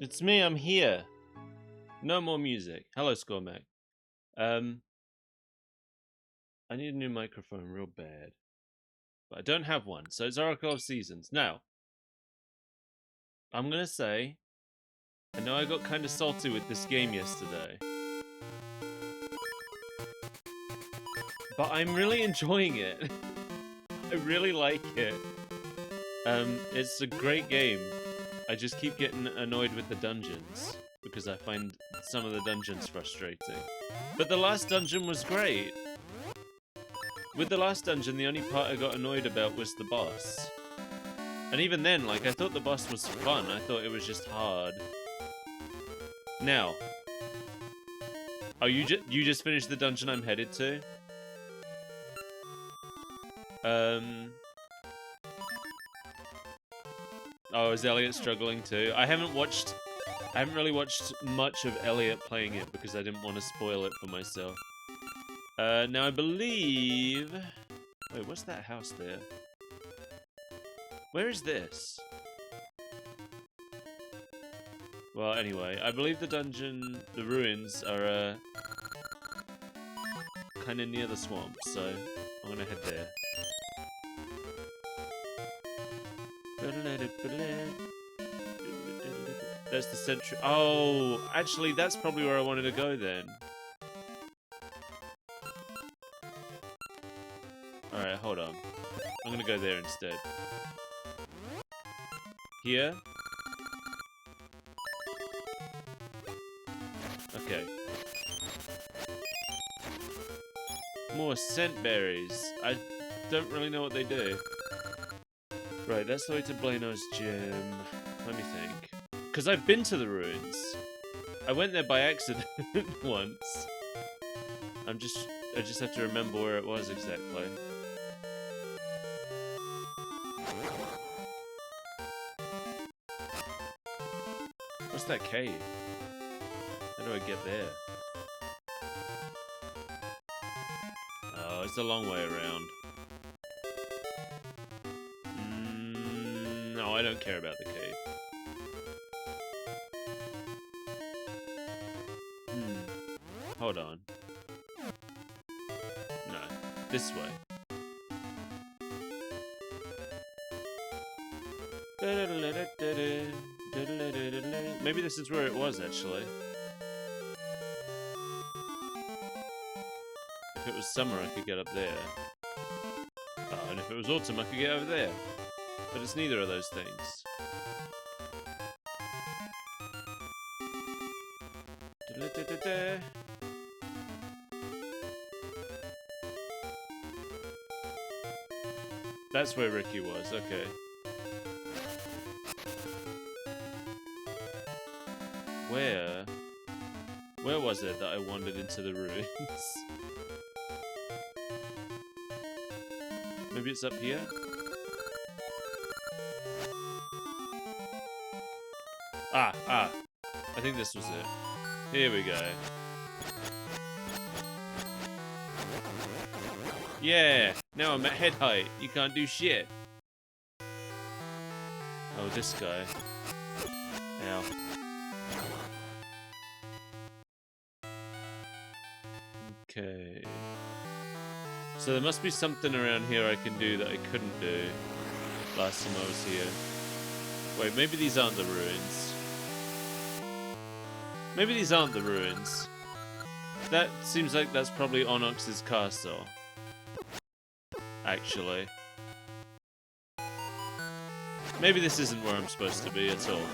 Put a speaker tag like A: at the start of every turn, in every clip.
A: It's me, I'm here. No more music. Hello, SkullPirateMike. I need a new microphone real bad. But I don't have one, so it's Oracle of Seasons. Now, I'm gonna say, I know I got kind of salty with this game yesterday. But I'm really enjoying it. I really like it. It's a great game. I just keep getting annoyed with the dungeons because I find some of the dungeons frustrating. But the last dungeon was great. With the last dungeon, the only part I got annoyed about was the boss. And even then, like, I thought the boss was fun. I thought it was just hard. Now, you just finished the dungeon I'm headed to? Oh, is Elliot struggling too? I haven't really watched much of Elliot playing it because I didn't want to spoil it for myself. Now I believe... Wait, what's that house there? Where is this? Well, anyway, I believe the dungeon, the ruins are, kind of near the swamp, so I'm gonna head there. There's the sentry. Oh, actually, that's probably where I wanted to go then. Alright, hold on. I'm gonna go there instead. Here? Okay. More scent berries. I don't really know what they do. Right, that's the way to Blano's gym. Let me think. Because I've been to the ruins. I went there by accident once. I just have to remember where it was exactly. What's that cave? How do I get there? Oh, it's a long way around. No, I don't care about the cave. Hold on. No, this way. Maybe this is where it was, actually. If it was summer, I could get up there. Oh, and if it was autumn, I could get over there. But it's neither of those things. That's where Ricky was, okay. Where was it that I wandered into the ruins? Maybe it's up here? Ah. I think this was it. Here we go. Yeah! Now I'm at head height. You can't do shit. Oh, this guy. Ow. Okay. So there must be something around here I can do that I couldn't do last time I was here. Wait, maybe these aren't the ruins. Maybe these aren't the ruins. That seems like that's probably Onyx's castle. Actually. Maybe this isn't where I'm supposed to be at all.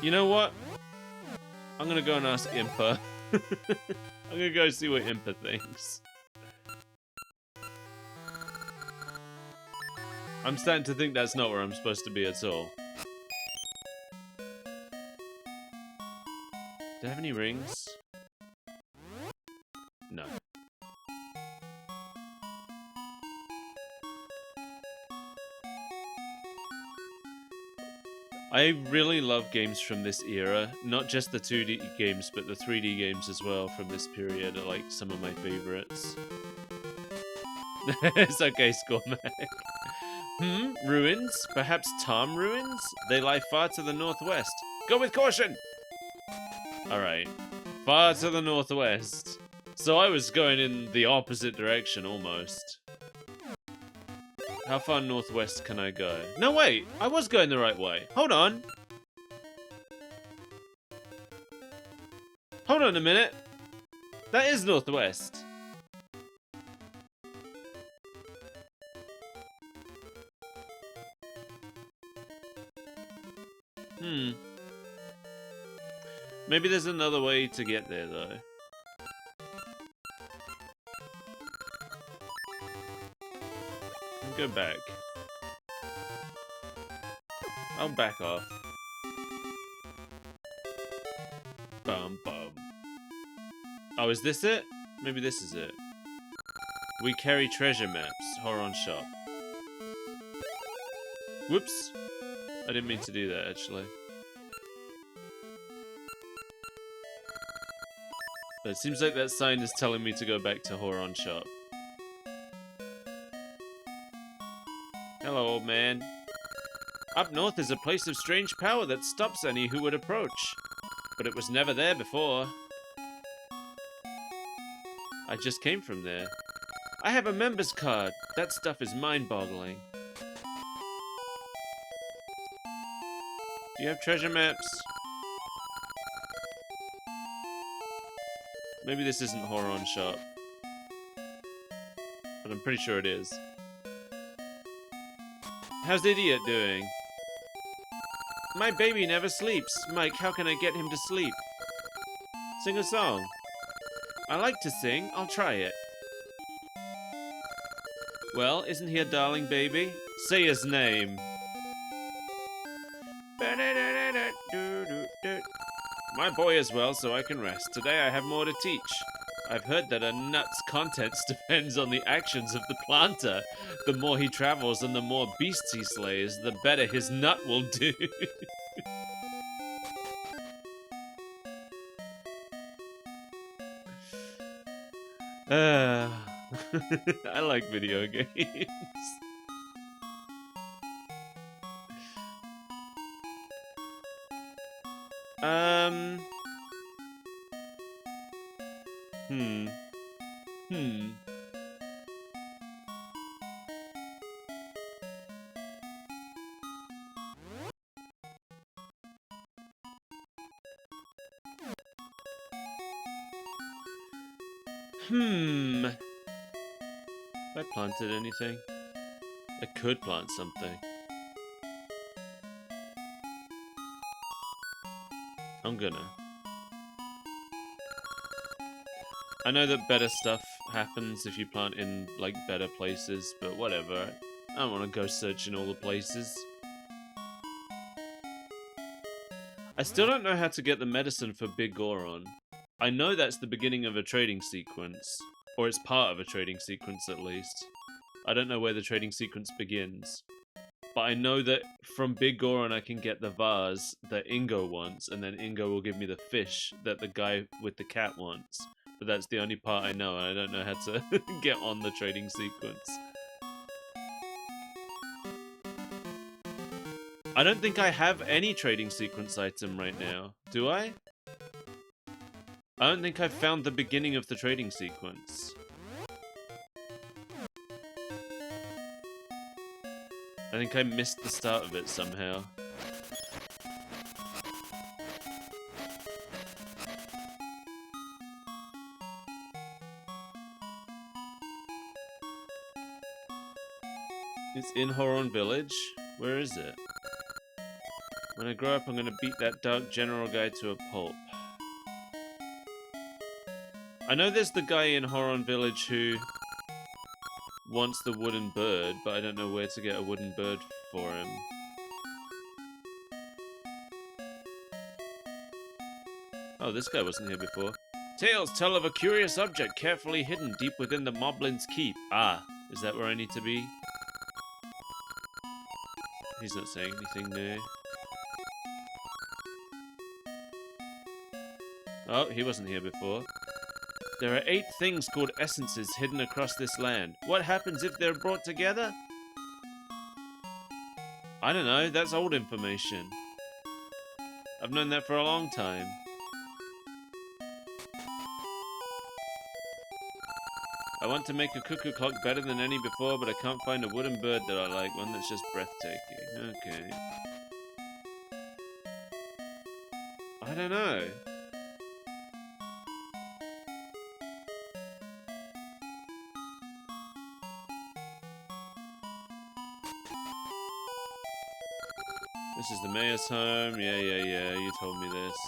A: You know what? I'm gonna go and ask Impa. I'm gonna go see what Impa thinks. I'm starting to think that's not where I'm supposed to be at all. Do I have any rings? No. I really love games from this era. Not just the 2D games, but the 3D games as well from this period are like some of my favorites. It's okay, SkullPirateMike. Ruins? Perhaps Tom ruins? They lie far to the northwest. Go with caution! Alright. Far to the northwest. So I was going in the opposite direction, almost. How far northwest can I go? No, wait! I was going the right way. Hold on! Hold on a minute! That is northwest. Maybe there's another way to get there, though. I'll go back. I'll back off. Bum bum. Oh, is this it? Maybe this is it. We carry treasure maps. Horon shop. Whoops. I didn't mean to do that, actually. But it seems like that sign is telling me to go back to Horon shop. Hello, old man. Up north is a place of strange power that stops any who would approach. But it was never there before. I just came from there. I have a member's card. That stuff is mind-boggling. Do you have treasure maps? Maybe this isn't Horon shop. But I'm pretty sure it is. How's the idiot doing? My baby never sleeps. Mike, how can I get him to sleep? Sing a song. I like to sing. I'll try it. Well, isn't he a darling baby? Say his name. My boy as well, so I can rest. Today I have more to teach. I've heard that a nut's contents depends on the actions of the planter. The more he travels and the more beasts he slays, the better his nut will do. I like video games. Have I planted anything? I could plant something. I'm gonna. I know that better stuff happens if you plant in, like, better places, but whatever. I don't want to go searching all the places. I still don't know how to get the medicine for Big Goron. I know that's the beginning of a trading sequence. Or it's part of a trading sequence, at least. I don't know where the trading sequence begins. But I know that from Big Goron I can get the vase that Ingo wants, and then Ingo will give me the fish that the guy with the cat wants. But that's the only part I know, and I don't know how to get on the trading sequence. I don't think I have any trading sequence item right now. Do I? I don't think I've found the beginning of the trading sequence. I think I missed the start of it somehow. It's in Horon Village? Where is it? When I grow up, I'm gonna beat that dark general guy to a pulp. I know there's the guy in Horon Village who wants the wooden bird, but I don't know where to get a wooden bird for him. Oh, this guy wasn't here before. Tales tell of a curious object carefully hidden deep within the Moblin's keep. Ah, is that where I need to be? He's not saying anything new. Oh, he wasn't here before. There are 8 things called essences hidden across this land. What happens if they're brought together? I don't know, that's old information. I've known that for a long time. I want to make a cuckoo clock better than any before, but I can't find a wooden bird that I like, one that's just breathtaking. Okay. I don't know. This is the mayor's home. Yeah, you told me this.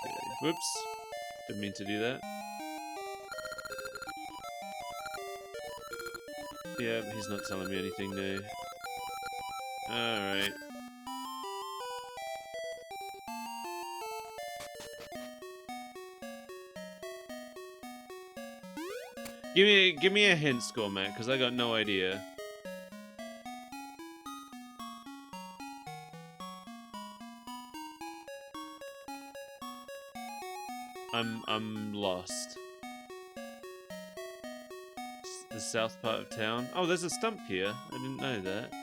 A: Okay. Whoops. Didn't mean to do that. Yeah, but he's not telling me anything new. Alright. Give me a hint, SkullMac, because I got no idea. I'm lost. The south part of town. Oh, there's a stump here. I didn't know that.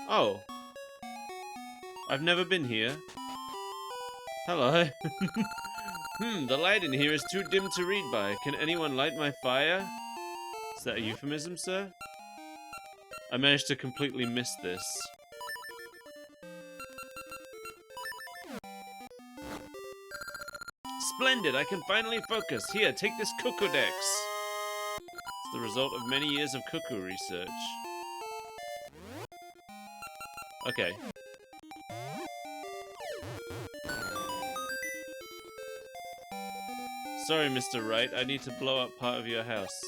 A: Oh. I've never been here. Hello. The light in here is too dim to read by. Can anyone light my fire? Is that a euphemism, sir? I managed to completely miss this. Splendid, I can finally focus. Here, take this cuckoo dex. It's the result of many years of cuckoo research. Okay. Sorry, Mr. Wright, I need to blow up part of your house.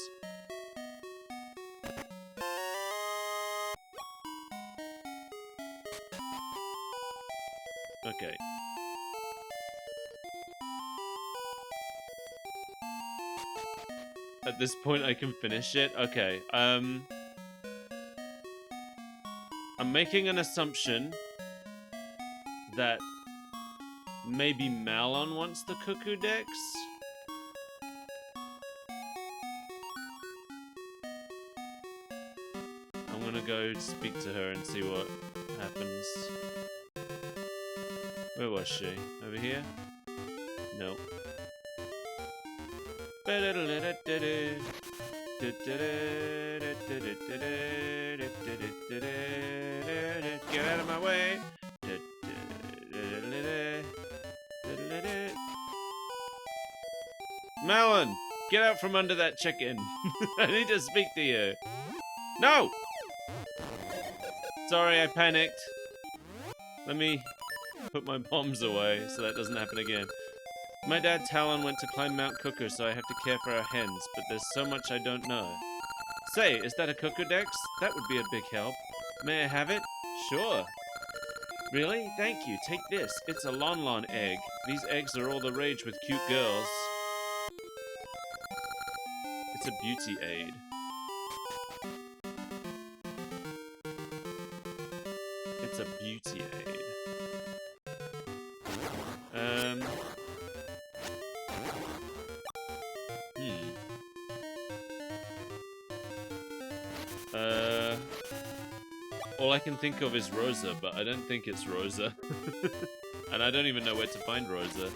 A: Okay. At this point I can finish it? Okay, I'm making an assumption that maybe Malon wants the cuckoo dex? I'm gonna go speak to her and see what happens. Where was she? Over here? Nope. Get out of my way. Malon, get out from under that chicken. I need to speak to you. No! Sorry, I panicked. Let me put my bombs away so that doesn't happen again. My dad Talon went to climb Mount Cuckoo, so I have to care for our hens, but there's so much I don't know. Say, is that a cuckoo dex? That would be a big help. May I have it? Sure. Really? Thank you. Take this. It's a Lon egg. These eggs are all the rage with cute girls. It's a beauty aid. It's a beauty aid. All I can think of is Rosa, but I don't think it's Rosa. And I don't even know where to find Rosa.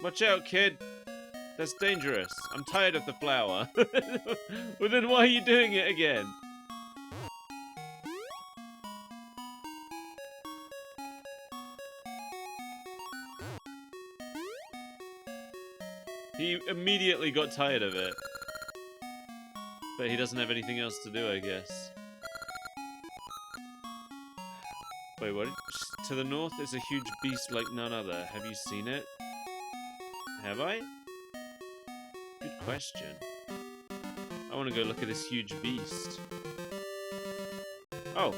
A: Watch out, kid! That's dangerous. I'm tired of the flower. Well, then why are you doing it again? He immediately got tired of it. But he doesn't have anything else to do, I guess. Wait, what? To the north is a huge beast like none other. Have you seen it? Have I? Good question. I want to go look at this huge beast. Oh.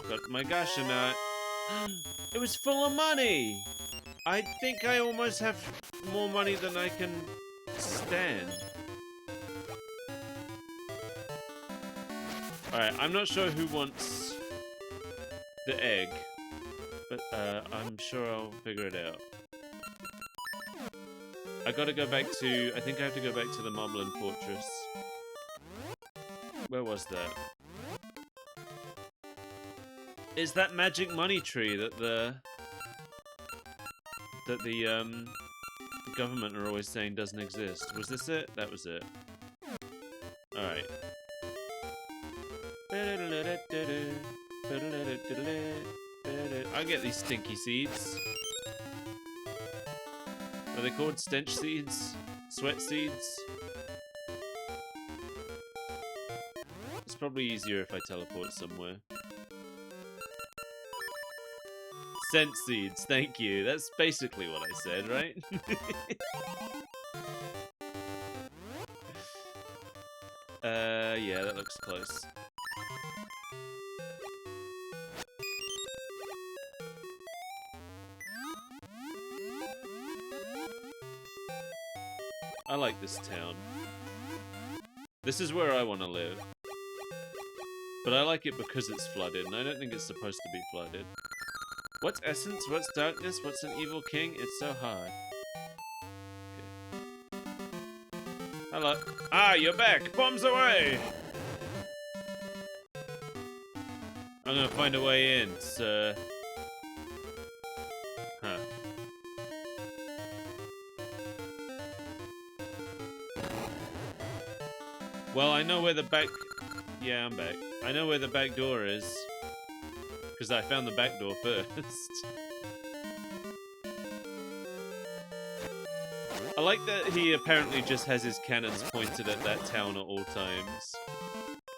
A: Got my gasha nut. It was full of money! I think I almost have more money than I can stand. Alright, I'm not sure who wants the egg, but I'm sure I'll figure it out. I gotta go back to... I think I have to go back to the Moblin Fortress. Where was that? It's that magic money tree that the government are always saying doesn't exist. Was this it? That was it. Alright. I get these stinky seeds. Are they called stench seeds? Sweat seeds? It's probably easier if I teleport somewhere. Scent seeds, thank you. That's basically what I said, right? Yeah, that looks close. I like this town. This is where I want to live. But I like it because it's flooded, and I don't think it's supposed to be flooded. What's essence? What's darkness? What's an evil king? It's so hard. Okay. Hello. Ah, you're back! Bombs away! I'm gonna find a way in, sir. Huh. Well, I know where the back... Yeah, I'm back. I know where the back door is. Because I found the back door first. I like that he apparently just has his cannons pointed at that town at all times.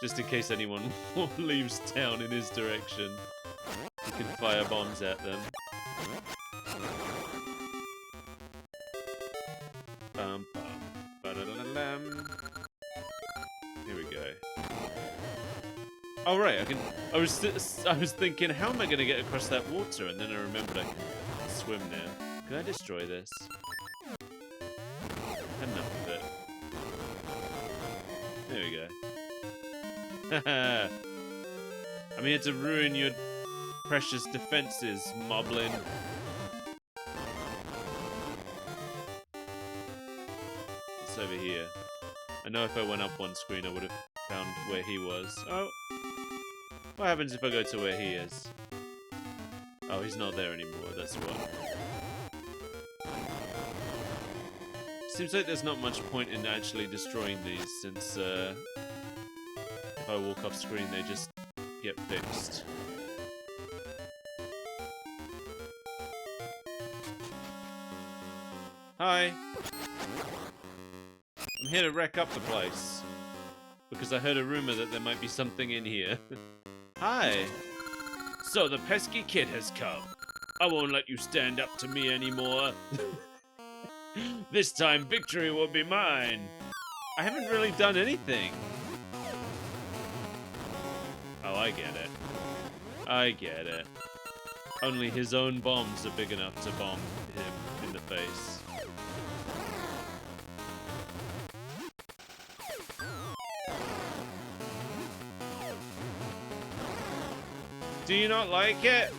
A: Just in case anyone leaves town in his direction. He can fire bombs at them. Bum, bum, ba-da-da-da-dam. Here we go. Oh right, I was thinking, how am I gonna get across that water? And then I remembered I can swim now. Can I destroy this? Enough of it. There we go. Haha. I'm here to ruin your precious defenses, Moblin. It's over here. I know if I went up one screen, I would have found where he was. Oh. What happens if I go to where he is? Oh, he's not there anymore, that's what. Seems like there's not much point in actually destroying these, since if I walk off screen they just get fixed. Hi! I'm here to wreck up the place. Because I heard a rumor that there might be something in here. Hi! So the pesky kid has come. I won't let you stand up to me anymore. This time victory will be mine. I haven't really done anything. Oh, I get it. I get it. Only his own bombs are big enough to bomb him in the face. Do you not like it?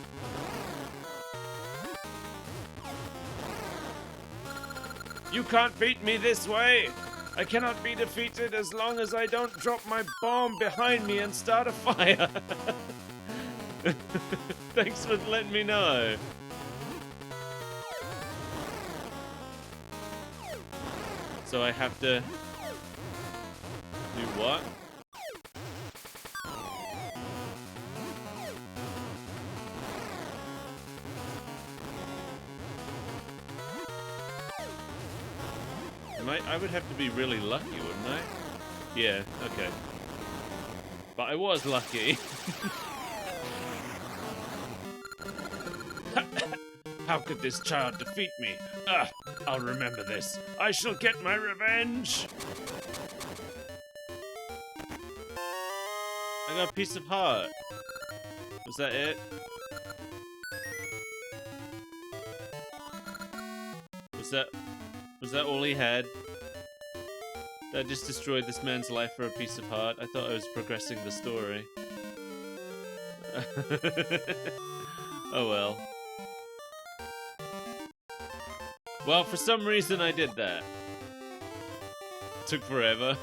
A: You can't beat me this way! I cannot be defeated as long as I don't drop my bomb behind me and start a fire! Thanks for letting me know. So I have to... do what? I would have to be really lucky, wouldn't I? Yeah, okay. But I was lucky. How could this child defeat me? Ah, I'll remember this. I shall get my revenge! I got a piece of heart. Was that it? Was that all he had? That just destroyed this man's life for a piece of heart. I thought I was progressing the story. Oh well. Well, for some reason I did that. Took forever.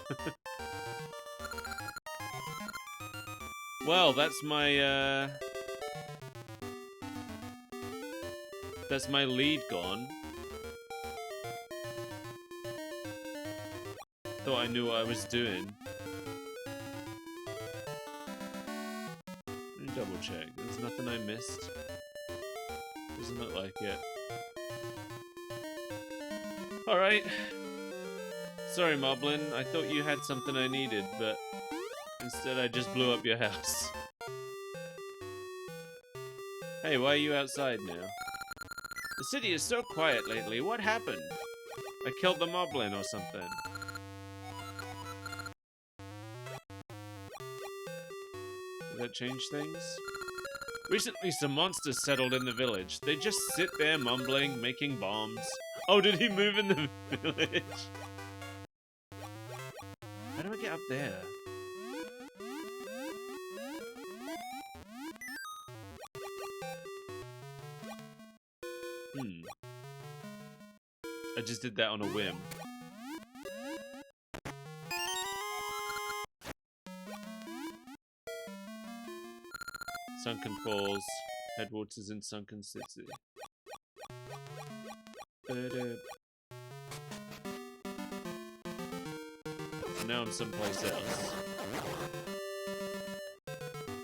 A: Well, that's my lead gone. Thought I knew what I was doing. Let me double check. There's nothing I missed. Doesn't look like it. Alright. Sorry, Moblin. I thought you had something I needed, but instead I just blew up your house. Hey, why are you outside now? The city is so quiet lately. What happened? I killed the Moblin or something. Did that change things? Recently, some monsters settled in the village. They just sit there mumbling, making bombs. Oh, did he move in the village? How do I get up there? I just did that on a whim. Sunken Falls. Headwaters in Sunken City. Now I'm someplace else.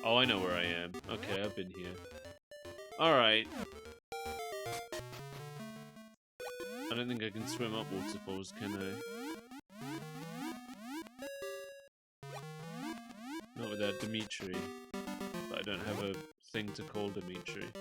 A: Oh, I know where I am. Okay, I've been here. Alright. I don't think I can swim up waterfalls, can I? Not without Dimitri. But I don't have a thing to call Dimitri.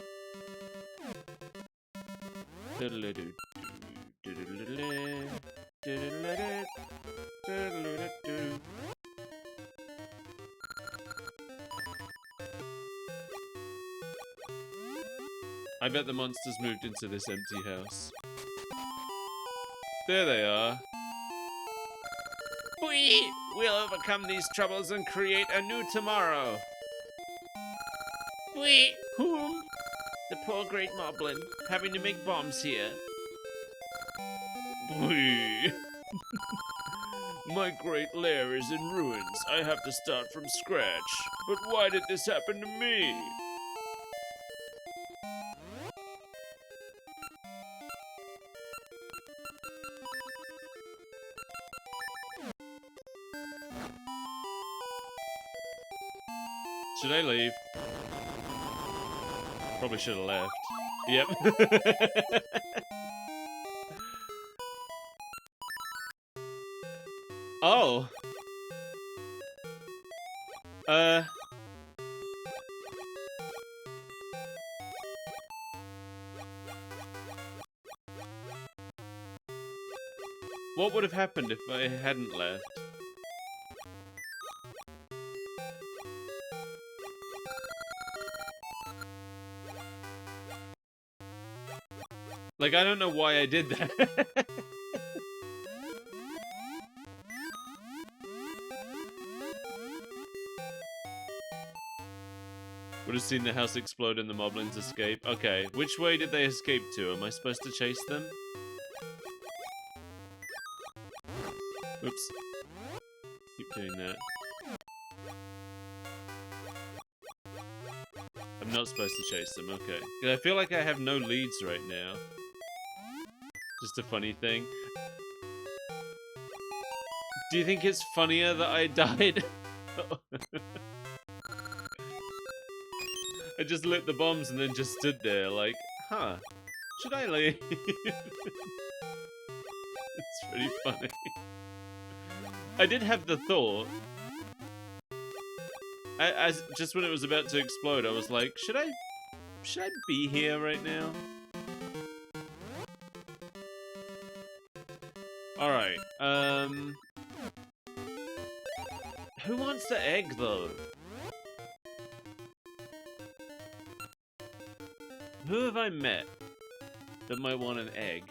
A: I bet the monsters moved into this empty house. There they are. We'll overcome these troubles and create a new tomorrow. Whom? The poor great Moblin, having to make bombs here. My great lair is in ruins. I have to start from scratch. But why did this happen to me? Should I leave? Probably should have left. Yep. Oh. What would have happened if I hadn't left? Like, I don't know why I did that. Would have seen the house explode and the Moblins escape. Okay, which way did they escape to? Am I supposed to chase them? Oops. Keep doing that. I'm not supposed to chase them, okay. 'Cause I feel like I have no leads right now. Just a funny thing. Do you think it's funnier that I died? I just lit the bombs and then just stood there like, huh, should I leave? It's pretty funny. I did have the thought, as just when it was about to explode, I was like, should I be here right now? All right. Who wants the egg though? Who have I met that might want an egg?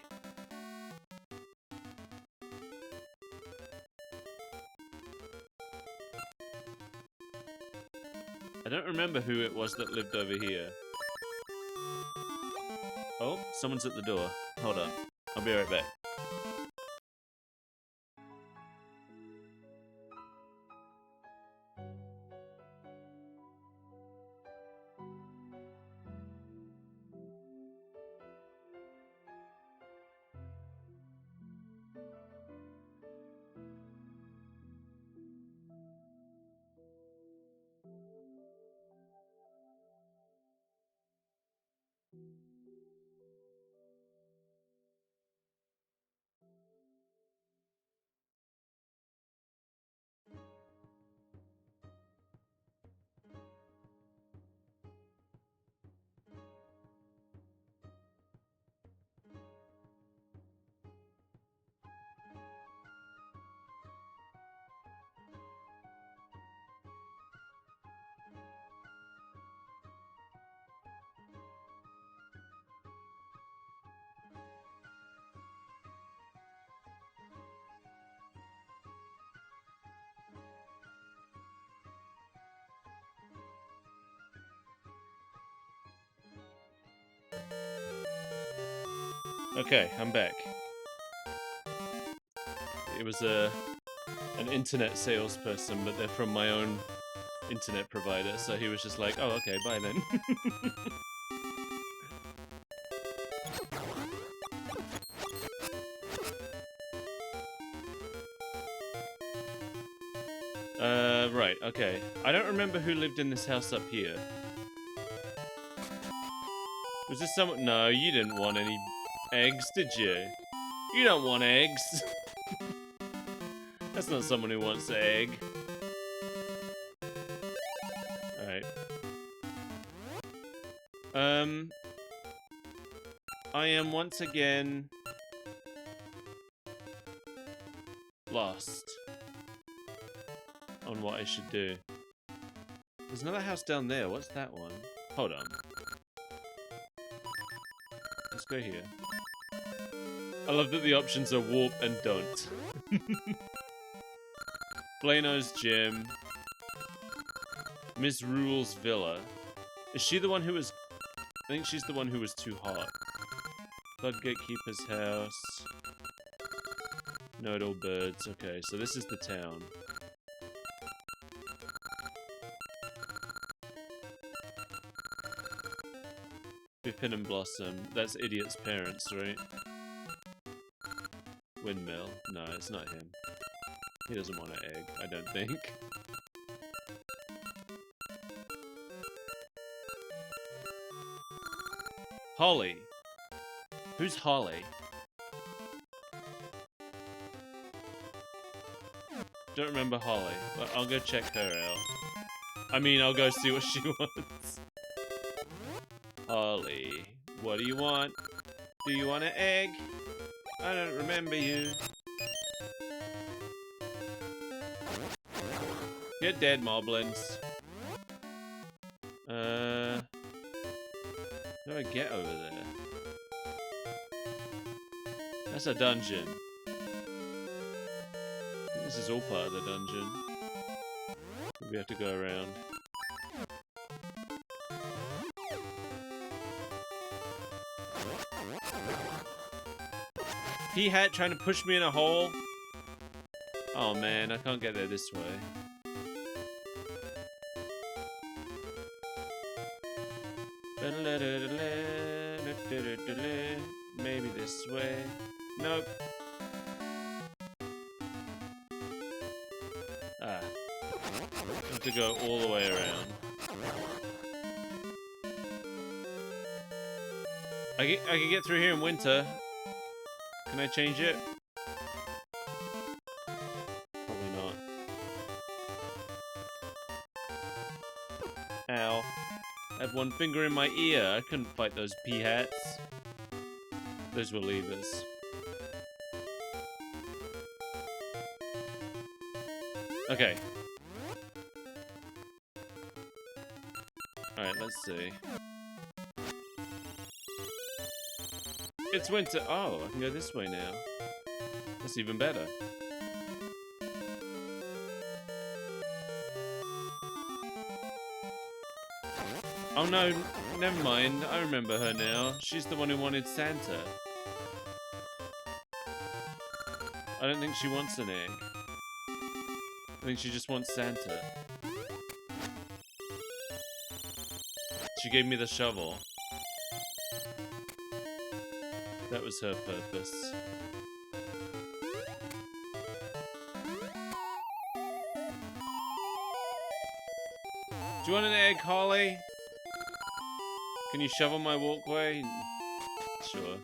A: I don't remember who it was that lived over here. Oh, someone's at the door. Hold on. I'll be right back. Okay, I'm back. It was an internet salesperson, but they're from my own internet provider, so he was just like, oh, okay, bye then. Right, okay. I don't remember who lived in this house up here. Was this someone? No, you didn't want any eggs, did you? You don't want eggs. That's not someone who wants an egg. Alright. I am once again lost on what I should do. There's another house down there. What's that one? Hold on. Let's go here. I love that the options are warp and don't. Blano's gym. Miss Rule's villa. Is she the one who was... I think she's the one who was too hot. Bug Gatekeeper's house. Note all birds. Okay, so this is the town. Pippin and Blossom. That's Idiot's parents, right? Windmill. No, it's not him. He doesn't want an egg, I don't think. Holly. Who's Holly? Don't remember Holly, but I'll go check her out. I mean, I'll go see what she wants. Holly, what do you want? Do you want an egg? I don't remember you. Get dead, moblins. How do I get over there? That's a dungeon. I think this is all part of the dungeon. We have to go around. P-Hat trying to push me in a hole. Oh man, I can't get there this way. Maybe this way. Nope. Ah. I have to go all the way around. I can get through here in winter. Can I change it? I had one finger in my ear. I couldn't fight those peahats. Those were levers. Okay. Alright, let's see. It's winter. Oh, I can go this way now. That's even better. Oh no, never mind. I remember her now. She's the one who wanted Santa. I don't think she wants an egg. I think she just wants Santa. She gave me the shovel. That was her purpose. Do you want an egg, Holly? Can you shovel my walkway? Sure.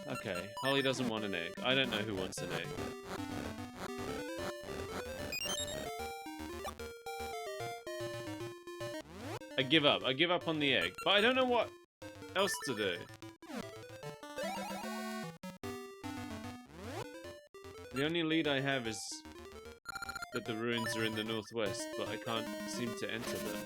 A: Okay, Holly doesn't want an egg. I don't know who wants an egg. I give up. I give up on the egg. But I don't know what else to do. The only lead I have is that the ruins are in the northwest, but I can't seem to enter them.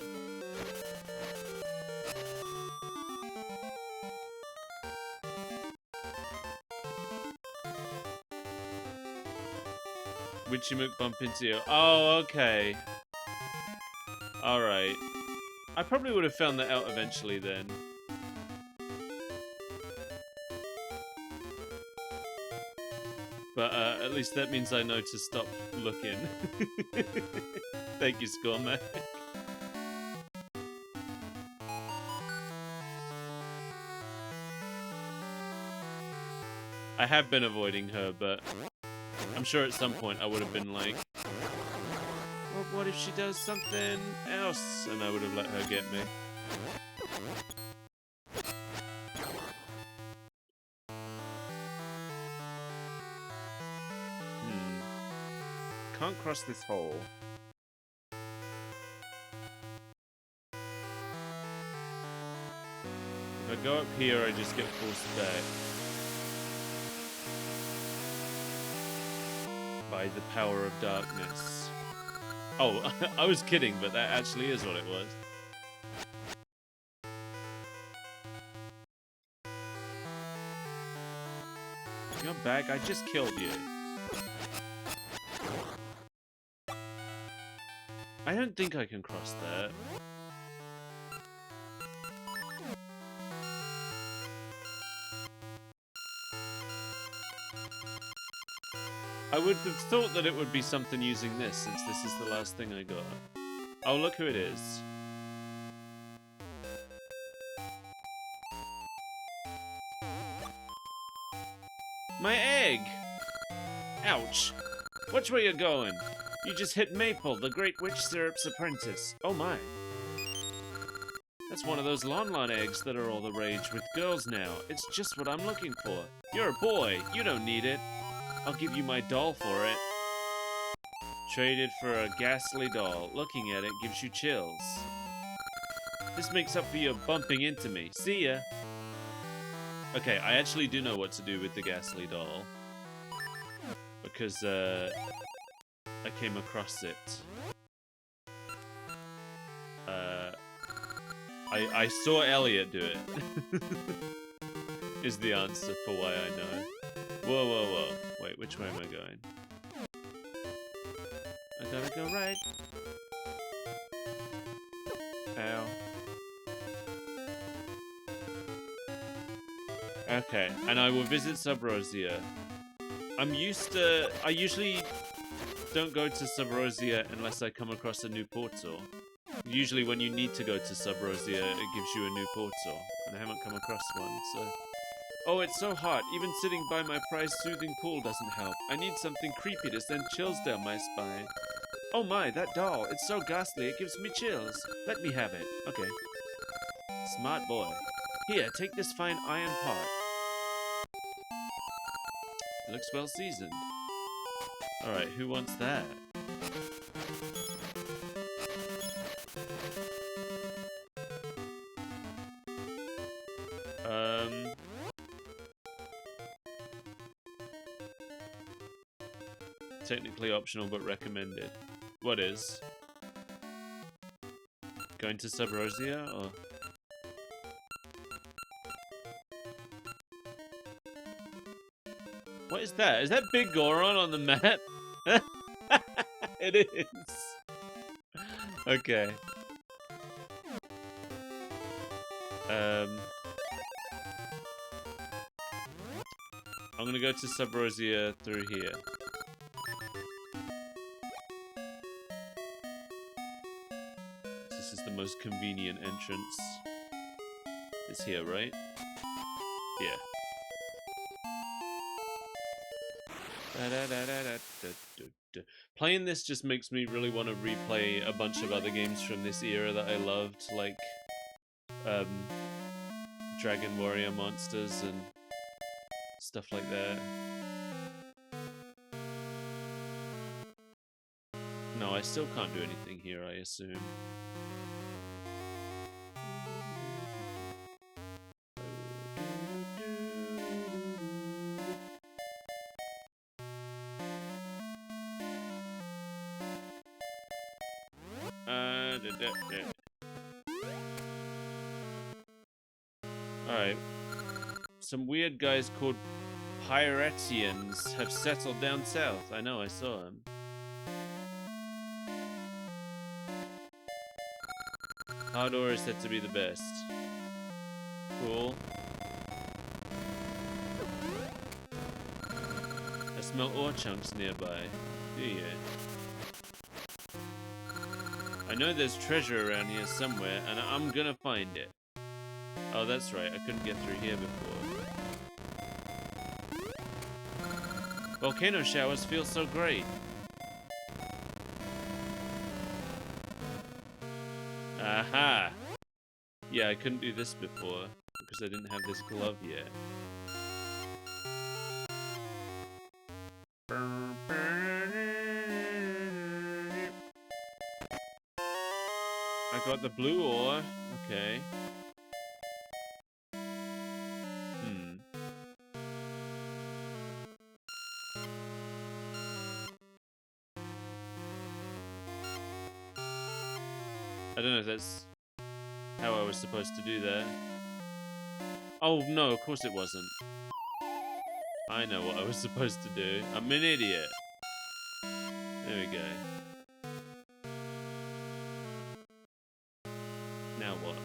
A: Witchymook bump into you. Oh, okay. Alright. I probably would have found that out eventually then. But at least that means I know to stop looking. Thank you, SkullPirateMike. I have been avoiding her, but I'm sure at some point I would have been like, well, what if she does something else? And I would have let her get me. Can't cross this hole. If I go up here, I just get forced back. By the power of darkness. Oh, I was kidding, but that actually is what it was. You're back? I just killed you. I don't think I can cross that. I would have thought that it would be something using this, since this is the last thing I got. Oh, look who it is. My egg! Ouch. Watch where you're going. You just hit Maple, the Great Witch Syrup's apprentice. Oh my. That's one of those Lon eggs that are all the rage with girls now. It's just what I'm looking for. You're a boy. You don't need it. I'll give you my doll for it. Traded for a ghastly doll. Looking at it gives you chills. This makes up for your bumping into me. See ya. Okay, I actually do know what to do with the ghastly doll. Because, I came across it. I saw Elliot do it. Is the answer for why I know. Whoa, whoa, whoa. Wait, which way am I going? I gotta go right. Ow. Okay, and I will visit Subrosia. I usually don't go to Subrosia unless I come across a new portal. Usually when you need to go to Subrosia, it gives you a new portal. And I haven't come across one, so... Oh, it's so hot. Even sitting by my prized soothing pool doesn't help. I need something creepy to send chills down my spine. Oh my, that doll. It's so ghastly, it gives me chills. Let me have it. Okay. Smart boy. Here, take this fine iron pot. It looks well seasoned. Alright, who wants that? Technically optional, but recommended. What is? Going to Sub Rosia, or? What is that? Is that Big Goron on the map? It is. Okay. I'm gonna go to Sub Rosia through here. This is the most convenient entrance. It's here, right? Yeah. Playing this just makes me really want to replay a bunch of other games from this era that I loved, like Dragon Warrior Monsters and stuff like that. No, I still can't do anything here, I assume. Alright. Some weird guys called Pirateans have settled down south. I know, I saw them. Hard ore is said to be the best. Cool. I smell ore chunks nearby. Do you? I know there's treasure around here somewhere, and I'm gonna find it. Oh, that's right. I couldn't get through here before. Volcano showers feel so great. Aha! Yeah, I couldn't do this before because I didn't have this glove yet. I got the blue ore. Okay. I don't know if that's how I was supposed to do that. Oh, no, of course it wasn't. I know what I was supposed to do. I'm an idiot. There we go. Now what?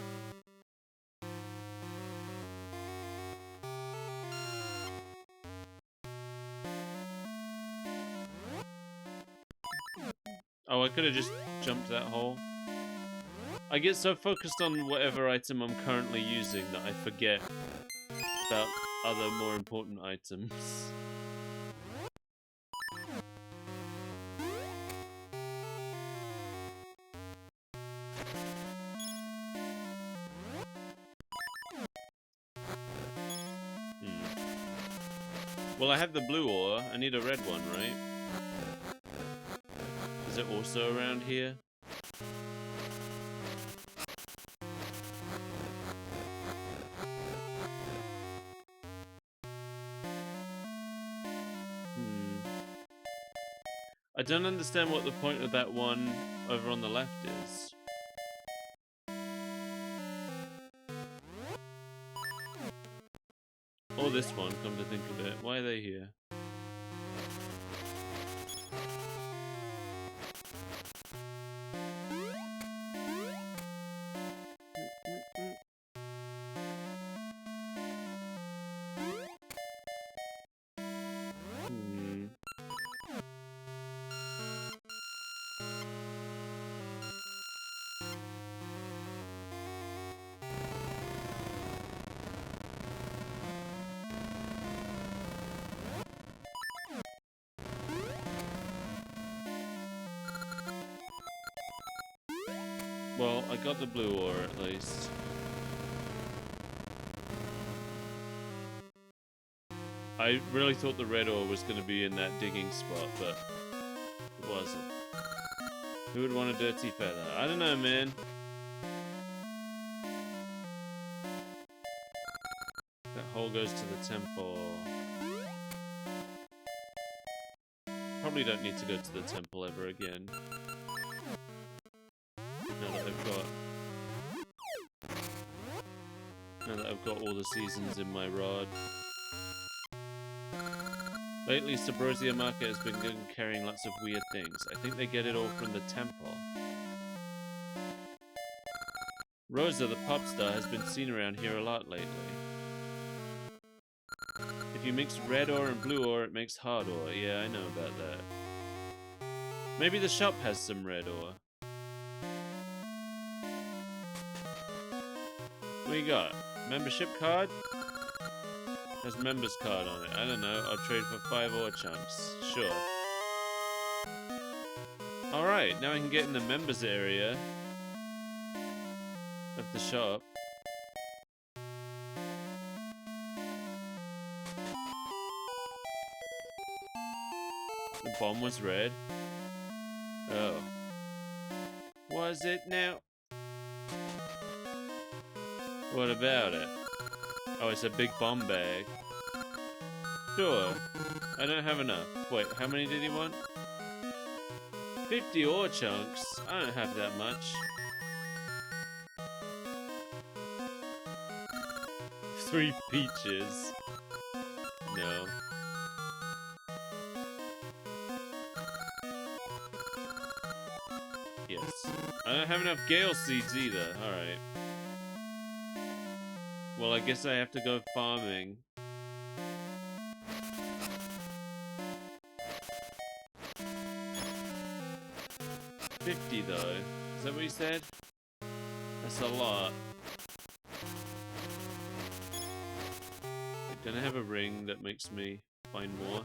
A: Oh, I could have just jumped that hole. I get so focused on whatever item I'm currently using that I forget about other more important items. Well, I have the blue ore. I need a red one, right? Is it also around here? I don't understand what the point of that one over on the left is. Or this one, come to think of it. Why are they here? Well, I got the blue ore at least. I really thought the red ore was going to be in that digging spot, but it wasn't. Who would want a dirty feather? I don't know, man. That hole goes to the temple. probably don't need to go to the temple ever again. Now that I've got all the seasons in my rod. Lately, Subrosia Market has been carrying lots of weird things. I think they get it all from the temple. Rosa, the pop star, has been seen around here a lot lately. If you mix red ore and blue ore, it makes hard ore. Yeah, I know about that. Maybe the shop has some red ore. What you got? Membership card? Has members card on it. I don't know. I'll trade for 5 ore chunks. Sure. Alright, now I can get in the members area of the shop. The bomb was red. Oh. Was it now? What about it? Oh, it's a big bomb bag. Sure. I don't have enough. Wait, how many did he want? 50 ore chunks? I don't have that much. 3 peaches. No. Yes. I don't have enough Gale seeds either. Alright. Well, I guess I have to go farming. $50 though. Is that what you said? That's a lot. Don't I have a ring that makes me find more?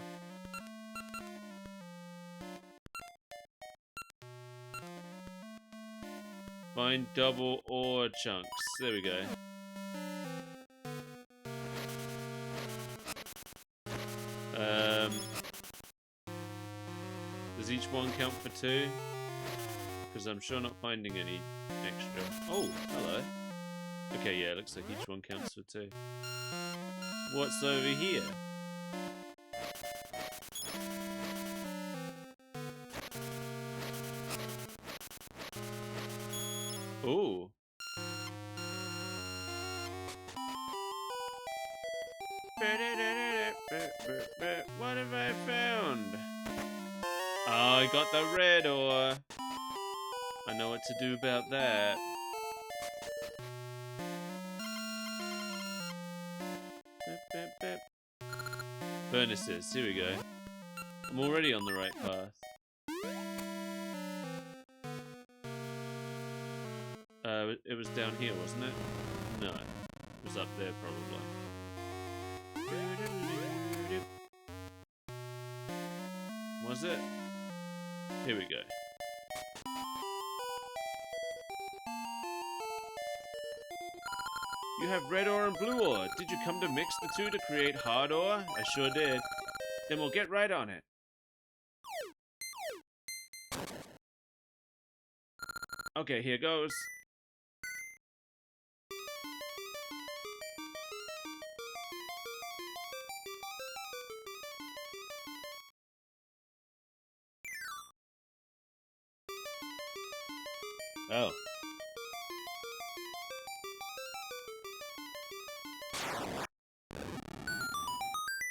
A: Find double ore chunks. There we go. Does each one count for 2? Because I'm sure not finding any extra. Oh, hello. Okay, yeah, looks like each one counts for 2. What's over here? Ooh. What have I found? Oh, I got the red ore. I know what to do about that. Furnaces, here we go. I'm already on the right path. It was down here, wasn't it? No, it was up there probably. Was it? Here we go. You have red ore and blue ore. Did you come to mix the two to create hard ore? I sure did. Then we'll get right on it. Okay, here goes. Oh.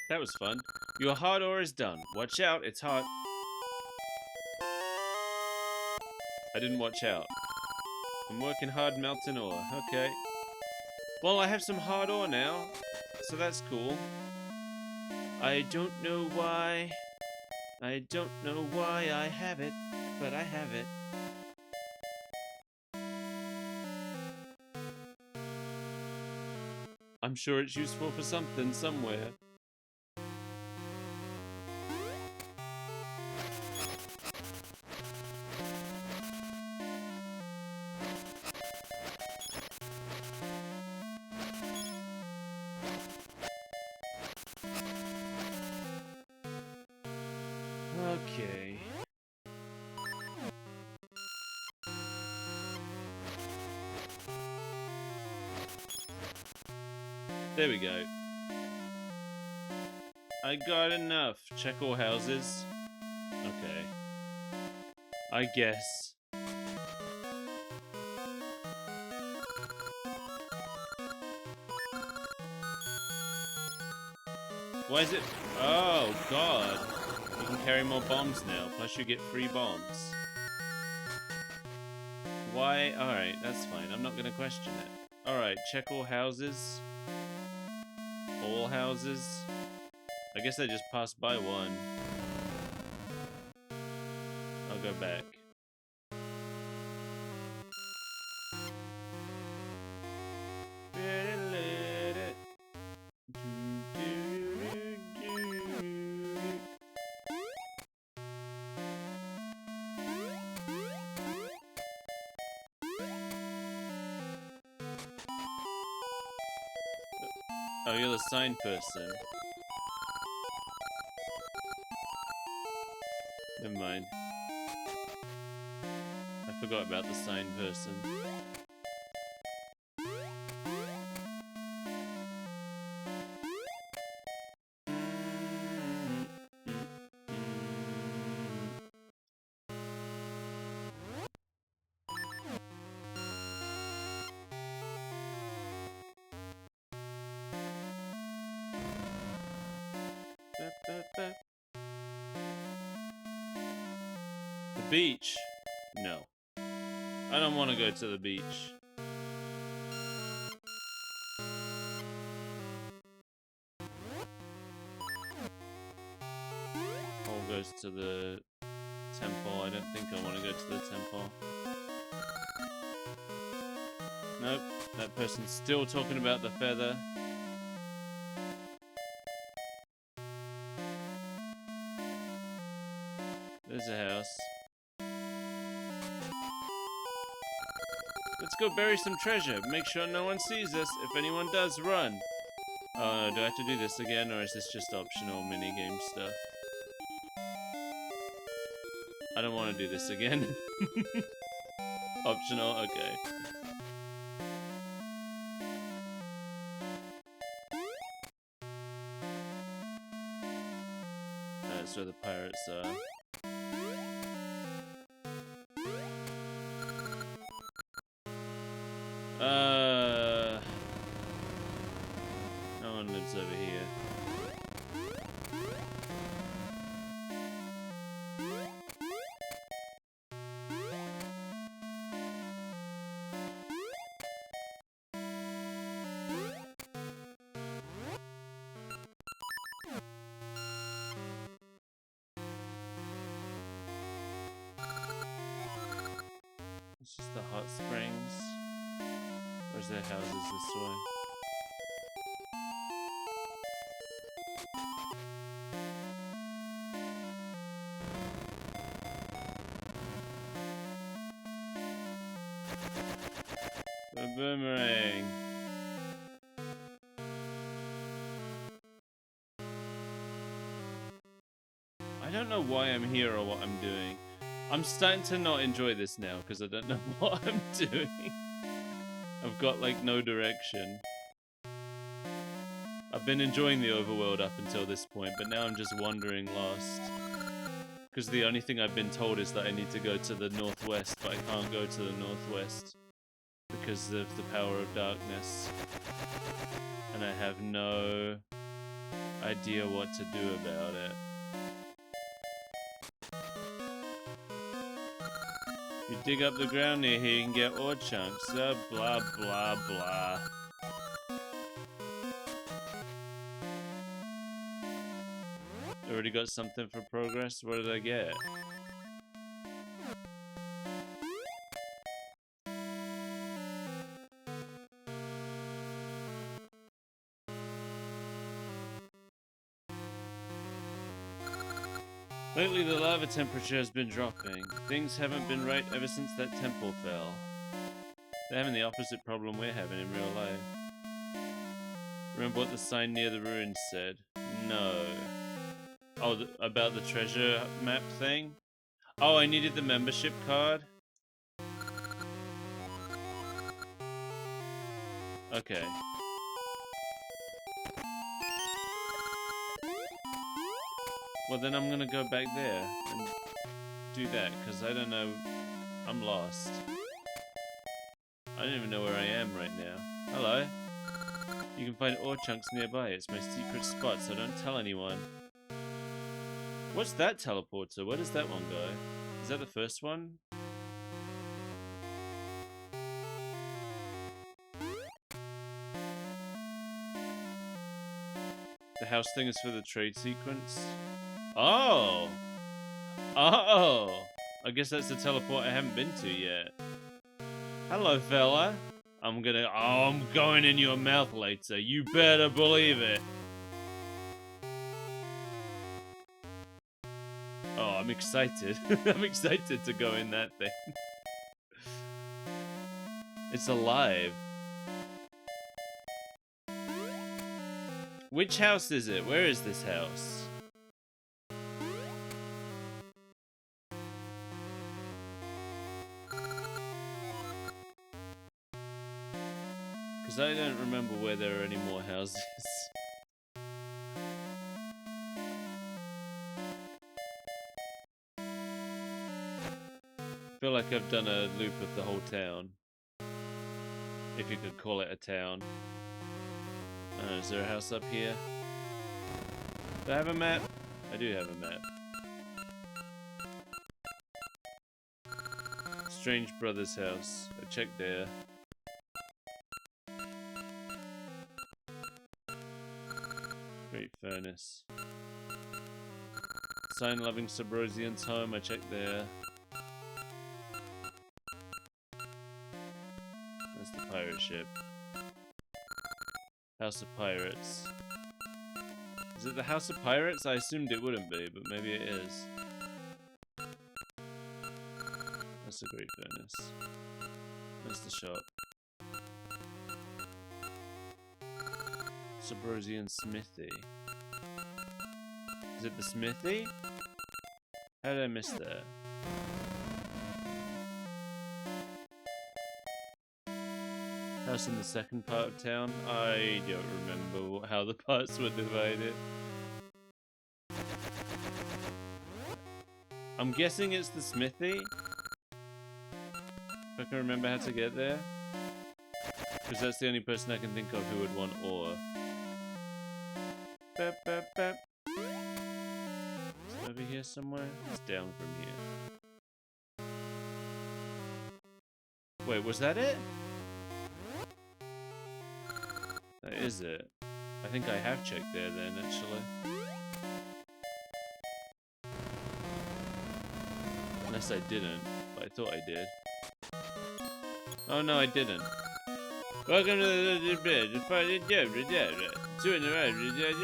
A: That was fun. Your hard ore is done. Watch out, it's hot. I didn't watch out. I'm working hard melting ore. Okay. Well, I have some hard ore now, so that's cool. I don't know why. I don't know why I have it, but I have it. I'm sure it's useful for something somewhere. Okay. There we go. I got enough. Check all houses. Okay. I guess. Why is it? Oh, God. You can carry more bombs now, plus you get free bombs. Why? Alright, that's fine. I'm not gonna question it. Alright, check all houses. All houses. I guess I just passed by one. I'll go back. Oh, you're the sign person. Never mind. I forgot about the sign person. The beach? No. I don't want to go to the beach. Paul goes to the temple. I don't think I want to go to the temple. Nope. That person's still talking about the feather. There's a house. Let's go bury some treasure. Make sure no one sees us. If anyone does, run. Oh, do I have to do this again, or is this just optional minigame stuff? I don't want to do this again. Optional? Okay. That's where the pirates are. No one lives over here. It's just the hot springs. Where's their houses this way? The boomerang. I don't know why I'm here or what I'm doing. I'm starting to not enjoy this now because I don't know what I'm doing. I've got like no direction. I've been enjoying the overworld up until this point, but now I'm just wandering lost. Because the only thing I've been told is that I need to go to the northwest, but I can't go to the northwest because of the power of darkness. And I have no idea what to do about it. If you dig up the ground near here, you can get ore chunks. Blah, blah, blah. Already got something for progress? What did I get? Lately, the lava temperature has been dropping. Things haven't been right ever since that temple fell. They're having the opposite problem we're having in real life. Remember what the sign near the ruins said? No. Oh, about the treasure map thing? Oh, I needed the membership card? Okay. Well, then I'm gonna go back there and do that, because I don't know. I'm lost. I don't even know where I am right now. Hello. You can find ore chunks nearby. It's my secret spot, so don't tell anyone. What's that teleporter? Where does that one go? Is that the first one? The house thing is for the trade sequence. Oh! Oh! I guess that's the teleport I haven't been to yet. Hello, fella. I'm going in your mouth later. You better believe it. Oh, I'm excited. I'm excited to go in that thing. It's alive. Which house is it? Where is this house? Because I don't remember where there are any more houses. I feel like I've done a loop of the whole town. If you could call it a town. Is there a house up here? Do I have a map? I do have a map. Strange Brothers' house. I checked there. Great Furnace. Sign-loving Subrosian's home. I checked there. That's the pirate ship. House of Pirates. Is it the House of Pirates? I assumed it wouldn't be, but maybe it is. That's a Great Furnace. That's the shop. Subrosian Smithy. Is it the Smithy? How did I miss that? House in the second part of town? I don't remember how the parts were divided. I'm guessing it's the Smithy. If I can remember how to get there. Because that's the only person I can think of who would want ore. Bap, bap, bap. Is it over here somewhere? It's down from here. Wait, was that it? That is it. I think I have checked there then, actually. Unless I didn't, but I thought I did. Oh no, I didn't. Welcome to the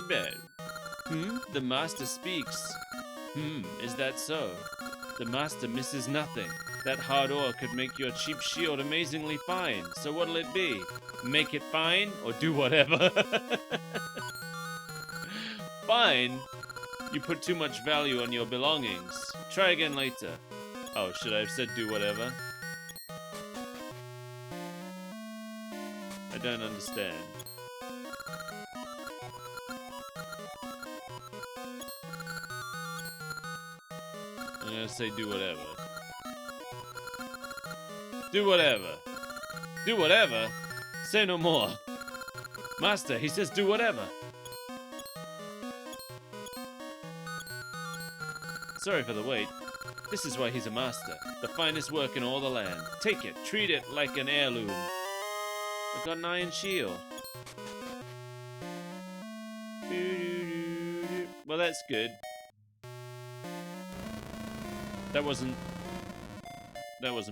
A: bed. The master speaks. Is that so? The master misses nothing. That hard ore could make your cheap shield amazingly fine. So what'll it be? Make it fine or do whatever? Fine? You put too much value on your belongings. Try again later. Oh, should I have said do whatever? I don't understand. I'm gonna say do whatever. Do whatever. Do whatever? Say no more. Master, he says do whatever. Sorry for the wait. This is why he's a master. The finest work in all the land. Take it. Treat it like an heirloom. I've got an iron shield. Well, that's good. That wasn't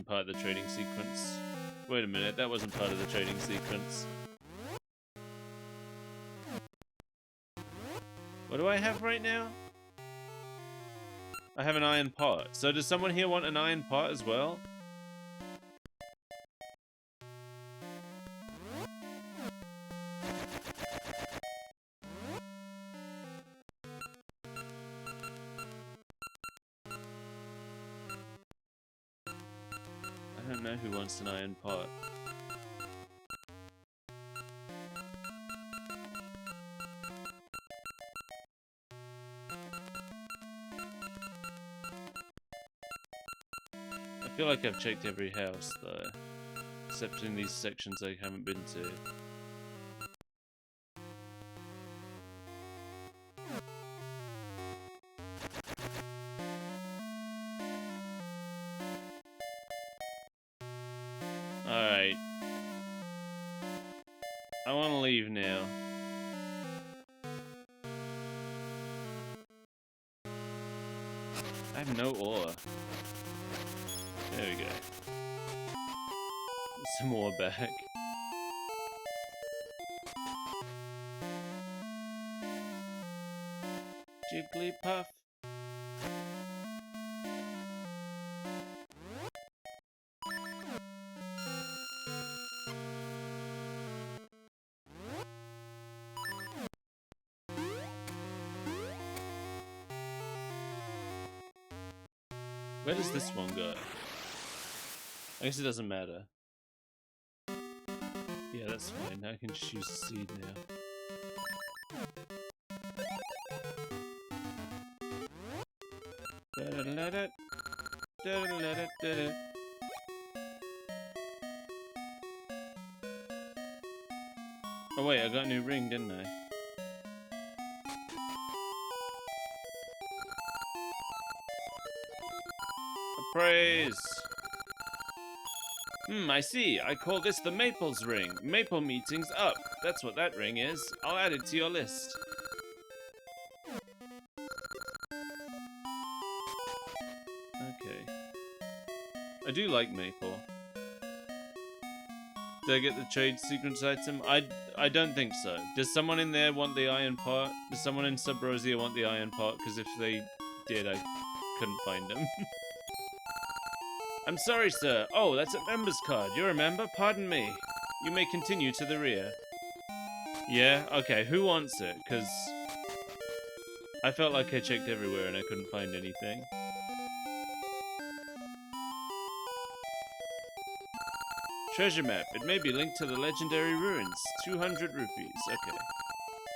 A: part of the trading sequence. Wait a minute, that wasn't part of the trading sequence. What do I have right now? I have an iron pot. So does someone here want an iron pot as well? I don't know who wants an iron pot. feel like I've checked every house, though. Except in these sections I haven't been to. Alright. I want to leave now. I have no ore. There we go. Some more back. Jigglypuff. Where does this one go? I guess it doesn't matter. Yeah, that's fine. I can just use the seed now. Oh wait, I got a new ring, didn't I? Praise! I see. I call this the Maples ring. Maple meeting's up. That's what that ring is. I'll add it to your list. Okay. I do like Maple. Did I get the trade secrets item? I don't think so. Does someone in there want the iron pot? Does someone in Subrosia want the iron pot? Because if they did, I couldn't find them. I'm sorry, sir. Oh, that's a member's card. You're a member? Pardon me. You may continue to the rear. Yeah? Okay, who wants it? Because I felt like I checked everywhere and I couldn't find anything. Treasure map. It may be linked to the legendary ruins. 200 rupees. Okay.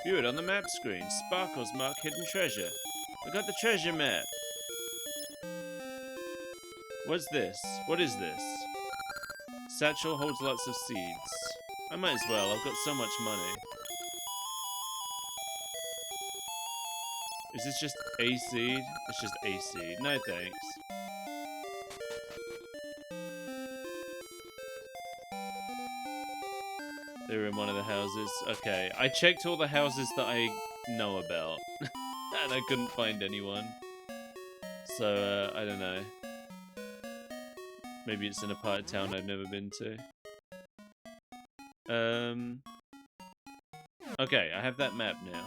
A: View it on the map screen. Sparkles mark hidden treasure. I got the treasure map. What's this? What is this? Satchel holds lots of seeds. I might as well, I've got so much money. Is this just a seed? It's just a seed. No thanks. They're in one of the houses. Okay, I checked all the houses that I know about. And I couldn't find anyone. So, I don't know. Maybe it's in a part of town I've never been to. Okay, I have that map now.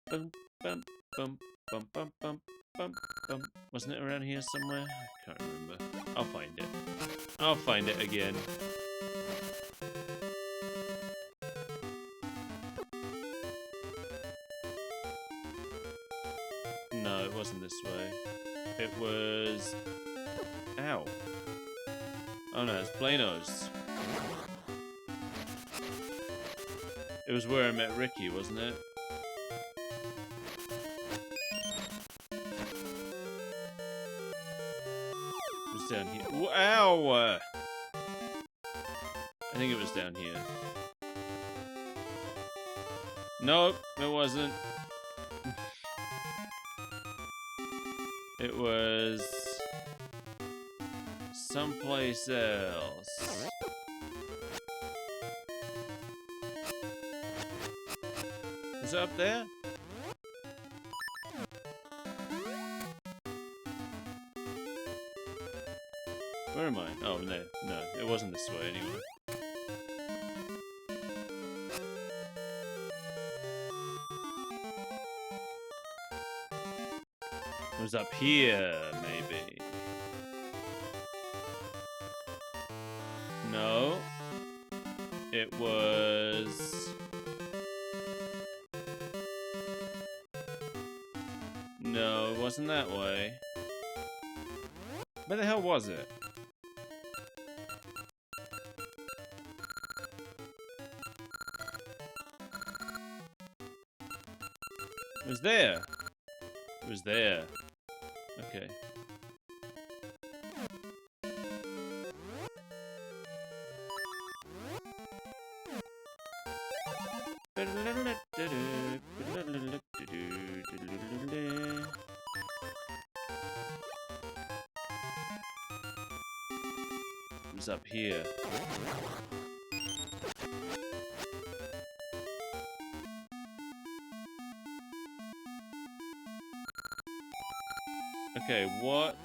A: Bum, bum, bum, bum, bum, bum, bum, bum. Wasn't it around here somewhere? I can't remember. I'll find it. I'll find it again. No, it wasn't this way. It was... Ow. Oh no, it's Plano's. It was where I met Ricky, wasn't it? It was down here. Ow! I think it was down here. Nope, it wasn't. It was someplace else. Is it up there? Where am I? Oh, no. No, it wasn't this way anyway. It was up here, maybe. No. It was... No, it wasn't that way. Where the hell was it? It was there. It was there. Okay. Who's up here? Okay, what?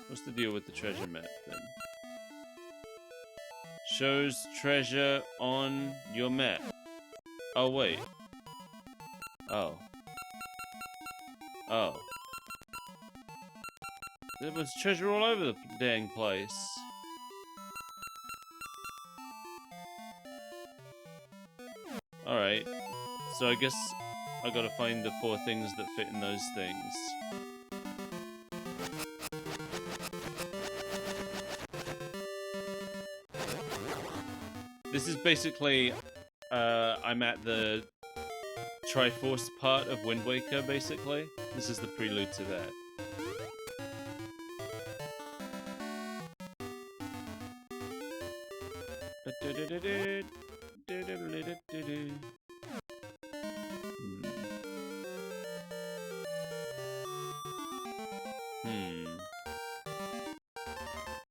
A: What's the deal with the treasure map then? Shows treasure on your map. Oh, wait. Oh. Oh. There was treasure all over the dang place. Alright. So I guess I gotta find the 4 things that fit in those things. This is basically, I'm at the Triforce part of Wind Waker, basically. This is the prelude to that.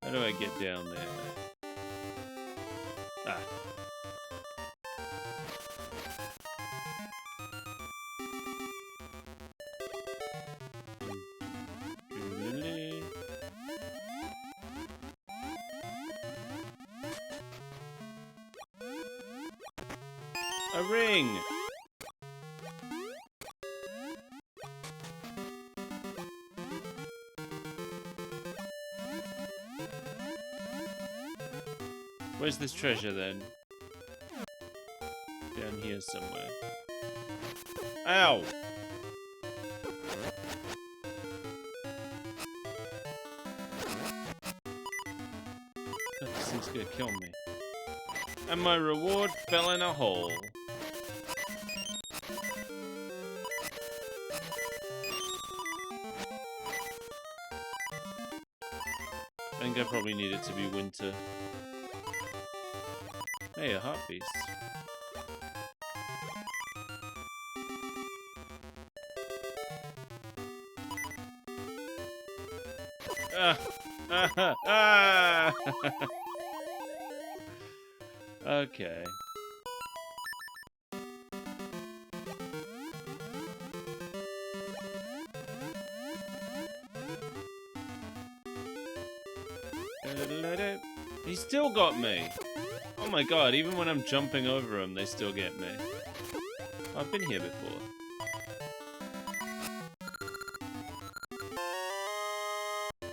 A: How do I get down there? Ah. A ring! Where's this treasure then? Down here somewhere. Ow! This thing's gonna kill me. And my reward fell in a hole. I think I probably need it to be winter. Hey, a heart piece. Okay. He still got me. Oh my god, even when I'm jumping over them, they still get me. I've been here before.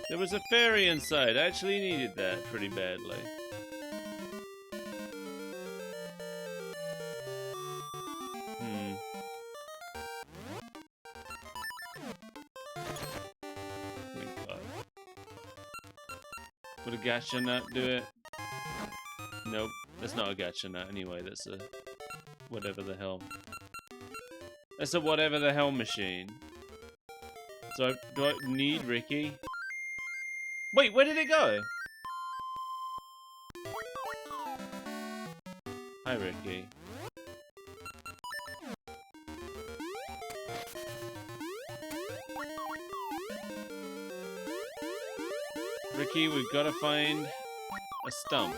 A: There was a fairy inside. I actually needed that pretty badly. Would a gacha nut do it? Nope. That's not a gacha nut anyway. That's a whatever the hell. That's a whatever the hell machine. So do I need Ricky? Wait, where did it go? Hi, Ricky. Ricky, we've got to find a stump.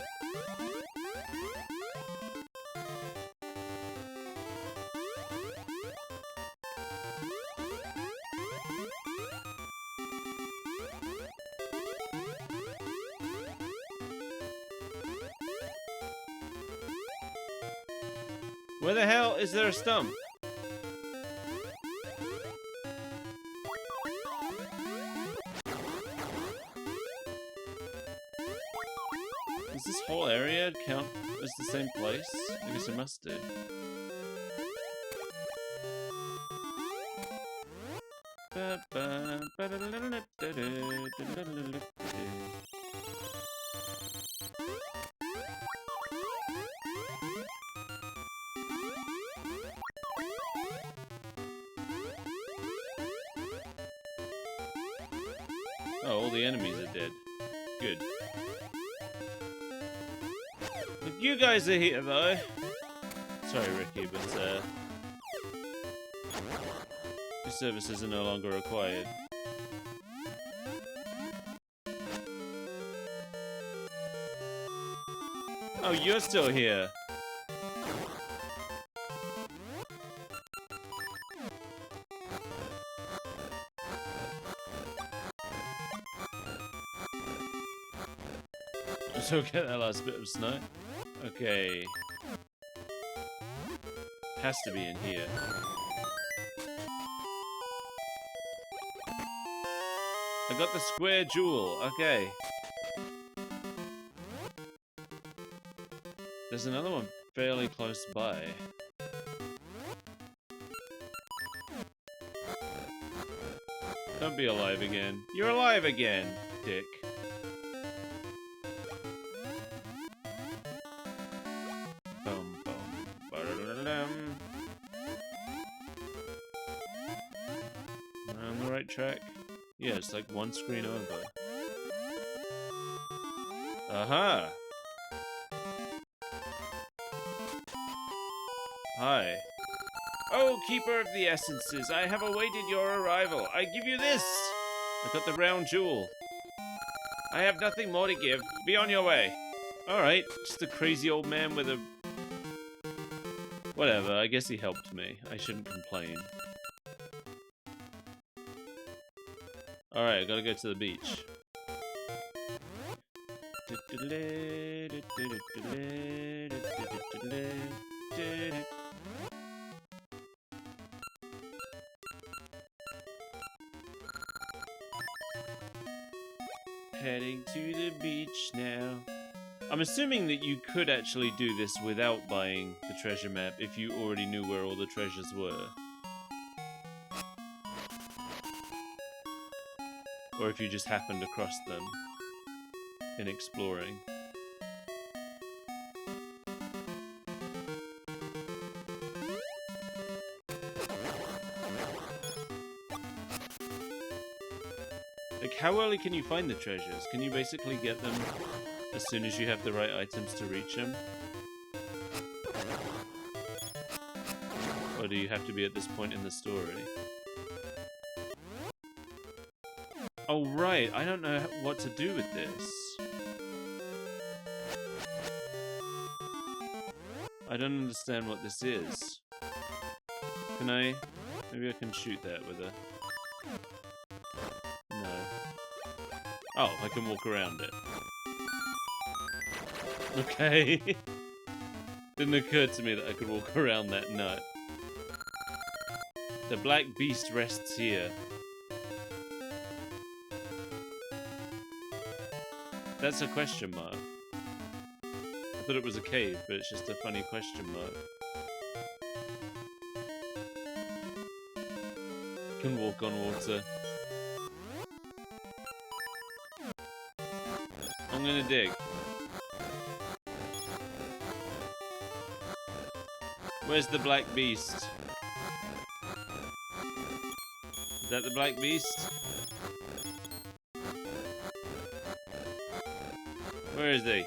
A: Where the hell is there a stump? Does this whole area count as the same place? I guess it must do. Oh, all the enemies are dead. Good. Look, you guys are here, though. Sorry, Ricky, but, your services are no longer required. Oh, you're still here. So get that last bit of snow. Okay. Has to be in here. I got the square jewel. Okay. There's another one fairly close by. Don't be alive again. You're alive again, dick. Track? Yeah, it's like one screen over. Aha! Hi. Oh, Keeper of the Essences, I have awaited your arrival. I give you this! I got the round jewel. I have nothing more to give. Be on your way. Alright, just a crazy old man with a... Whatever, I guess he helped me. I shouldn't complain. Alright, I gotta go to the beach. Heading to the beach now. I'm assuming that you could actually do this without buying the treasure map if you already knew where all the treasures were. Or if you just happened across them in exploring. Like, how early can you find the treasures? Can you basically get them as soon as you have the right items to reach them? Or do you have to be at this point in the story? Oh, right. I don't know what to do with this. I don't understand what this is. Can I... Maybe I can shoot that with a... No. Oh, I can walk around it. Okay. Didn't occur to me that I could walk around that nut. The black beast rests here. That's a question mark. I thought it was a cave, but it's just a funny question mark. Can walk on water. I'm gonna dig. Where's the black beast? Is that the black beast? Where is he?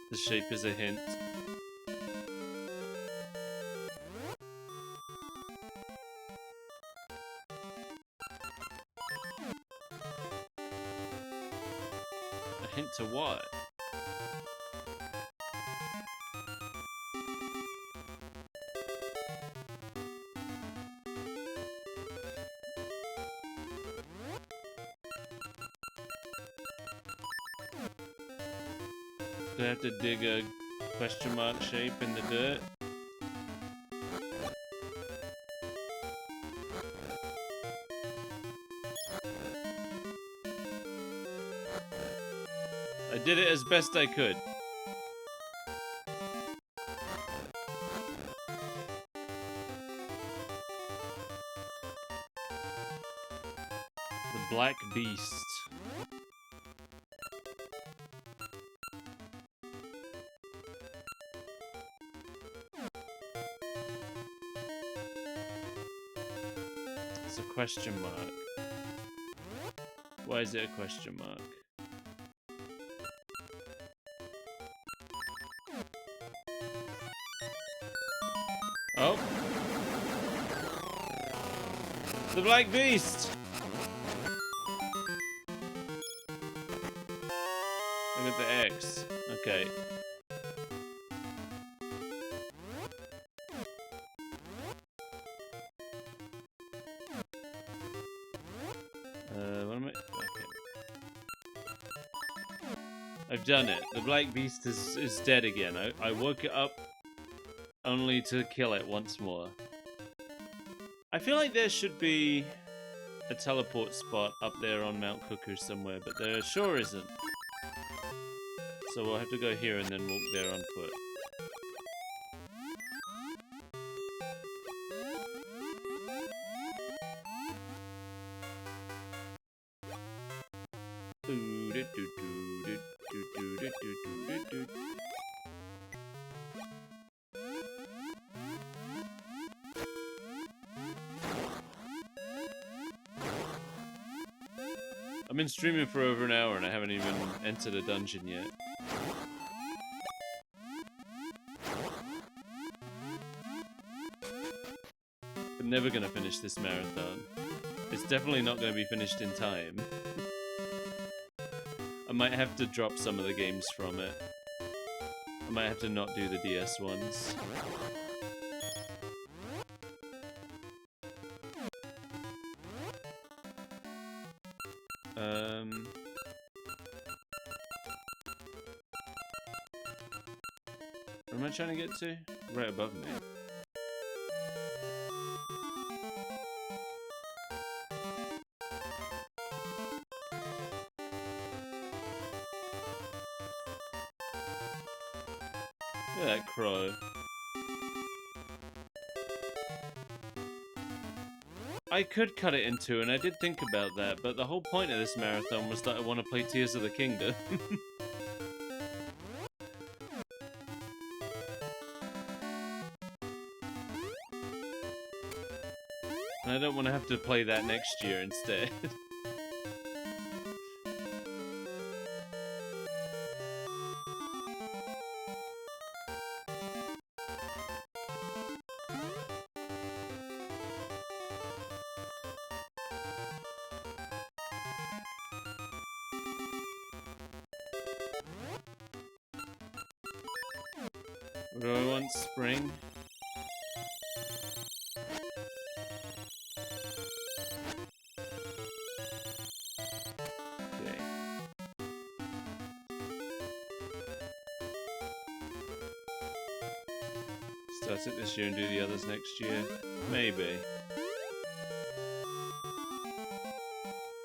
A: The shape is a hint. A hint to what? Do I have to dig a question mark shape in the dirt? I did it as best I could. The Black Beast. question mark? Why is it a question mark? Oh. The Black Beast! Look at the X. Okay. What am I? Okay. I've done it. The Black Beast is dead again. I woke it up only to kill it once more. I feel like there should be a teleport spot up there on Mount Cuckoo somewhere, but there sure isn't. So we'll have to go here and then walk there on foot. I've been streaming for over an hour and I haven't even entered a dungeon yet. I'm never gonna finish this marathon. It's definitely not gonna be finished in time. I might have to drop some of the games from it. I might have to not do the DS ones. Where am I trying to get to? Right above me. Look at that crow. I could cut it in two, and I did think about that, but the whole point of this marathon was that I want to play Tears of the Kingdom. And I don't want to have to play that next year instead. What do I want? Spring? Okay. Start it this year and do the others next year? Maybe.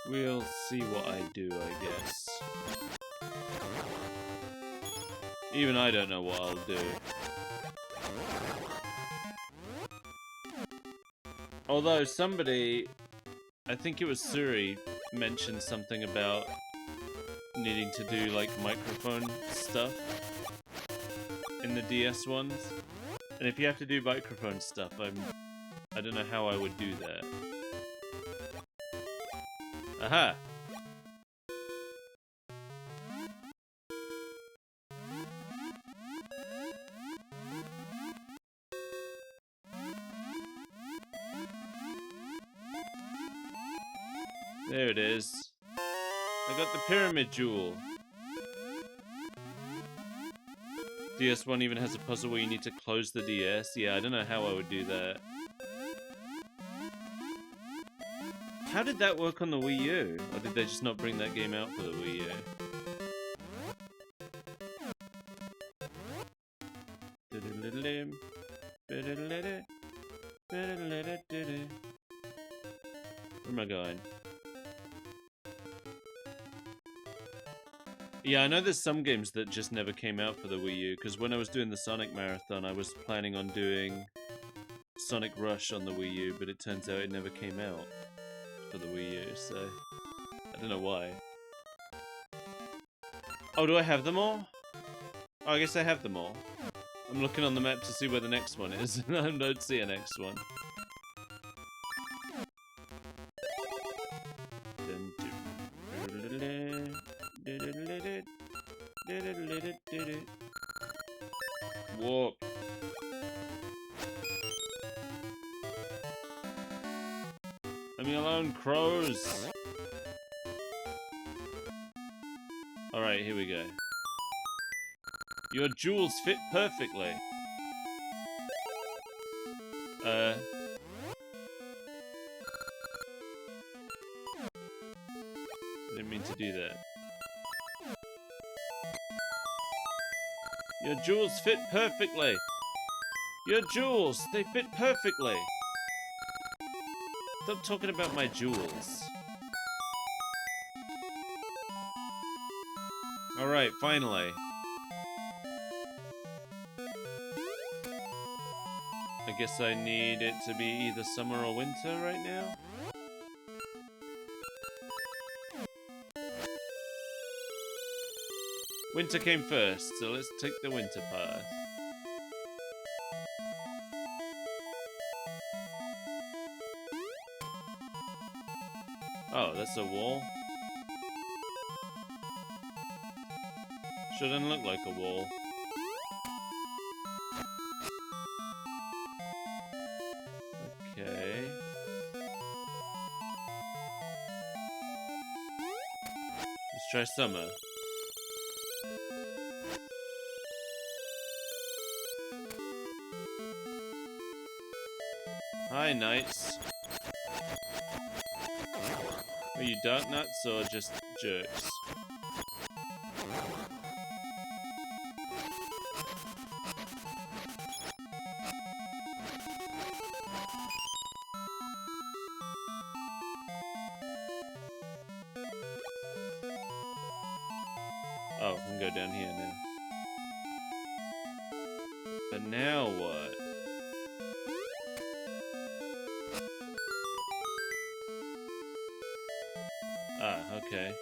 A: We'll see what I do, I guess. Even I don't know what I'll do. Although somebody, I think it was Suri, mentioned something about needing to do like microphone stuff in the DS ones. And if you have to do microphone stuff, I don't know how I would do that. Aha! There it is. I got the Pyramid Jewel. DS1 even has a puzzle where you need to close the DS. Yeah, I don't know how I would do that. How did that work on the Wii U? Or did they just not bring that game out for the Wii U? Where am I going? Yeah, I know there's some games that just never came out for the Wii U, because when I was doing the Sonic Marathon, I was planning on doing Sonic Rush on the Wii U, but it turns out it never came out for the Wii U, so I don't know why. Oh, do I have them all? Oh, I guess I have them all. I'm looking on the map to see where the next one is, and I don't see a next one. crows. Alright, here we go. Your jewels fit perfectly. I didn't mean to do that. Your jewels fit perfectly. Your jewels, they fit perfectly. Stop talking about my jewels. Alright, finally. I guess I need it to be either summer or winter right now. Winter came first, so let's take the winter path. Oh, that's a wall? Shouldn't look like a wall. Okay. Let's try summer. Hi, knights. Are you dark nuts or just jerks? Oh, I can go down here now. But now what? Ah, okay.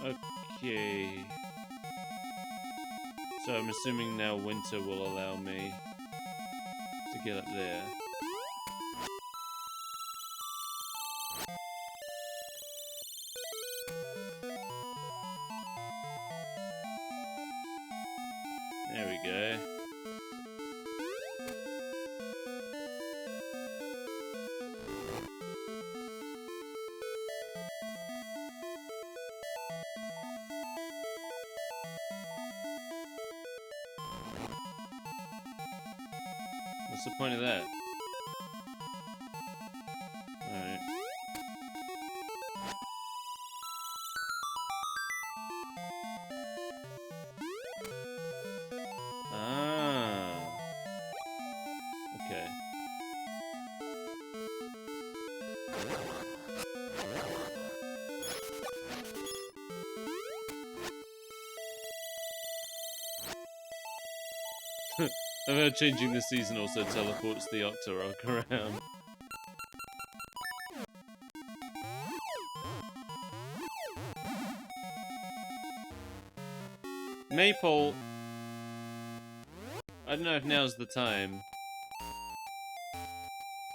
A: Okay. So I'm assuming now winter will allow me to get up there. There we go. What's the point of that? Alright. Ah. Okay. I've heard changing the season also teleports the Octorok around. Maple! I don't know if now's the time.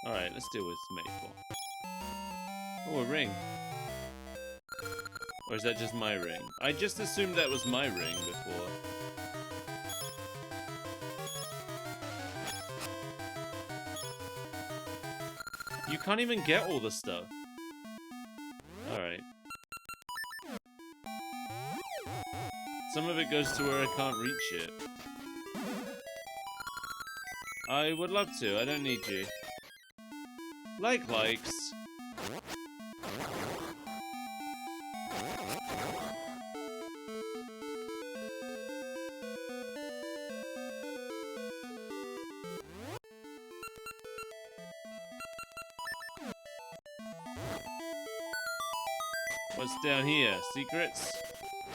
A: Alright, let's deal with Maple. Oh, a ring. Or is that just my ring? I just assumed that was my ring before. You can't even get all the stuff. Alright. Some of it goes to where I can't reach it. I would love to, I don't need you. Likes. What's down here? Secrets?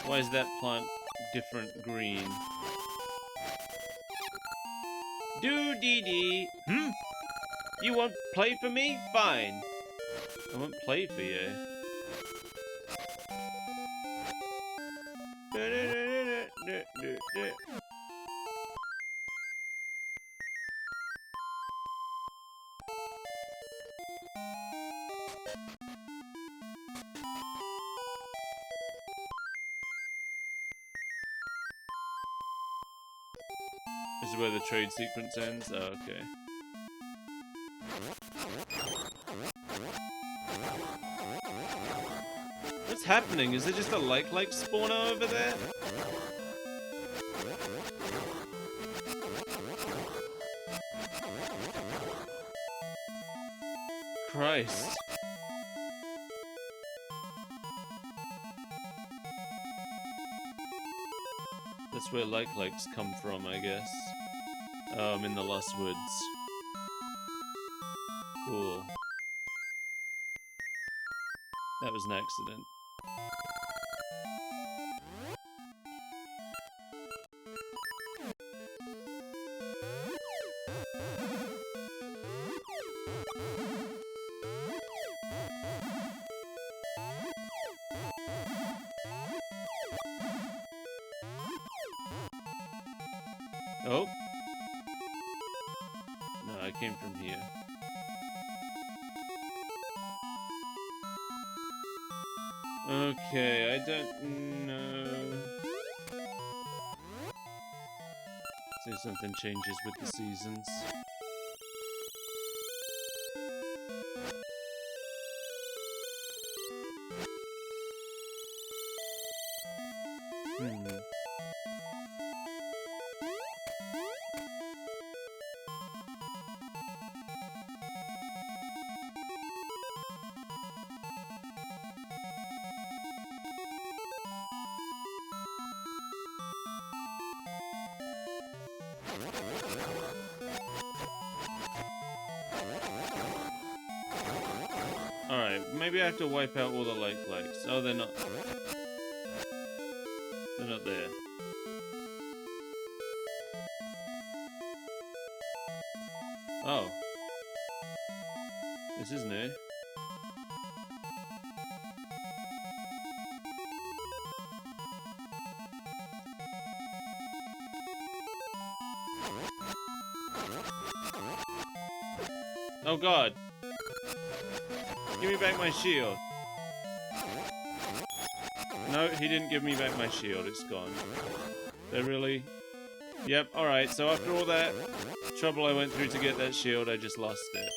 A: Why is that plant different green? Do-dee-dee. Hmm? You won't play for me? Fine. I won't play for you. This is where the trade sequence ends? Oh, okay. What's happening? Is there just a like spawner over there? Christ. That's where likes come from, I guess. Oh, I'm in the Lost Woods. Cool. That was an accident. Oh. No, I came from here. Okay, I don't know. See if something changes with the seasons. Alright, maybe I have to wipe out all the likes. Oh, they're not. They're not there. Oh. This is new. Oh god. Give me back my shield. No, he didn't give me back my shield. It's gone. They're really... Yep, alright. So after all that trouble I went through to get that shield, I just lost it.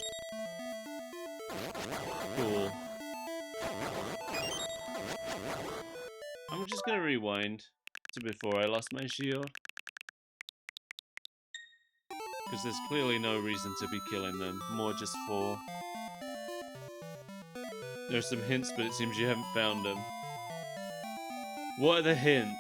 A: Cool. I'm just gonna rewind to before I lost my shield. Because there's clearly no reason to be killing them. More just for... There's some hints, but it seems you haven't found them. What are the hints?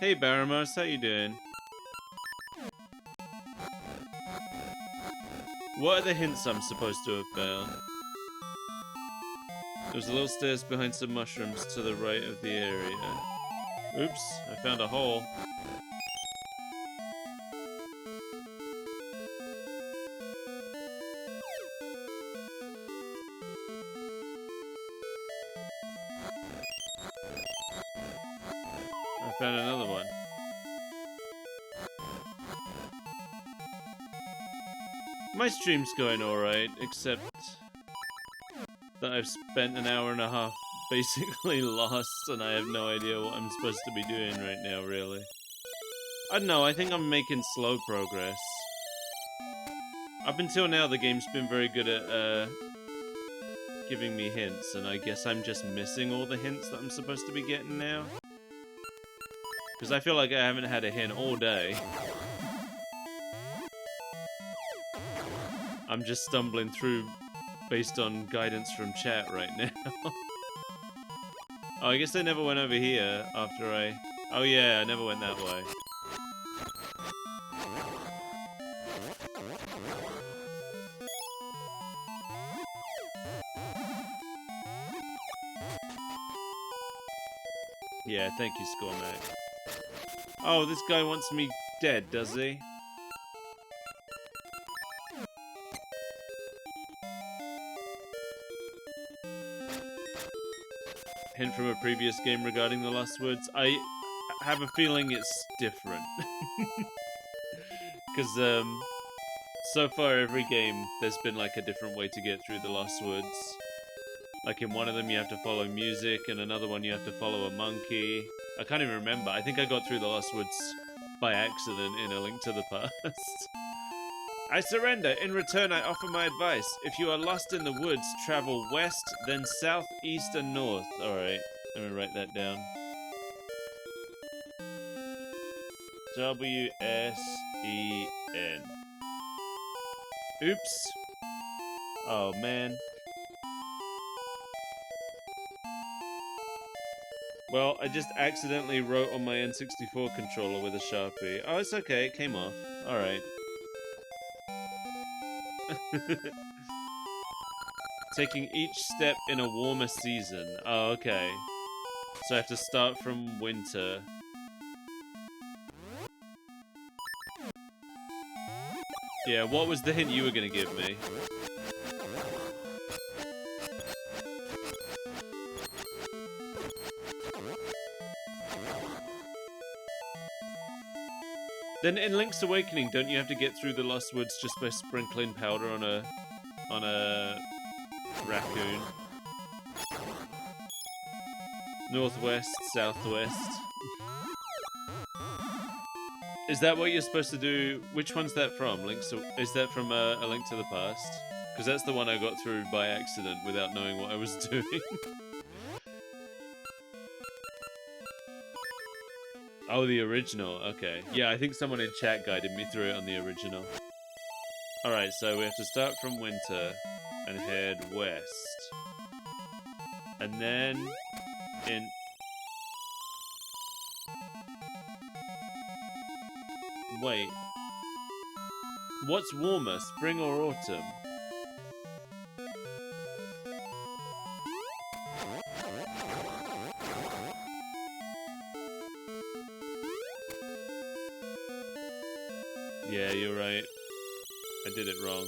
A: Hey Baramos, how you doing? What are the hints I'm supposed to have found? There's a little stairs behind some mushrooms to the right of the area. Oops, I found a hole. I found another one. My stream's going alright, except that I've spent an hour and a half basically lost and I have no idea what I'm supposed to be doing right now, really. I don't know, I think I'm making slow progress. Up until now, the game's been very good at giving me hints, and I guess I'm just missing all the hints that I'm supposed to be getting now. Because I feel like I haven't had a hint all day. I'm just stumbling through based on guidance from chat right now. Oh, I guess I never went over here after I... Oh yeah, I never went that way. Yeah, thank you, SkullPirateMike. Oh, this guy wants me dead, does he? Hint from a previous game regarding the Lost Woods. I have a feeling it's different. Because, so far every game, there's been like a different way to get through the Lost Woods. Like in one of them you have to follow music, and another one you have to follow a monkey. I can't even remember. I think I got through the Lost Woods by accident in A Link to the Past. I surrender. In return, I offer my advice. If you are lost in the woods, travel west, then south, east, and north. Alright, let me write that down. W-S-E-N. Oops. Oh, man. Well, I just accidentally wrote on my N64 controller with a Sharpie. Oh, it's okay. It came off. Alright. Taking each step in a warmer season. Oh, okay. So I have to start from winter. Yeah, what was the hint you were gonna give me? Then in Link's Awakening, don't you have to get through the Lost Woods just by sprinkling powder on a raccoon? Northwest, southwest. Is that what you're supposed to do? Which one's that from? Is that from A Link to the Past? Because that's the one I got through by accident without knowing what I was doing. Oh, the original. Okay. Yeah, I think someone in chat guided me through it on the original. Alright, so we have to start from winter and head west. And then in... Wait. What's warmer, spring or autumn? Yeah, you're right. I did it wrong.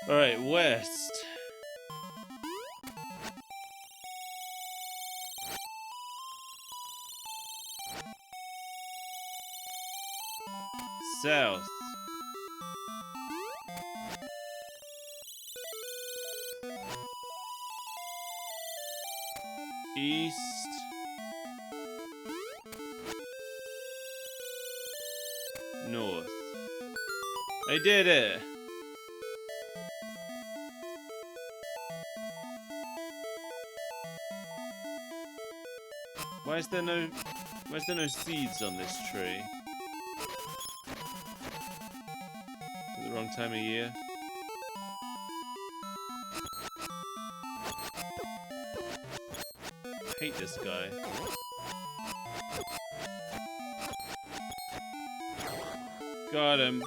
A: Alright, west. South. East. North. I did it! Why is there no seeds on this tree? Is it the wrong time of year? I hate this guy. Got him.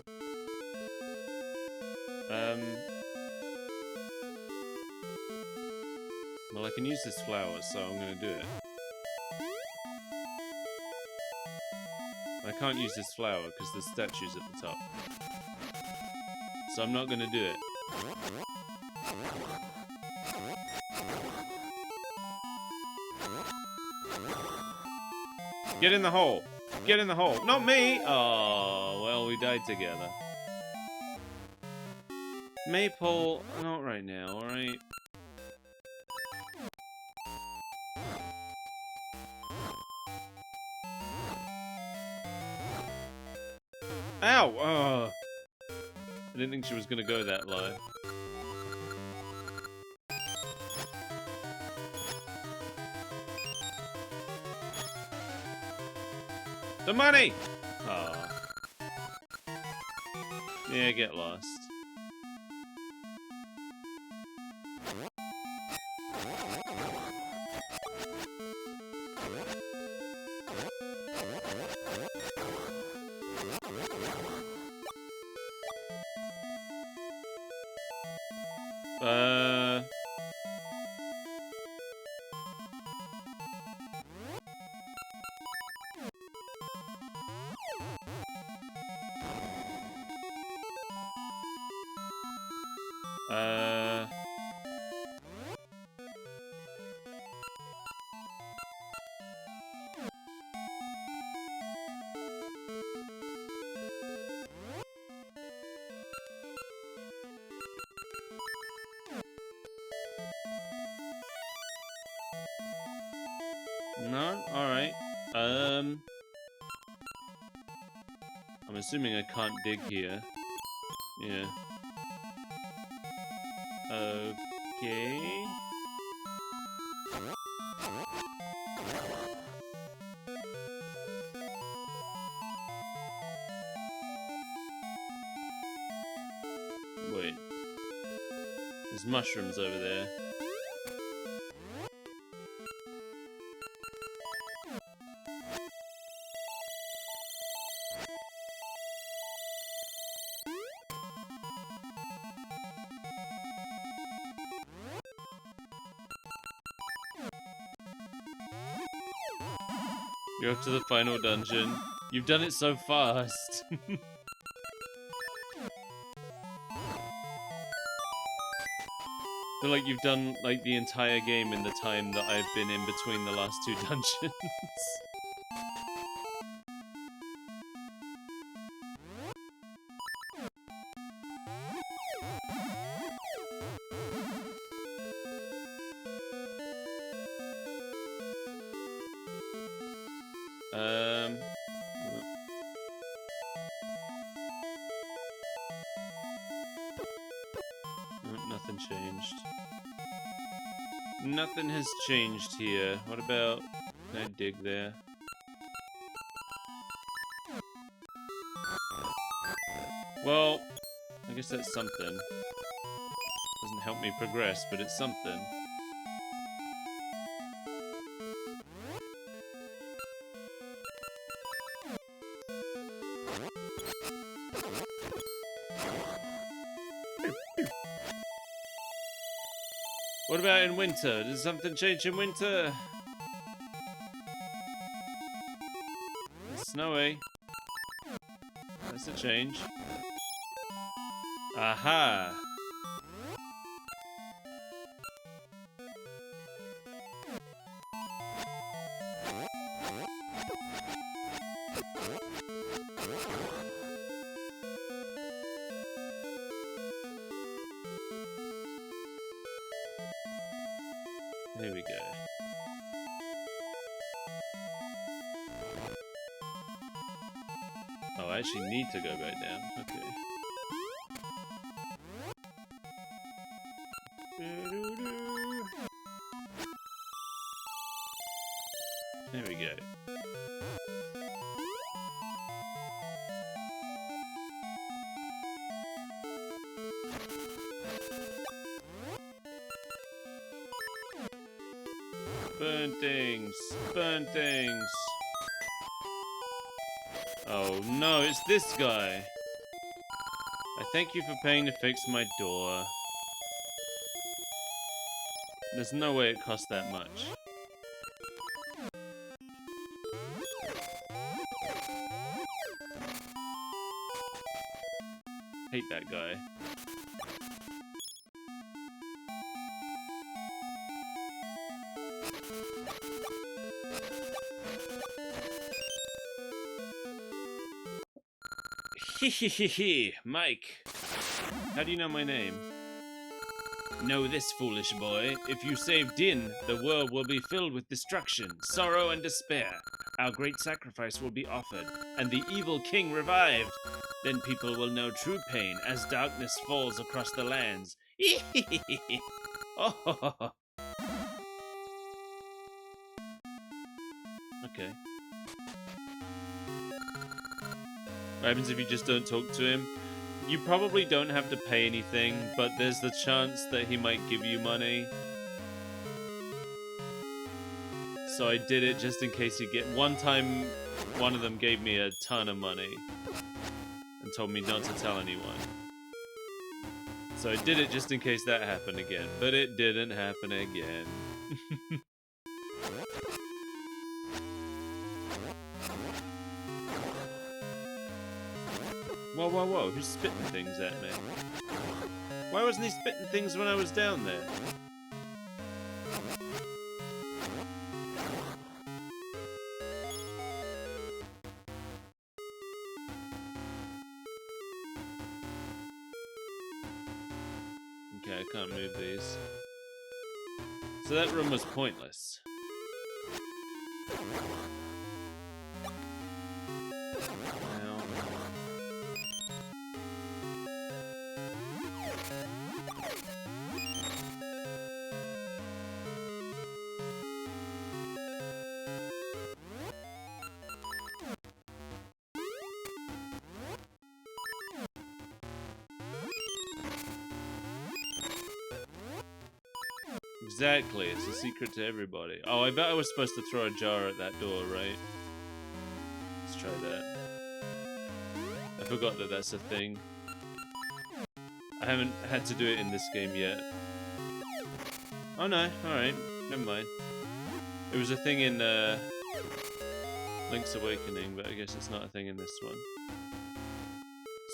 A: Well, I can use this flower, so I'm gonna do it. I can't use this flower because the statue's at the top. So I'm not gonna do it. Get in the hole! Get in the hole! Not me! Oh, well, we died together. Maple, not right now, alright? Ow! Oh. I didn't think she was gonna go that low. The money! Oh. Yeah, get lost. No? Alright. I'm assuming I can't dig here. Yeah. Okay. Wait. There's mushrooms over there. You're up to the final dungeon. You've done it so fast. I feel like you've done like the entire game in the time that I've been in between the last two dungeons. Nothing changed. Nothing has changed here. What about... Can I dig there? Well, I guess that's something. Doesn't help me progress, but it's something. What about in winter? Does something change in winter? It's snowy. That's a change. Aha! There we go. Oh, I actually need to go back down. Okay. There we go. Burn things! Burn things! Oh no, it's this guy! I thank you for paying to fix my door. There's no way it cost that much. Hate that guy. Hehehehe, Mike. How do you know my name? Know this, foolish boy. If you save Din, the world will be filled with destruction, sorrow, and despair. Our great sacrifice will be offered, and the evil king revived. Then people will know true pain as darkness falls across the lands. Oh. Okay. What happens if you just don't talk to him? You probably don't have to pay anything, but there's the chance that he might give you money. So I did it just in case you get... One time, one of them gave me a ton of money and told me not to tell anyone. So I did it just in case that happened again, but it didn't happen again. Whoa, whoa, whoa, who's spitting things at me? Why wasn't he spitting things when I was down there? Okay, I can't move these. So that room was pointless. Ow. Exactly, it's a secret to everybody. Oh, I bet I was supposed to throw a jar at that door, right? Let's try that. I forgot that that's a thing. I haven't had to do it in this game yet. Oh no, alright, never mind. It was a thing in Link's Awakening, but I guess it's not a thing in this one.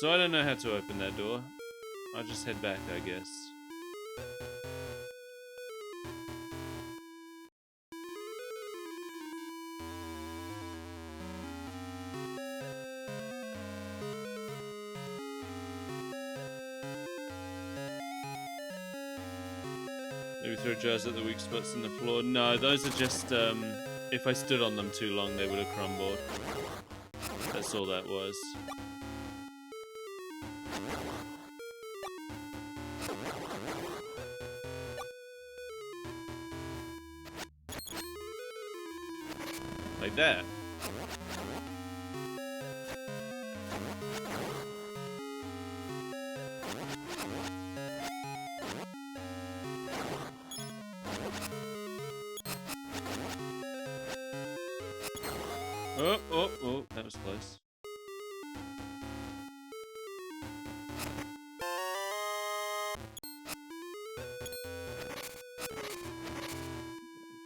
A: So I don't know how to open that door. I'll just head back, I guess. Maybe throw jars at the weak spots in the floor. No, those are just, if I stood on them too long, they would have crumbled. That's all that was. Like that. Oh, oh, oh, that was close.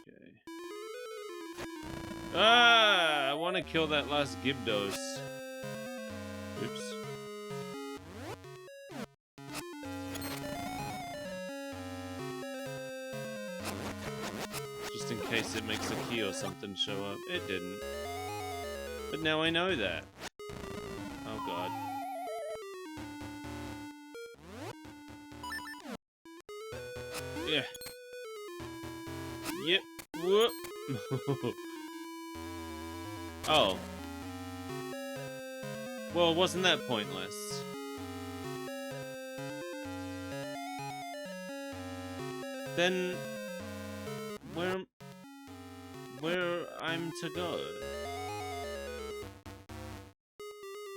A: Okay. Ah, I want to kill that last Gibdos. Oops. Just in case it makes a key or something show up. It didn't. But now I know that. Oh god. Yeah. Yep. Whoop. Oh. Well, wasn't that pointless? Then where I'm to go?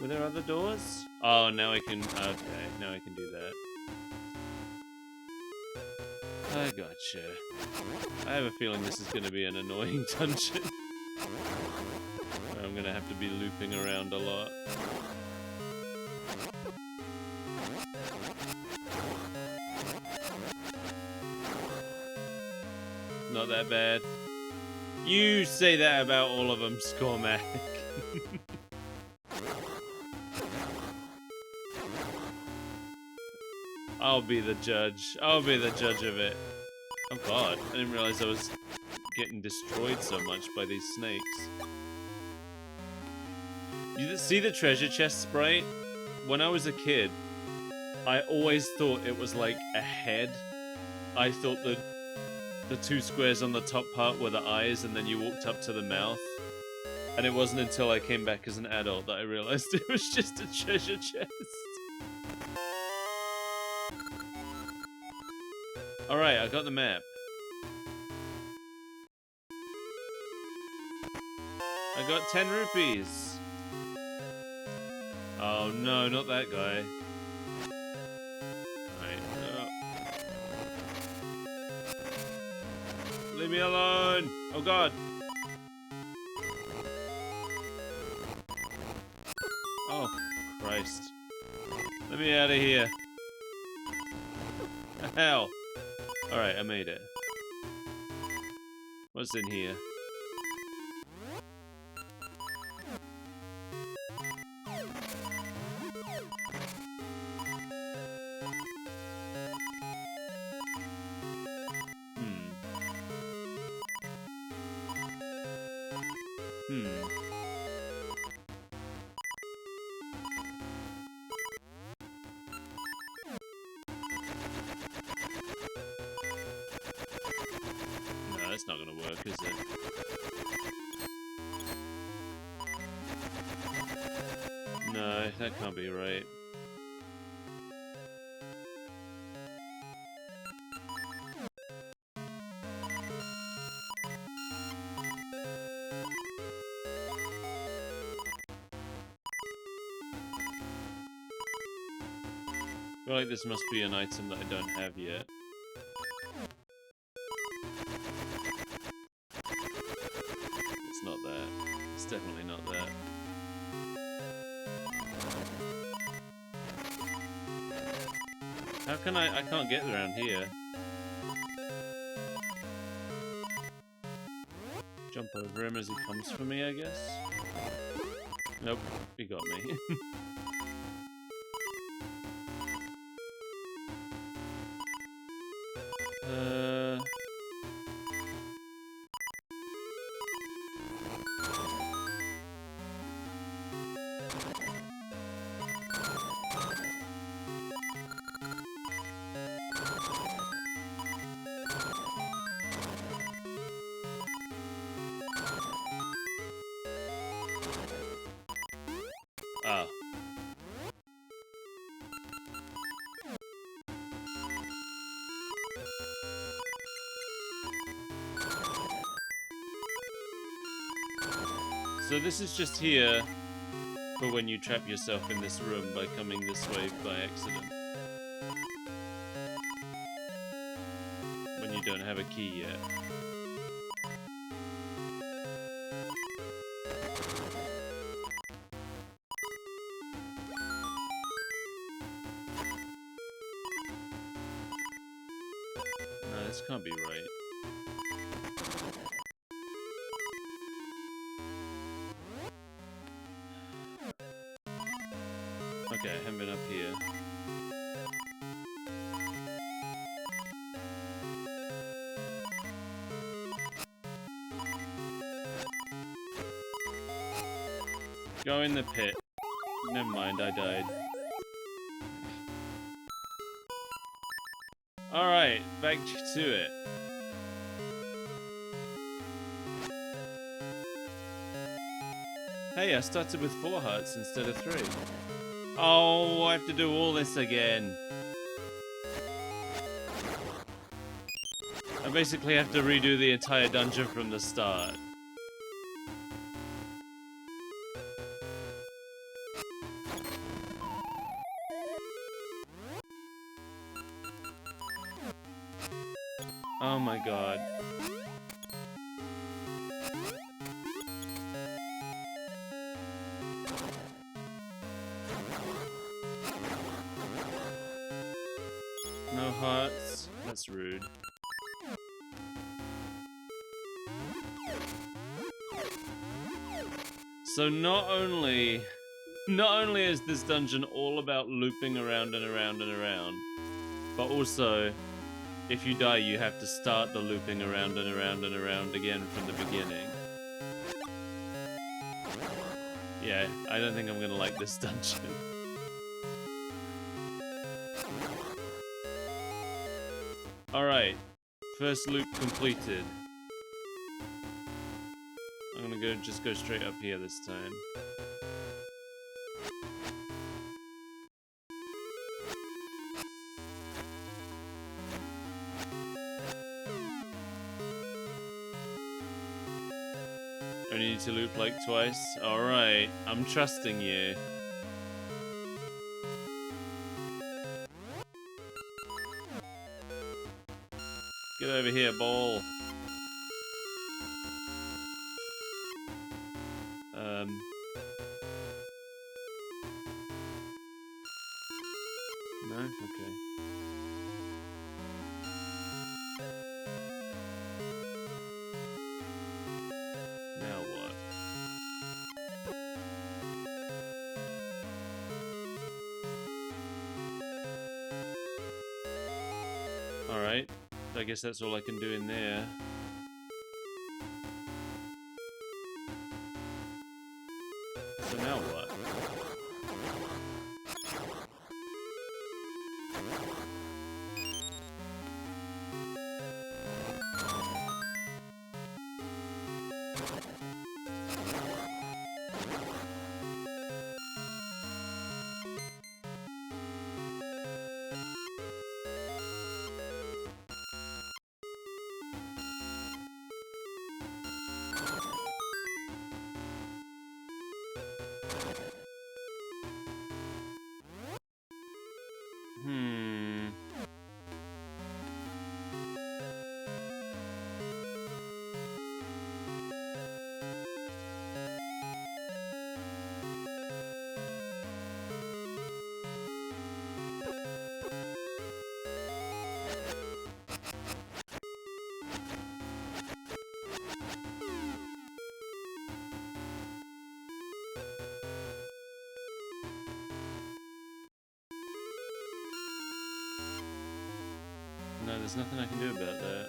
A: Were there other doors? Oh, now I can... Okay, now I can do that. I gotcha. I have a feeling this is going to be an annoying dungeon. I'm going to have to be looping around a lot. Not that bad. You say that about all of them, SkullPirateMike. I'll be the judge. I'll be the judge of it. Oh god, I didn't realize I was getting destroyed so much by these snakes. You see the treasure chest sprite? When I was a kid, I always thought it was like a head. I thought that the two squares on the top part were the eyes, and then you walked up to the mouth. And it wasn't until I came back as an adult that I realized it was just a treasure chest. Alright, I got the map. I got 10 rupees. Oh no, not that guy. Alright, leave me alone! Oh god! Oh, Christ. Let me out of here. Hell. Alright, I made it. What's in here? No, that's not gonna work, is it? No, that can't be right. I feel like this must be an item that I don't have yet. It's not that. It's definitely not that. How can I can't get around here. Jump over him as he comes for me, I guess? Nope, he got me. Ah. So this is just here for when you trap yourself in this room by coming this way by accident. When you don't have a key yet. No, this can't be right. Okay, I haven't been up here. Go in the pit. Never mind, I died. Alright, back to it. Hey, I started with 4 hearts instead of 3. Oh, I have to do all this again. I basically have to redo the entire dungeon from the start. Oh my god. No hearts? That's rude. So not only is this dungeon all about looping around and around and around, but also if you die you have to start the looping around and around and around again from the beginning. Yeah, I don't think I'm gonna like this dungeon. Alright, first loop completed. I'm gonna just go straight up here this time. Only need to loop like twice? Alright, I'm trusting you. Get over here, ball. No? Okay. Now what? Alright. I guess that's all I can do in there. So now what? No, there's nothing I can do about that.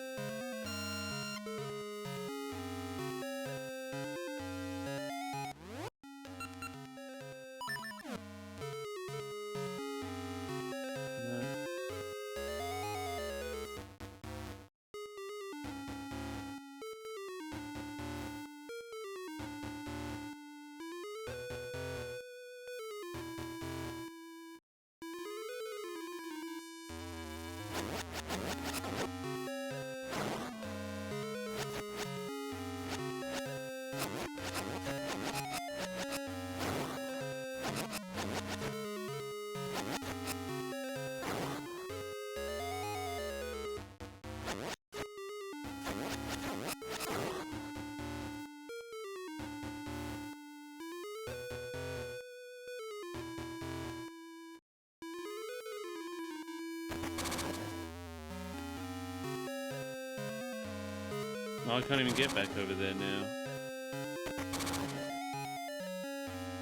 A: Oh, I can't even get back over there now.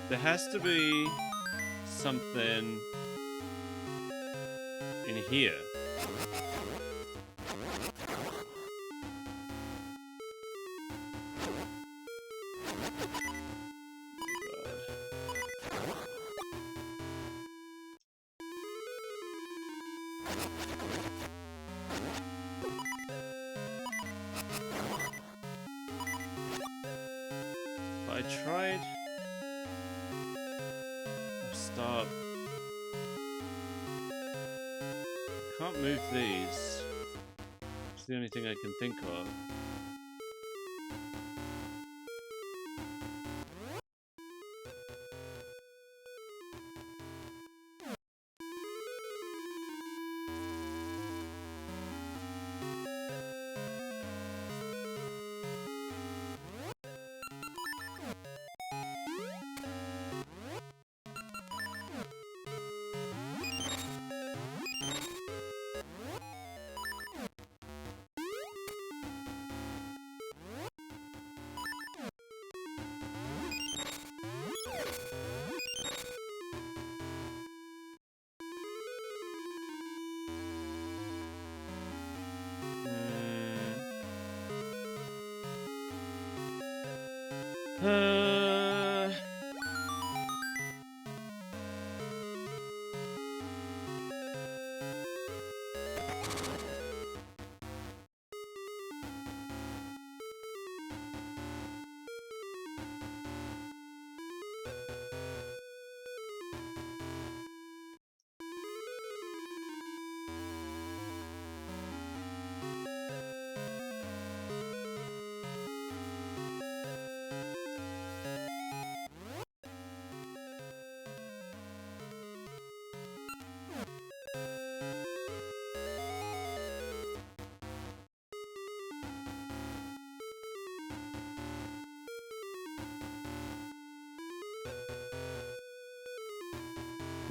A: There has to be something in here. I tried. Oh, stop. I can't move these. It's the only thing I can think of.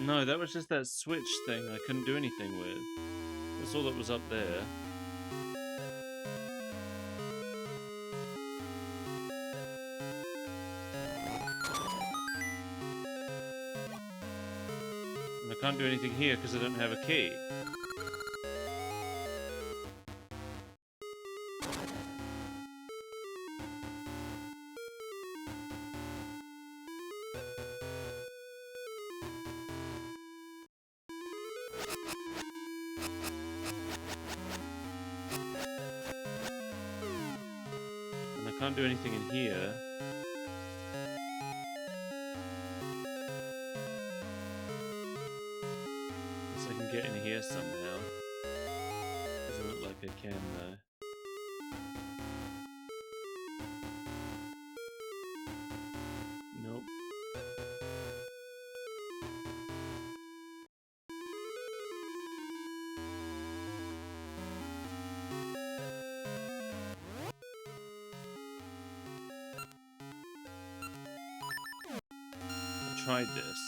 A: No, that was just that switch thing I couldn't do anything with. That's all that was up there. And I can't do anything here because I don't have a key. Can't do anything in here. Guess I can get in here somehow. Doesn't look like I can though. Nope. I tried this.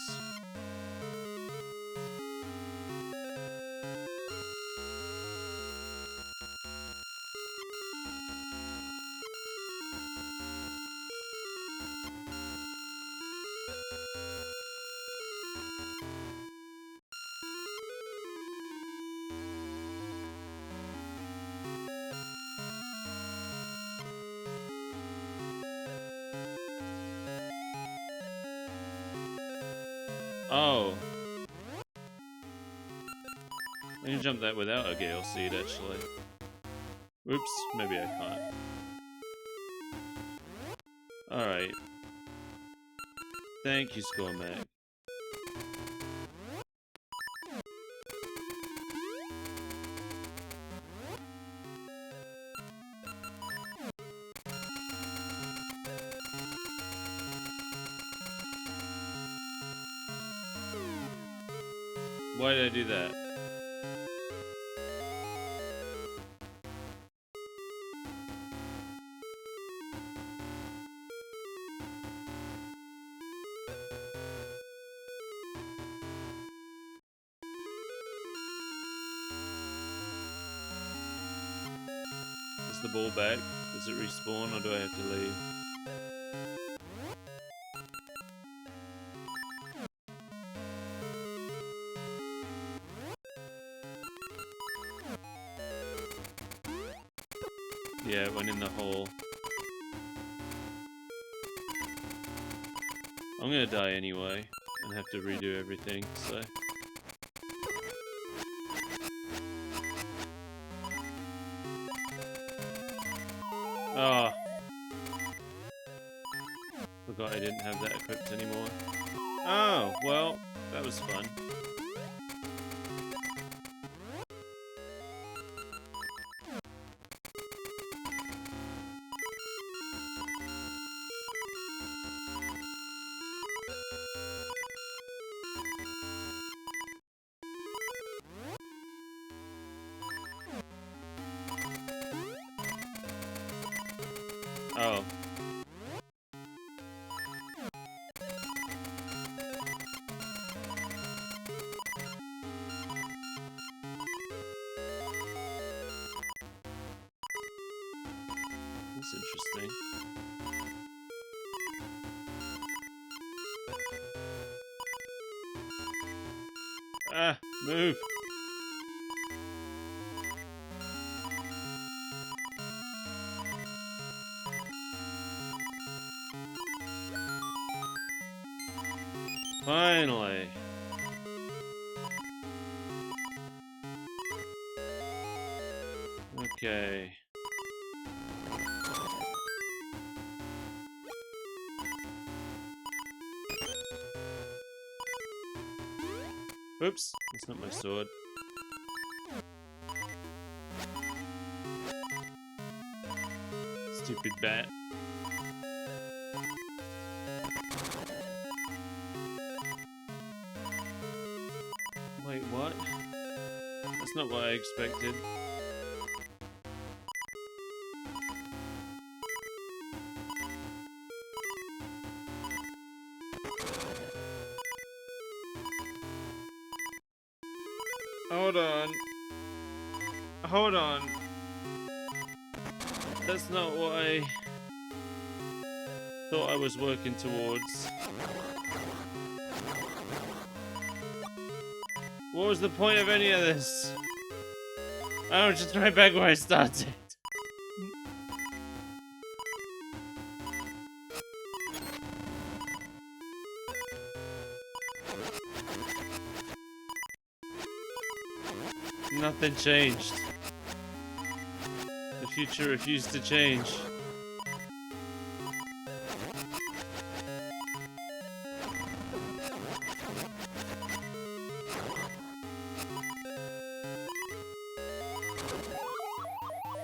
A: Oh. I can jump that without a Gale Seed, actually. Oops, maybe I can't. Alright. Thank you, SkullPirateMike. Why did I do that? Is the ball back? Does it respawn, or do I have to leave? Yeah, it went in the hole. I'm gonna die anyway, and have to redo everything, so... Oh. Forgot I didn't have that equipped anymore. Oh, well, that was fun. Oh. That's interesting. Ah, move! Finally! Okay. Oops, that's not my sword. Stupid bat. Wait, what? That's not what I expected. Hold on. Hold on. That's not what I thought I was working towards. What was the point of any of this? Oh, just right back where I started. Nothing changed. The future refused to change.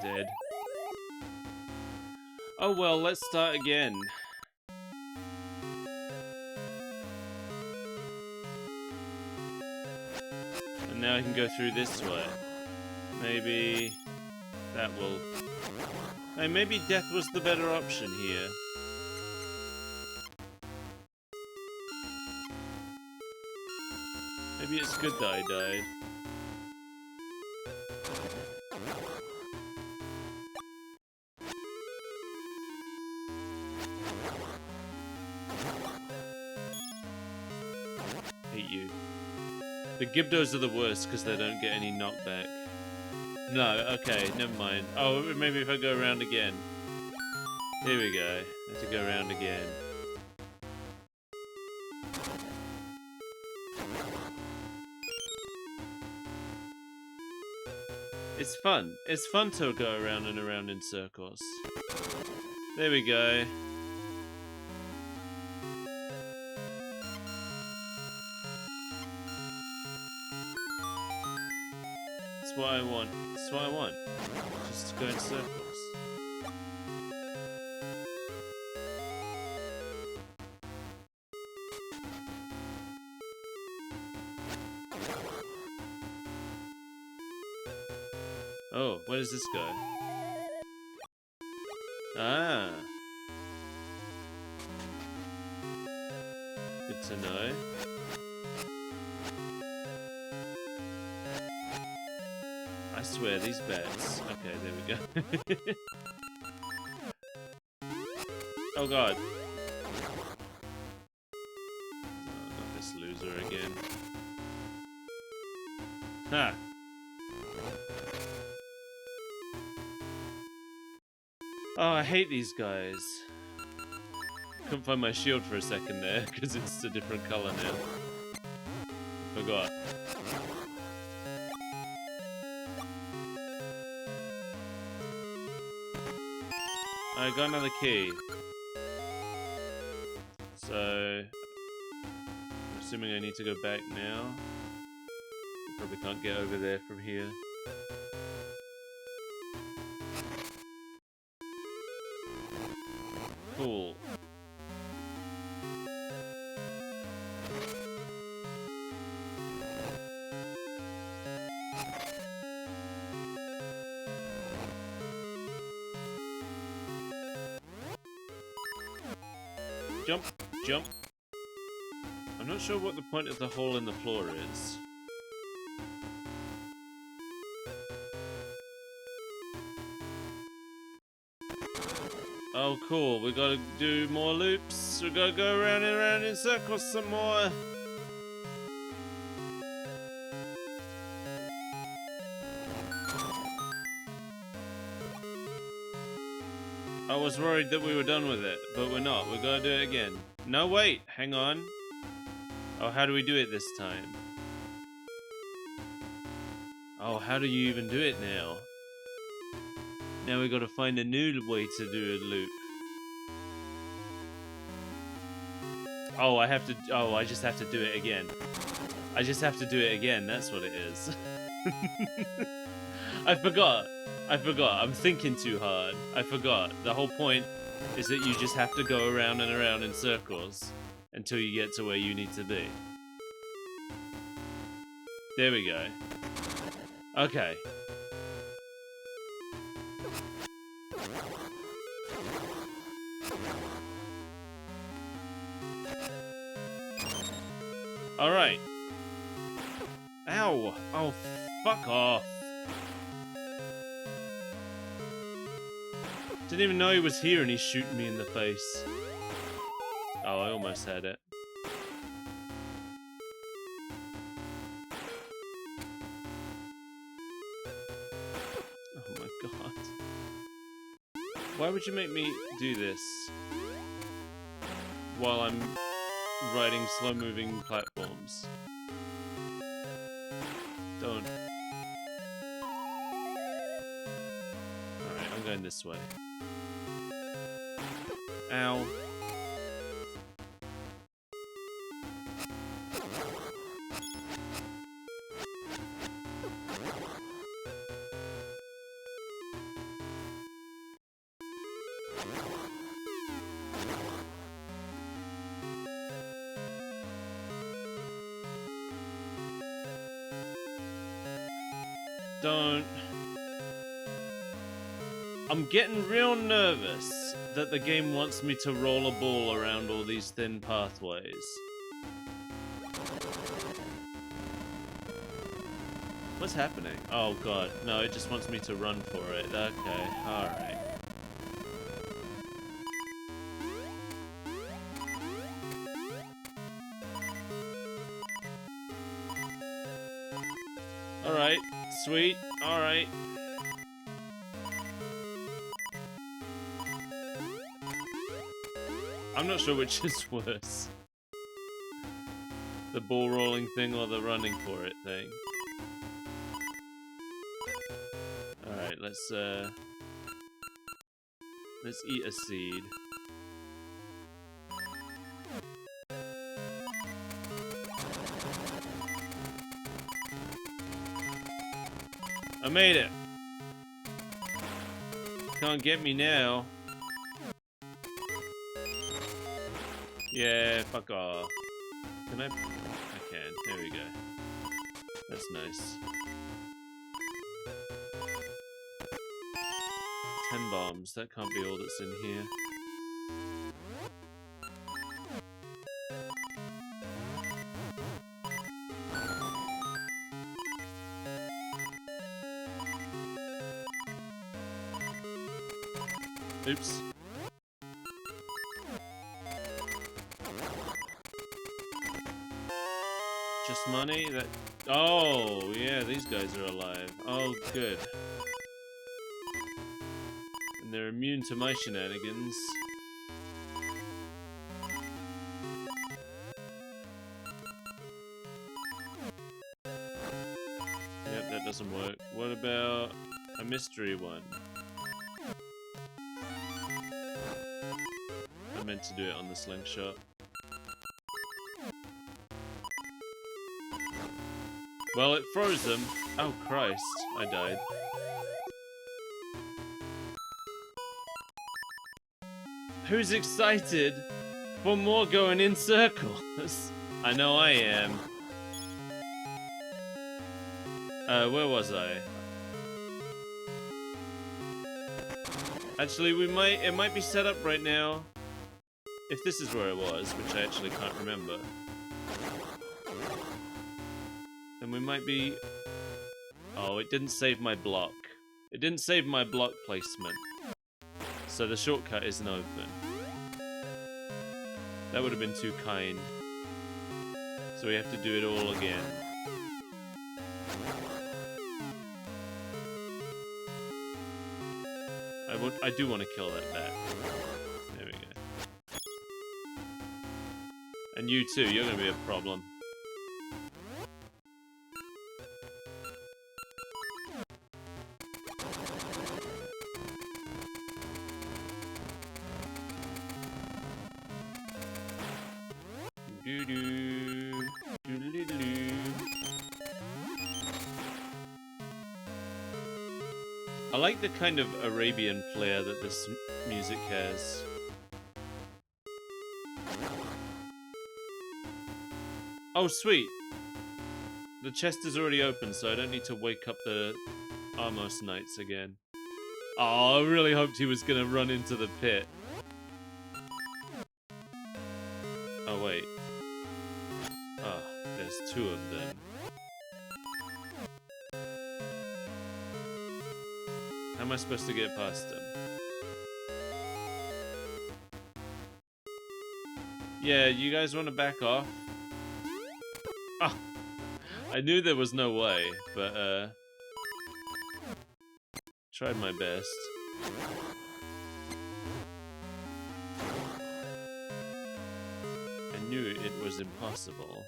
A: Dead. Oh well, let's start again. And now I can go through this way. Maybe that will... Hey, maybe death was the better option here. Maybe it's good that I died. Hate you. The Gibdos are the worst because they don't get any knockback. No, okay, never mind. Oh, maybe if I go around again. Here we go. I have to go around again. It's fun. It's fun to go around and around in circles. There we go. That's what I want. That's what I want. Just to go in circles. Oh, where does this go? Ah. Good to know. I swear, these beds. Okay, there we go. Oh god. Oh, not this loser again. Ha! Oh, I hate these guys. Couldn't find my shield for a second there, because it's a different color now. Forgot. I got another key. So, I'm assuming I need to go back now. Probably can't get over there from here. Cool. Jump, jump. I'm not sure what the point of the hole in the floor is. Oh cool, we gotta do more loops. We gotta go around and around in circles some more. I was worried that we were done with it, but we're not. We're gonna do it again. No, wait, hang on. Oh, how do we do it this time? Oh, how do you even do it now? Now we gotta find a new way to do a loop. Oh, I just have to do it again. I just have to do it again, that's what it is. I forgot. I'm thinking too hard. I forgot. The whole point is that you just have to go around and around in circles until you get to where you need to be. There we go. Okay. Alright. Ow! Oh, fuck off. Didn't even know he was here and he's shooting me in the face. Oh, I almost had it. Oh my god. Why would you make me do this while I'm riding slow-moving platforms? Don't. Alright, I'm going this way. Ow. Don't. I'm getting real nervous that the game wants me to roll a ball around all these thin pathways. What's happening? Oh god, no, it just wants me to run for it. Okay, alright. Alright, sweet, alright. I'm not sure which is worse. The ball rolling thing or the running for it thing. Alright, let's eat a seed. I made it! Can't get me now. Yeah, fuck off. Can I? I can. There we go. That's nice. 10 bombs. That can't be all that's in here. Oops. Just money? That. Oh, yeah, these guys are alive. Oh, good. And they're immune to my shenanigans. Yep, that doesn't work. What about a mystery one? I meant to do it on the slingshot. Well, it froze them. Oh, Christ. I died. Who's excited for more going in circles? I know I am. Where was I? Actually, it might be set up right now. If this is where it was, which I actually can't remember. Then we might be... Oh, it didn't save my block. It didn't save my block placement. So the shortcut isn't open. That would have been too kind. So we have to do it all again. I do want to kill that bat. There we go. And you too, you're going to be a problem. I like the kind of Arabian flair that this music has. Oh, sweet! The chest is already open, so I don't need to wake up the Amos Knights again. Oh, I really hoped he was gonna run into the pit. Oh, wait. Oh, there's two of them. How am I supposed to get past them? Yeah, you guys want to back off? Ah, I knew there was no way, but tried my best. I knew it was impossible.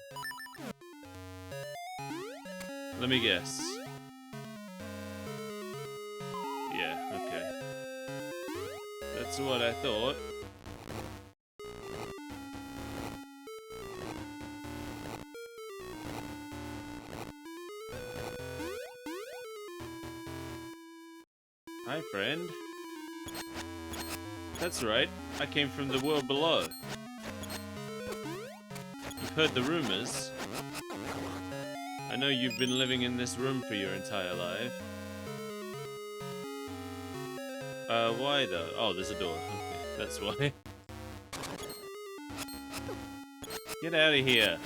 A: Let me guess. Yeah, okay. That's what I thought. Hi, friend. That's right. I came from the world below. You've heard the rumors. I know you've been living in this room for your entire life. Why though? Oh, there's a door. Okay, that's why. Get out of here.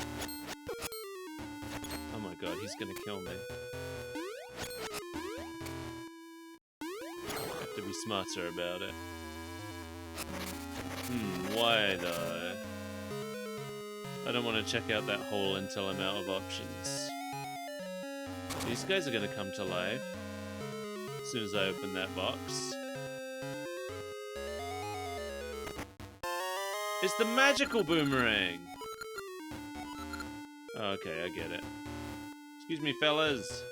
A: Oh my god, he's gonna kill me. Have to be smarter about it. Why though? I don't want to check out that hole until I'm out of options. These guys are gonna come to life as soon as I open that box. It's the magical boomerang! Oh, okay, I get it. Excuse me, fellas.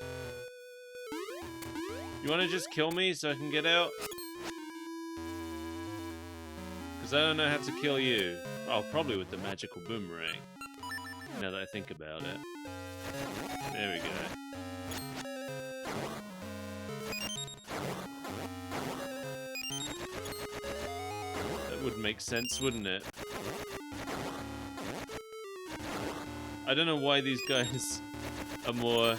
A: You want to just kill me so I can get out? Because I don't know how to kill you. Oh, probably with the magical boomerang. Now that I think about it. There we go. That would make sense, wouldn't it? I don't know why these guys are more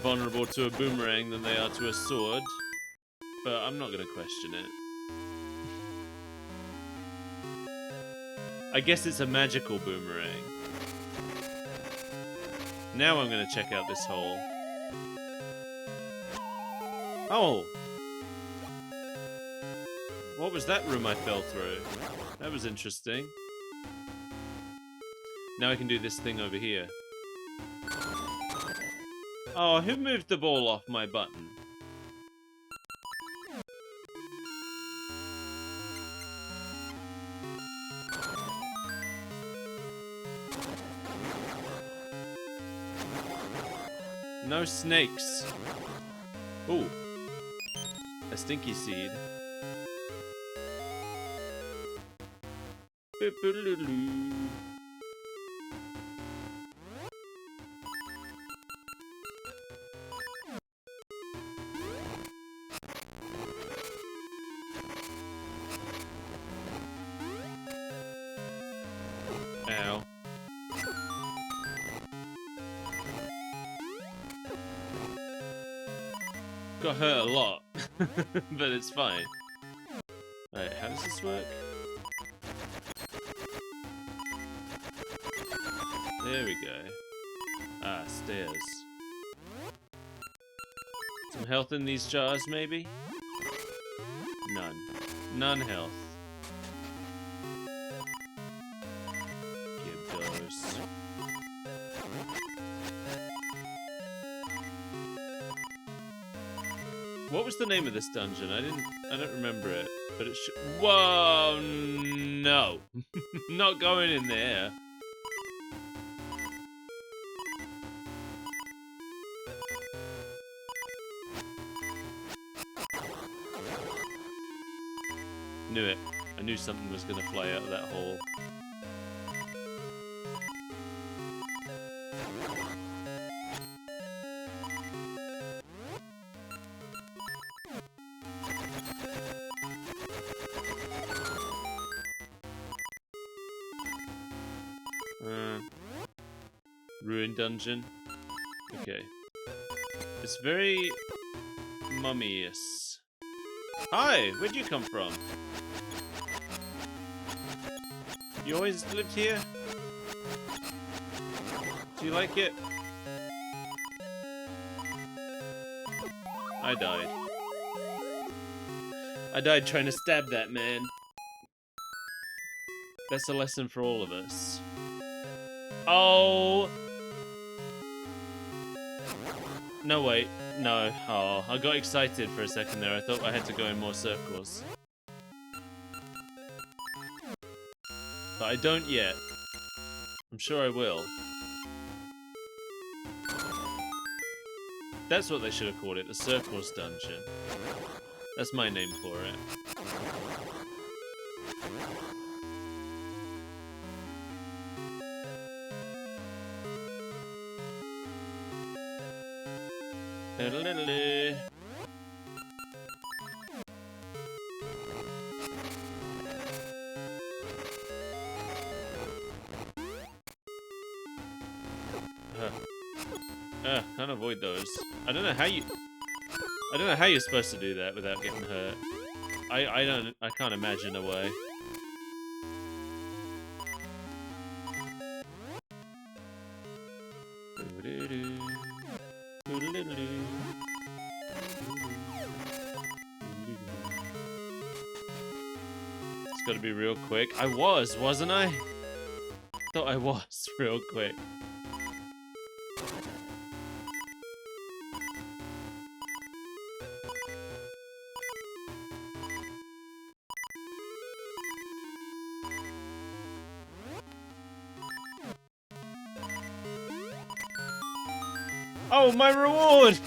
A: vulnerable to a boomerang than they are to a sword, but I'm not gonna question it. I guess it's a magical boomerang. Now I'm gonna check out this hole. Oh! What was that room I fell through? That was interesting. Now I can do this thing over here. Oh, who moved the ball off my button? No snakes. Ooh. A stinky seed. Ow. Got hurt a lot, but it's fine. Alright, how does this work? There we go. Ah, stairs. Some health in these jars, maybe? None. None health. Give those. What was the name of this dungeon? I don't remember it, but it should. Whoa, no. Not going in there. Knew it. I knew something was gonna fly out of that hole. Ruined dungeon. Okay. It's very mummy-ish. Hi, where'd you come from? You always lived here? Do you like it? I died. I died trying to stab that man. That's a lesson for all of us. Oh! No, wait. No. Oh, I got excited for a second there. I thought I had to go in more circles. But I don't yet. I'm sure I will. That's what they should have called it, the Circles Dungeon. That's my name for it. Can't avoid those. I don't know how you're supposed to do that without getting hurt. I can't imagine a way. It's gotta be real quick. I was, wasn't I? Thought I was real quick. Oh, my reward!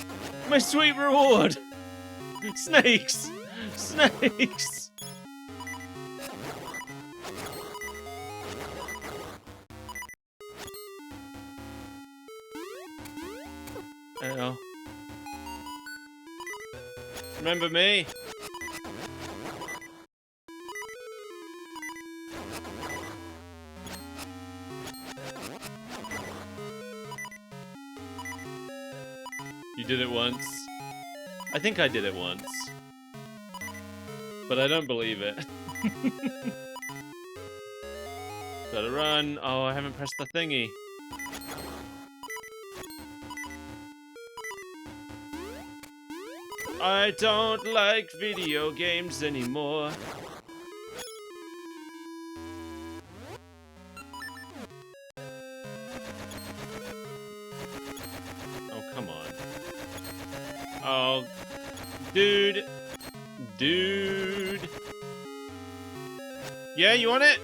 A: My sweet reward! Snakes! Snakes! Ow. Remember me? You did it once. I think I did it once. But I don't believe it. Gotta run. Oh, I haven't pressed the thingy. I don't like video games anymore. Oh, come on. Oh, dude. Dude. Yeah, you want it?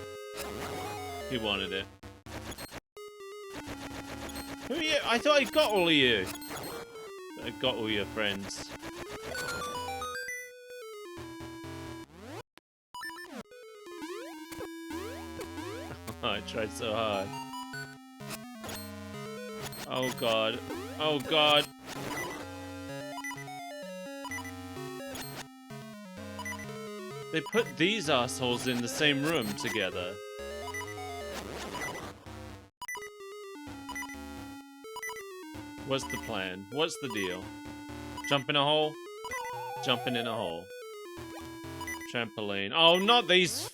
A: He wanted it. Who are you? I thought I got all of you. I got all your friends. I tried so hard. Oh god. Oh god. They put these assholes in the same room together. What's the plan? What's the deal? Jump in a hole? Jumping in a hole. Trampoline. Oh, not these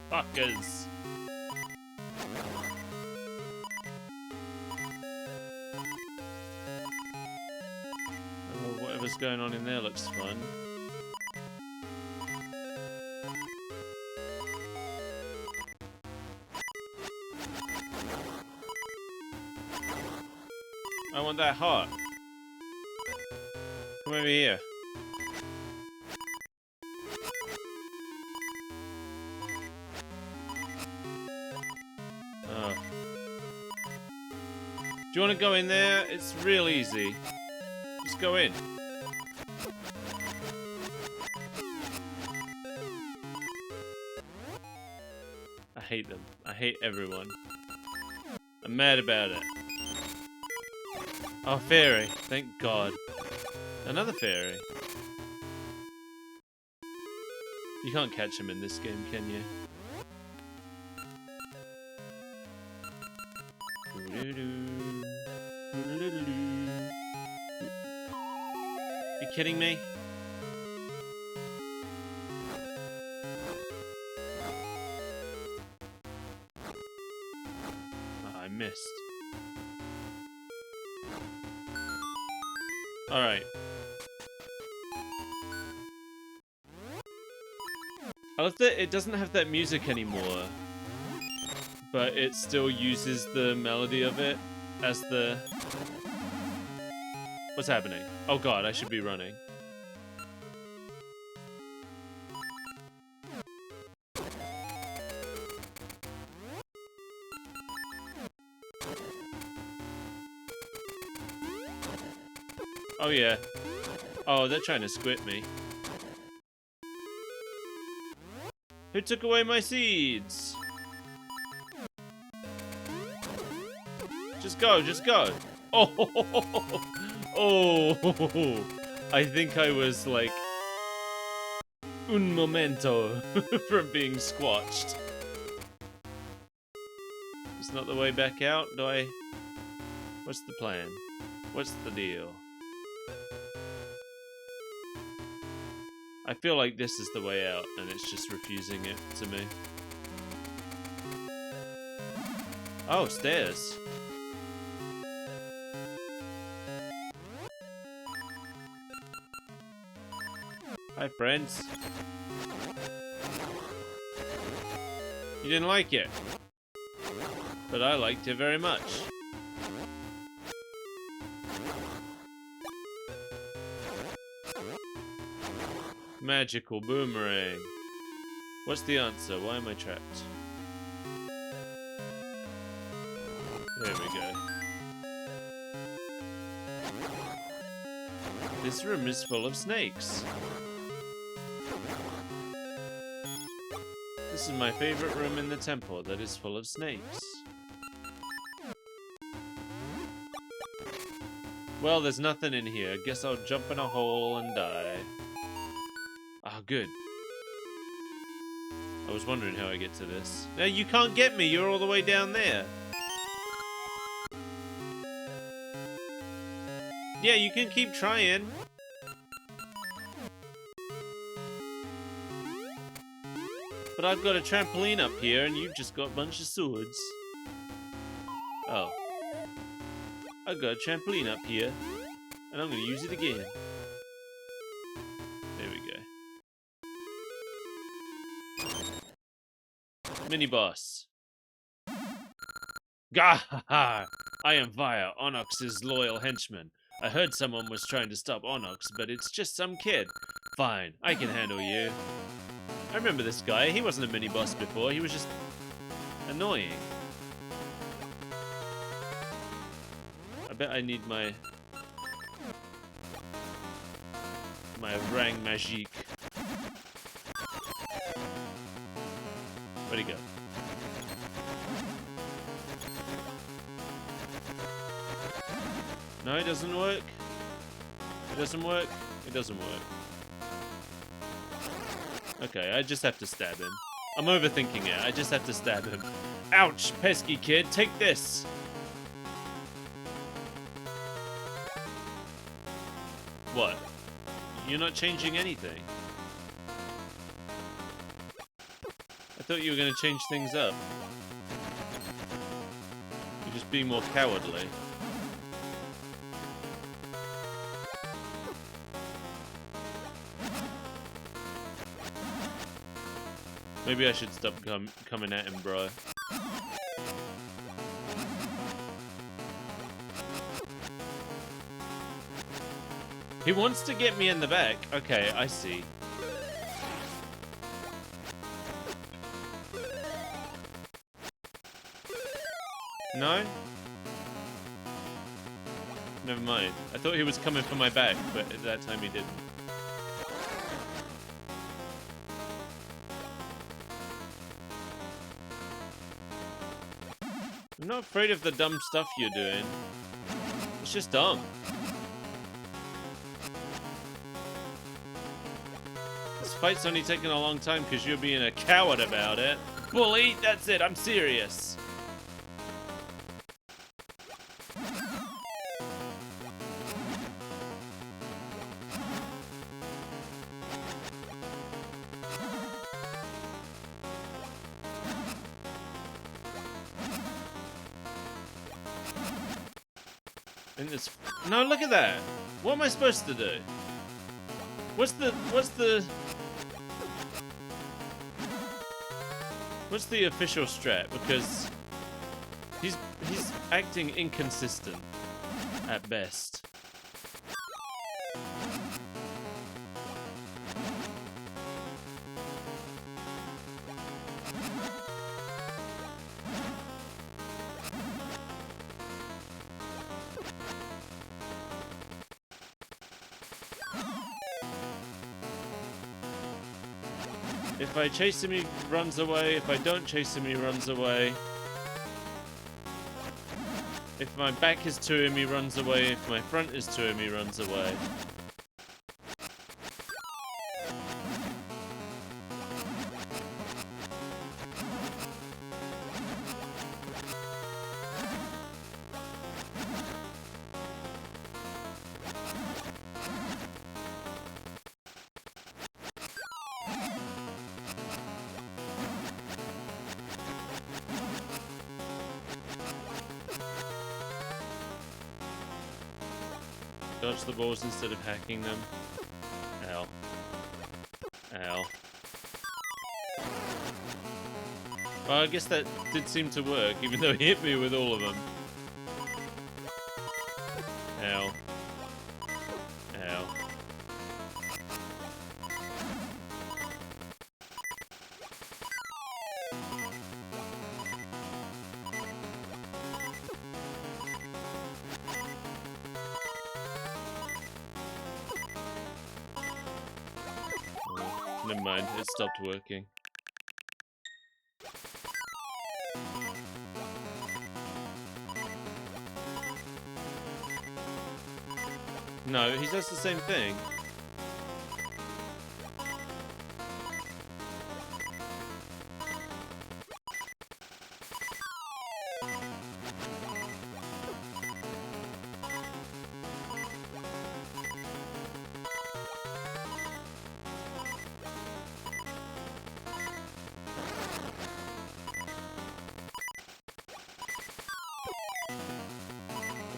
A: fuckers. Oh, whatever's going on in there looks fun. I want that heart. Come over here. Oh. Do you want to go in there? It's real easy. Just go in. I hate them. I hate everyone. I'm mad about it. Oh, fairy. Thank God. Another fairy. You can't catch him in this game, can you? You kidding me? Oh, I missed. Alright. I love that it doesn't have that music anymore, but it still uses the melody of it as the... What's happening? Oh god, I should be running. Oh yeah. Oh, they're trying to squid me. Who took away my seeds? Just go, just go. Oh, oh, I think I was like un momento from being squashed. It's not the way back out, do I? What's the plan? What's the deal? I feel like this is the way out, and it's just refusing it to me. Oh, stairs. Hi, friends. You didn't like it, but I liked it very much. Magical boomerang. What's the answer? Why am I trapped? There we go. This room is full of snakes. This is my favorite room in the temple that is full of snakes. Well, there's nothing in here. Guess I'll jump in a hole and die. Ah, good. I was wondering how I get to this. No, you can't get me. You're all the way down there. Yeah, you can keep trying. But I've got a trampoline up here, and you've just got a bunch of swords. Oh. I've got a trampoline up here, and I'm going to use it again. There we go. Mini-boss. Gah! I am Via, Onox's loyal henchman. I heard someone was trying to stop Onox, but it's just some kid. Fine, I can handle you. I remember this guy. He wasn't a mini-boss before. He was just annoying. I bet I need my Rang Magique. Where'd he go? No, it doesn't work. It doesn't work. It doesn't work. Okay, I just have to stab him. I'm overthinking it. I just have to stab him. Ouch, pesky kid. Take this. What? You're not changing anything. I thought you were going to change things up. You're just being more cowardly. Maybe I should stop coming at him, bro. He wants to get me in the back. Okay, I see. No? Never mind. I thought he was coming for my back, but at that time he didn't. I'm not afraid of the dumb stuff you're doing. It's just dumb. This fight's only taking a long time because you're being a coward about it. Bully, that's it, I'm serious. No, look at that. What am I supposed to do? What's the official strat? Because he's acting inconsistent at best. If I chase him, he runs away. If I don't chase him, he runs away. If my back is to him, he runs away. If my front is to him, he runs away. Dodge the balls instead of hacking them. Ow. Ow. Well, I guess that did seem to work, even though he hit me with all of them. Ow. Ow. never mind. It stopped working. No, he does the same thing.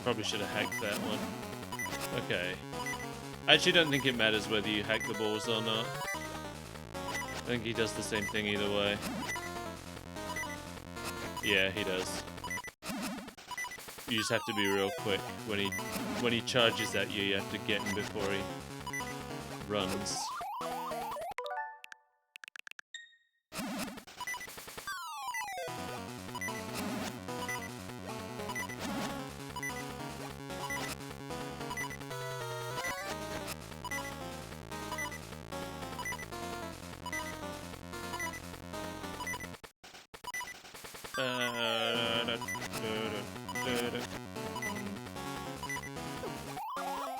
A: Probably should have hacked that one. Okay. I actually don't think it matters whether you hack the balls or not. I think he does the same thing either way. Yeah, he does. You just have to be real quick. When he charges at you, you have to get him before he runs.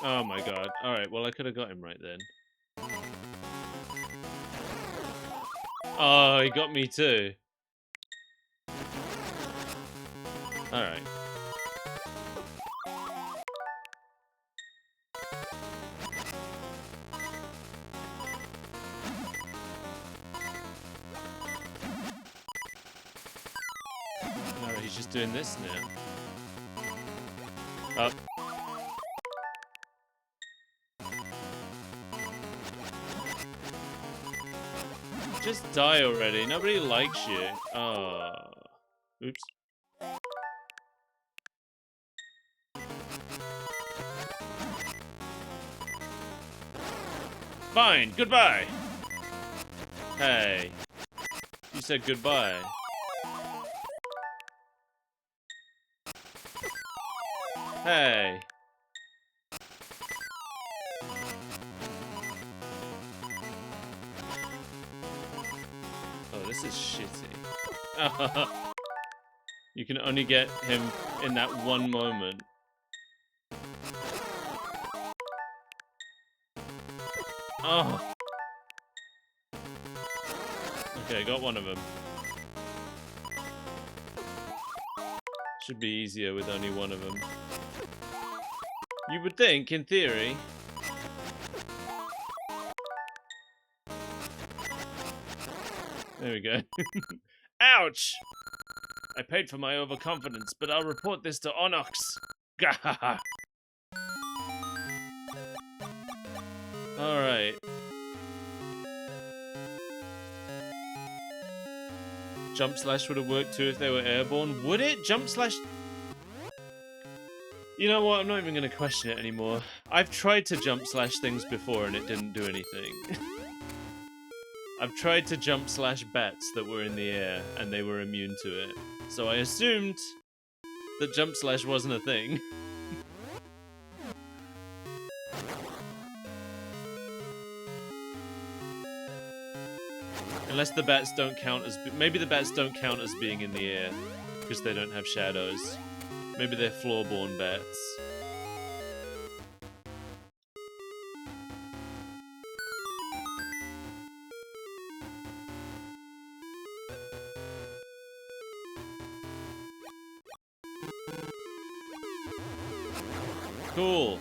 A: Oh my god. Alright, well I could have got him right then. Oh, he got me too. Alright. No, he's just doing this now. Up. Just die already. Nobody likes you. Oh. Oops. Fine. Goodbye. Hey. You said goodbye. Hey. Oh, this is shitty. You can only get him in that one moment. Oh. Okay, got one of them. Should be easier with only one of them. You would think, in theory. There we go. Ouch! I paid for my overconfidence, but I'll report this to Onox. Gahaha. Alright. Jump slash would have worked too if they were airborne. Would it? Jump slash... You know what? I'm not even going to question it anymore. I've tried to jump slash things before and it didn't do anything. I've tried to jump slash bats that were in the air and they were immune to it. So I assumed that jump slash wasn't a thing. Unless the bats don't count as... Maybe the bats don't count as being in the air because they don't have shadows. Maybe they're floorborne bats. Cool.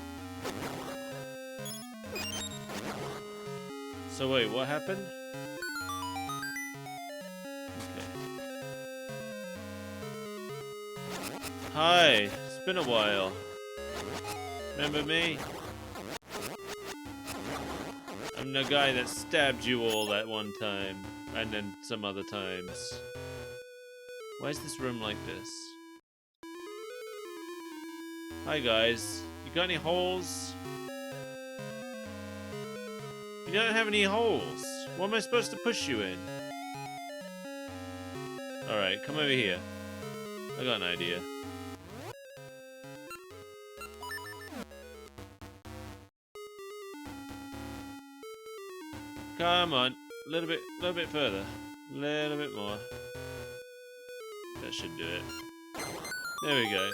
A: So wait, what happened? Hi, it's been a while. Remember me? I'm the guy that stabbed you all that one time, and then some other times. Why is this room like this? Hi guys, you got any holes? You don't have any holes. What am I supposed to push you in? Alright, come over here. I got an idea. Come on. little bit further. Little bit more. That should do it. There we go.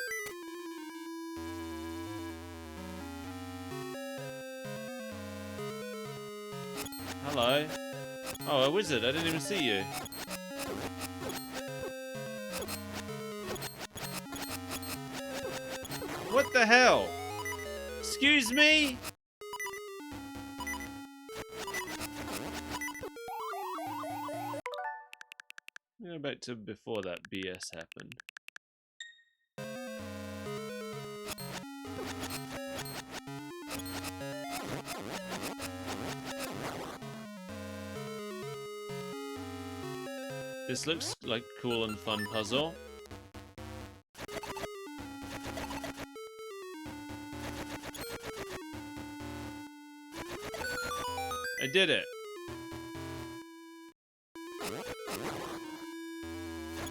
A: Hello. Oh, a wizard. I didn't even see you. What the hell? Excuse me? Go back to before that BS happened. This looks like a cool and fun puzzle. I did it.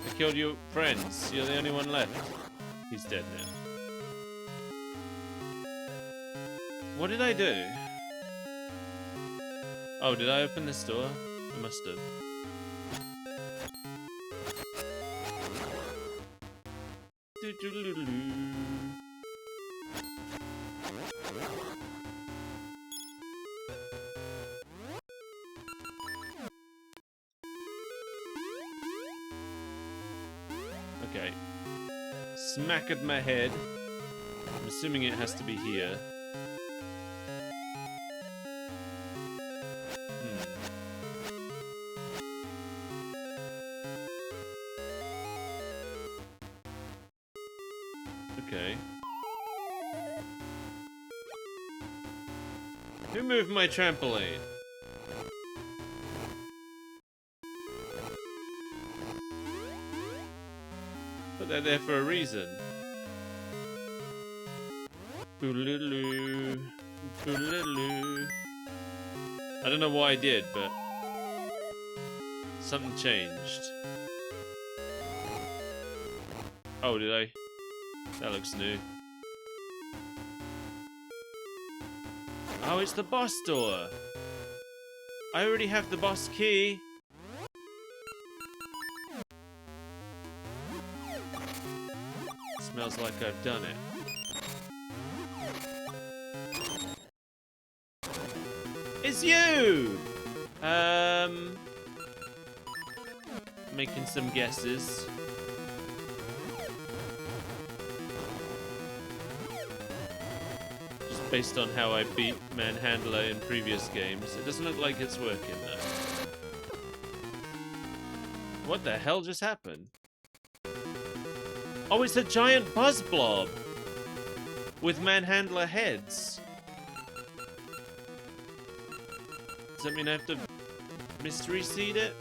A: I killed your friends. You're the only one left. He's dead now. What did I do? Oh, did I open this door? I must have. Okay. Smack at my head. I'm assuming it has to be here. Okay. Who moved my trampoline? Put that there for a reason. Boodaloo, boodaloo. I don't know what I did, but something changed. Oh, did I? That looks new. Oh, it's the boss door. I already have the boss key. Smells like I've done it. It's you! Making some guesses. Just based on how I beat Manhandler in previous games. It doesn't look like it's working though. What the hell just happened? Oh, it's a giant buzz blob with Manhandler heads. Does that mean I have to mystery seed it?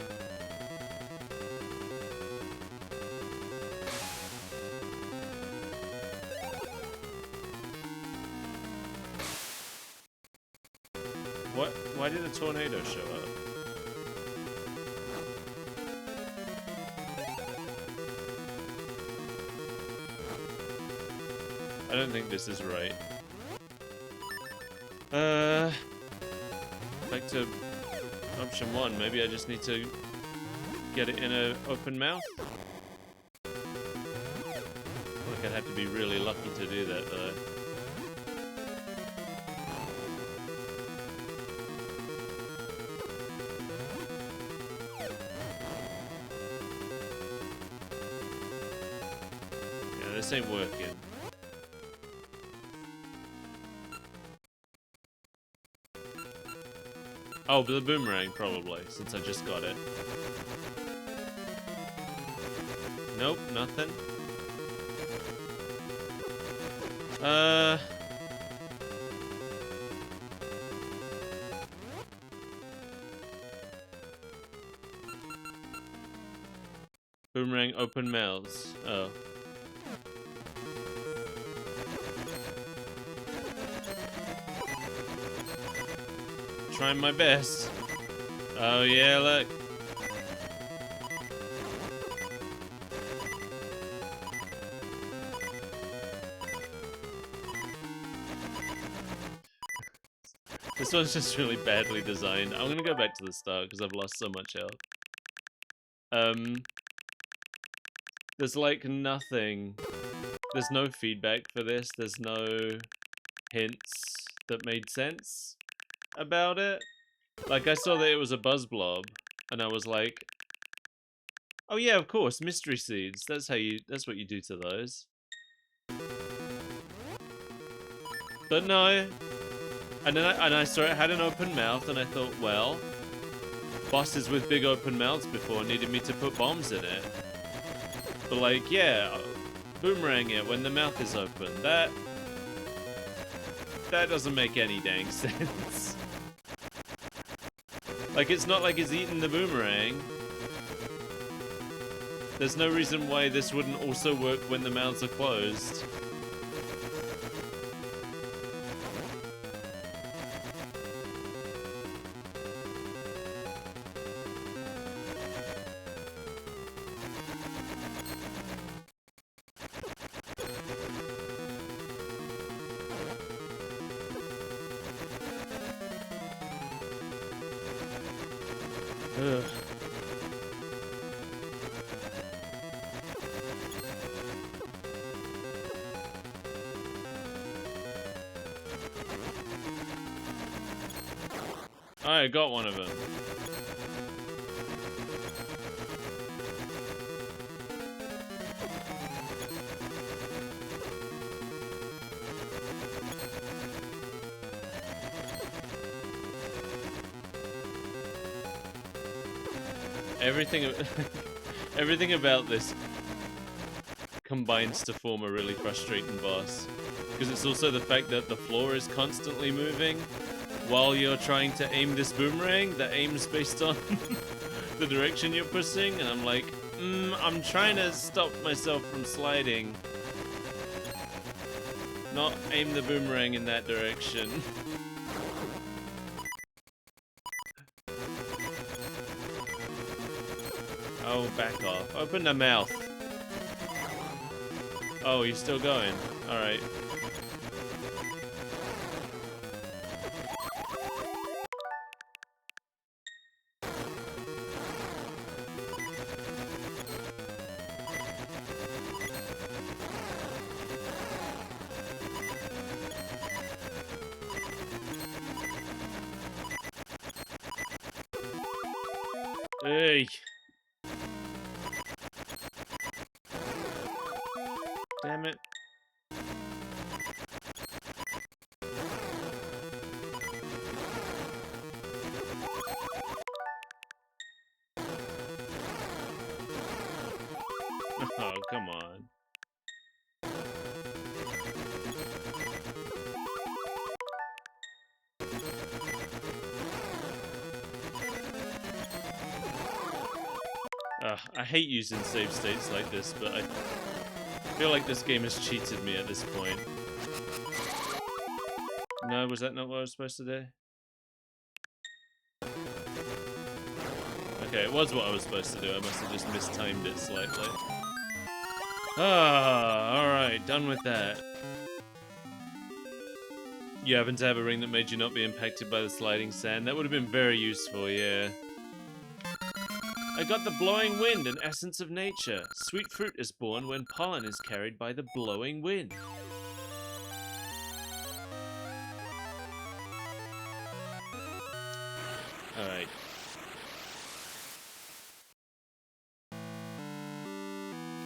A: What? Why did a tornado show up? I don't think this is right. Back to option 1. Maybe I just need to get it in an open mouth? I feel like I'd have to be really lucky to do that, though. Yeah, this ain't working. Oh, the boomerang, probably, since I just got it. Nope, nothing. Boomerang open mouths. Oh. Trying my best. Oh yeah, look. This one's just really badly designed. I'm gonna go back to the start because I've lost so much health. There's like nothing. There's no feedback for this. There's no hints that made sense about it. Like, I saw that it was a buzz blob, and I was like, oh yeah, of course, mystery seeds. That's what you do to those. But no. And then I saw it had an open mouth, and I thought, well, bosses with big open mouths before needed me to put bombs in it. But like, yeah, boomerang it when the mouth is open. That doesn't make any dang sense. Like, it's not like it's eating the boomerang. There's no reason why this wouldn't also work when the mouths are closed. Ugh. I got one of them. Everything about this combines to form a really frustrating boss. Because it's also the fact that the floor is constantly moving while you're trying to aim this boomerang that aims based on the direction you're pushing, and I'm like, I'm trying to stop myself from sliding. Not aim the boomerang in that direction. Oh, back off. Open the mouth. Oh, you're still going. Alright. Hey. Damn it. Oh, come on. I hate using save states like this, but I feel like this game has cheated me at this point. No, was that not what I was supposed to do? Okay, it was what I was supposed to do. I must have just mistimed it slightly. Ah, alright, done with that. You happen to have a ring that made you not be impacted by the sliding sand? That would have been very useful, yeah. I got the blowing wind, an essence of nature. Sweet fruit is born when pollen is carried by the blowing wind. Alright.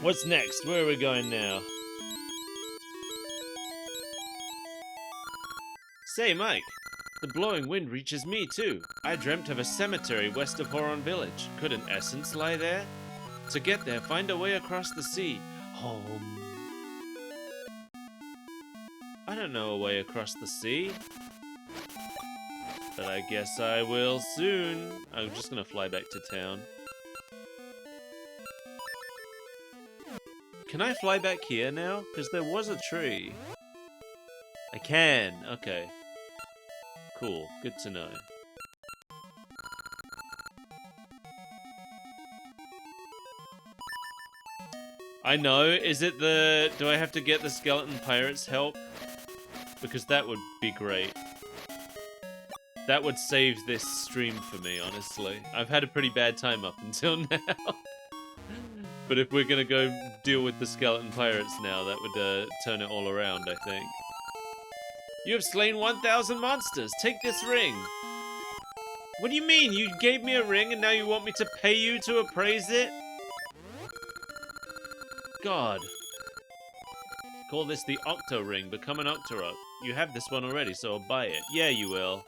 A: What's next? Where are we going now? Say, Mike. The blowing wind reaches me, too. I dreamt of a cemetery west of Horon Village. Could an essence lie there? To get there, find a way across the sea. Home. I don't know a way across the sea. But I guess I will soon. I'm just gonna fly back to town. Can I fly back here now? Because there was a tree. I can. Okay. Cool. Good to know. I know. Is it the... Do I have to get the skeleton pirates' help? Because that would be great. That would save this stream for me, honestly. I've had a pretty bad time up until now. But if we're gonna go deal with the skeleton pirates now, that would turn it all around, I think. You have slain 1,000 monsters. Take this ring. What do you mean? You gave me a ring and now you want me to pay you to appraise it? God. Call this the Octo Ring. Become an Octorok. You have this one already, so I'll buy it. Yeah, you will.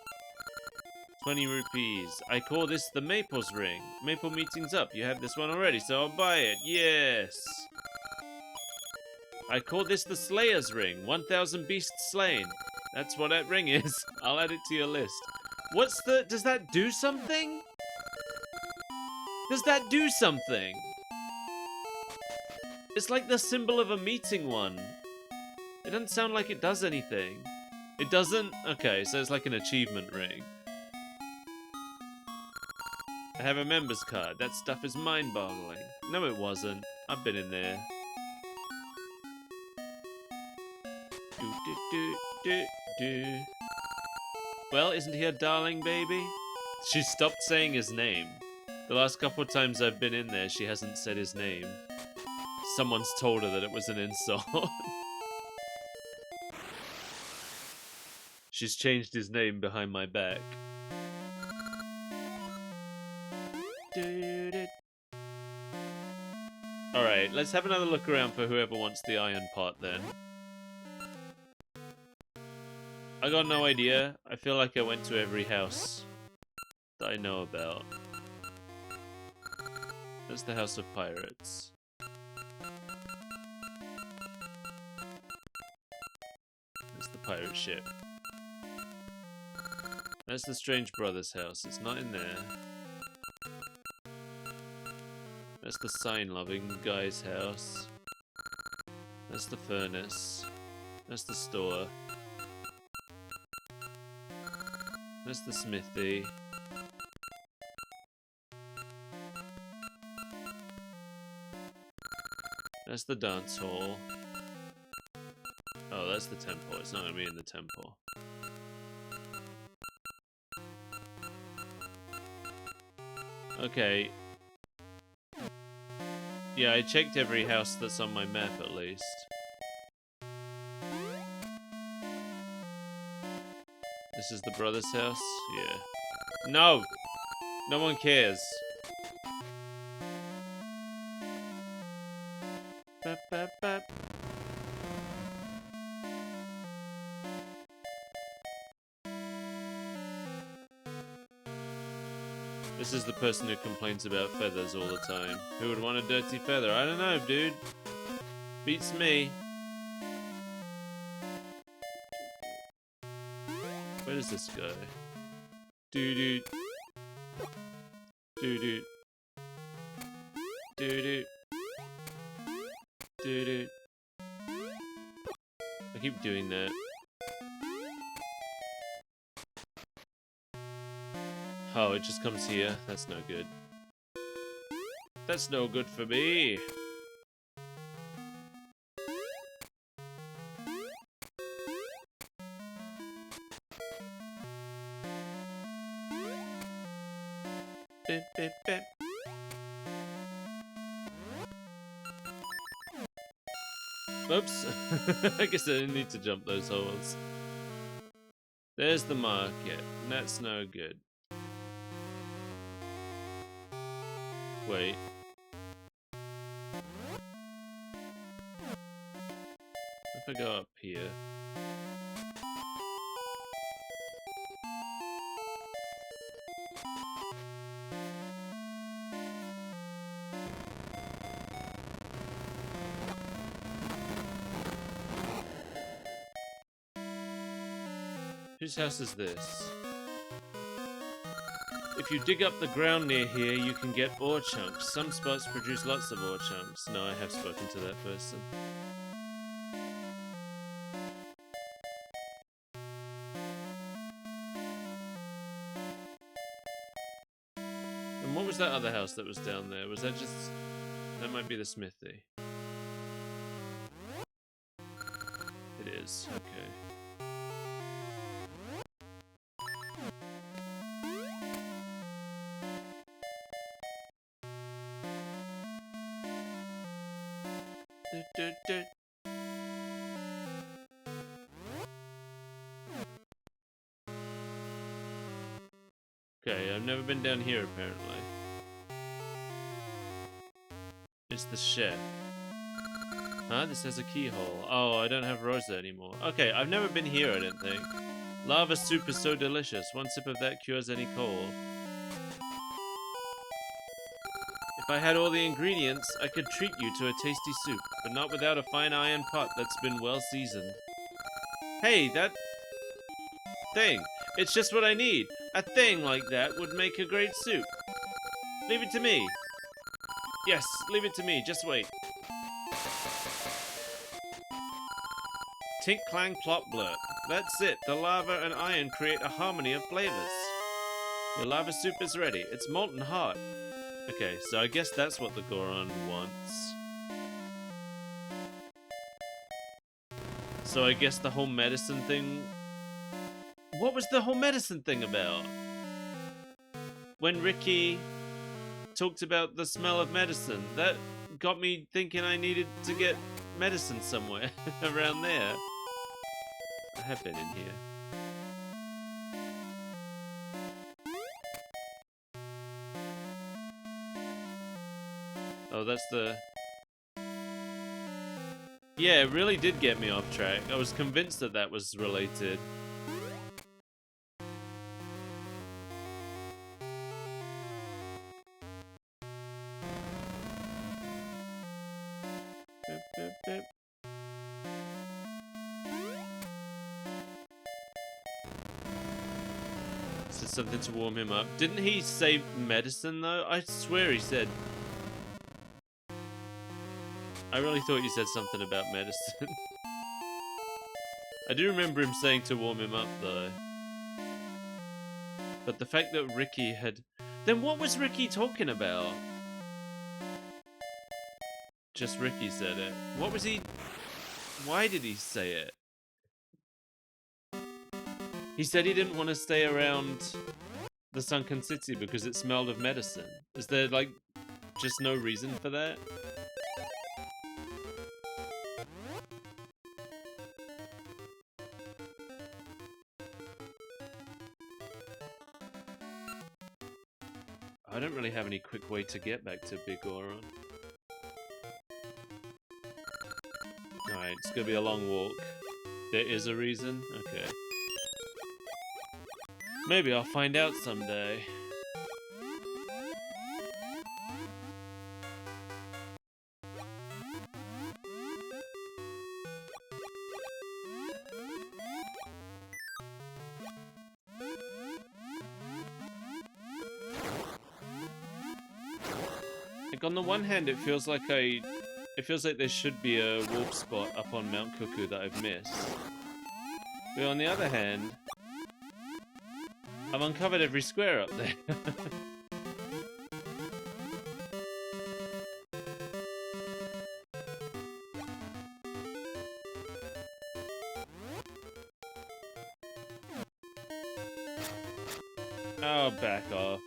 A: 20 rupees. I call this the Maple's Ring. Maple meeting's up. You have this one already, so I'll buy it. Yes. I call this the Slayer's Ring. 1,000 beasts slain. That's what that ring is. I'll add it to your list. What's the... Does that do something? Does that do something? It's like the symbol of a meeting one. It doesn't sound like it does anything. It doesn't? Okay, so it's like an achievement ring. I have a member's card. That stuff is mind-boggling. No, it wasn't. I've been in there. Do. Well, isn't he a darling baby? She stopped saying his name. The last couple of times I've been in there, she hasn't said his name. Someone's told her that it was an insult. She's changed his name behind my back. Alright, let's have another look around for whoever wants the iron pot then. I got no idea. I feel like I went to every house that I know about. That's the House of Pirates. That's the pirate ship. That's the Strange Brothers house. It's not in there. That's the sign-loving guy's house. That's the furnace. That's the store. That's the smithy. That's the dance hall. Oh, that's the temple. It's not gonna be in the temple. Okay. Yeah, I checked every house that's on my map at least. This is the brother's house? Yeah. No! No one cares. Bap, bap, bap. This is the person who complains about feathers all the time. Who would want a dirty feather? I don't know, dude. Beats me. Where does this go? Doo-doo. Doo-doo. Doo-doo. Doo-doo. I keep doing that. Oh, it just comes here. That's no good. That's no good for me. Bip, bip, bip. Oops. I guess I didn't need to jump those holes. There's the market. That's no good. Wait. If I go up here. Whose house is this? If you dig up the ground near here, you can get ore chunks. Some spots produce lots of ore chunks. No, I have spoken to that person. And what was that other house that was down there? Was that just... That might be the smithy. It is, okay. Okay, I've never been down here apparently. It's the shed. Huh? This has a keyhole. Oh, I don't have Rosa anymore. Okay, I've never been here, I don't think. Lava soup is so delicious. One sip of that cures any cold. If I had all the ingredients, I could treat you to a tasty soup, but not without a fine iron pot that's been well seasoned. Hey, that thing. It's just what I need. A thing like that would make a great soup. Leave it to me. Yes, leave it to me. Just wait. Tink clang plop blurt. That's it. The lava and iron create a harmony of flavors. Your lava soup is ready. It's molten hot. Okay, so I guess that's what the Goron wants. So I guess the whole medicine thing... What was the whole medicine thing about? When Ricky talked about the smell of medicine, that got me thinking I needed to get medicine somewhere around there. I have been in here. Oh, that's the... Yeah, it really did get me off track. I was convinced that that was related. Boop, boop, boop. Said something to warm him up. Didn't he say medicine though? I swear he said... I really thought you said something about medicine. I do remember him saying to warm him up though. But the fact that Ricky had... Then what was Ricky talking about? Just Ricky said it. What was he... Why did he say it? He said he didn't want to stay around the Sunken City because it smelled of medicine. Is there, like, just no reason for that? I don't really have any quick way to get back to Big Goron. Alright, it's gonna be a long walk. There is a reason? Okay. Maybe I'll find out someday. Like, on the one hand, it feels like there should be a warp spot up on Mount Cuckoo that I've missed. But on the other hand, I've uncovered every square up there. Oh, back off.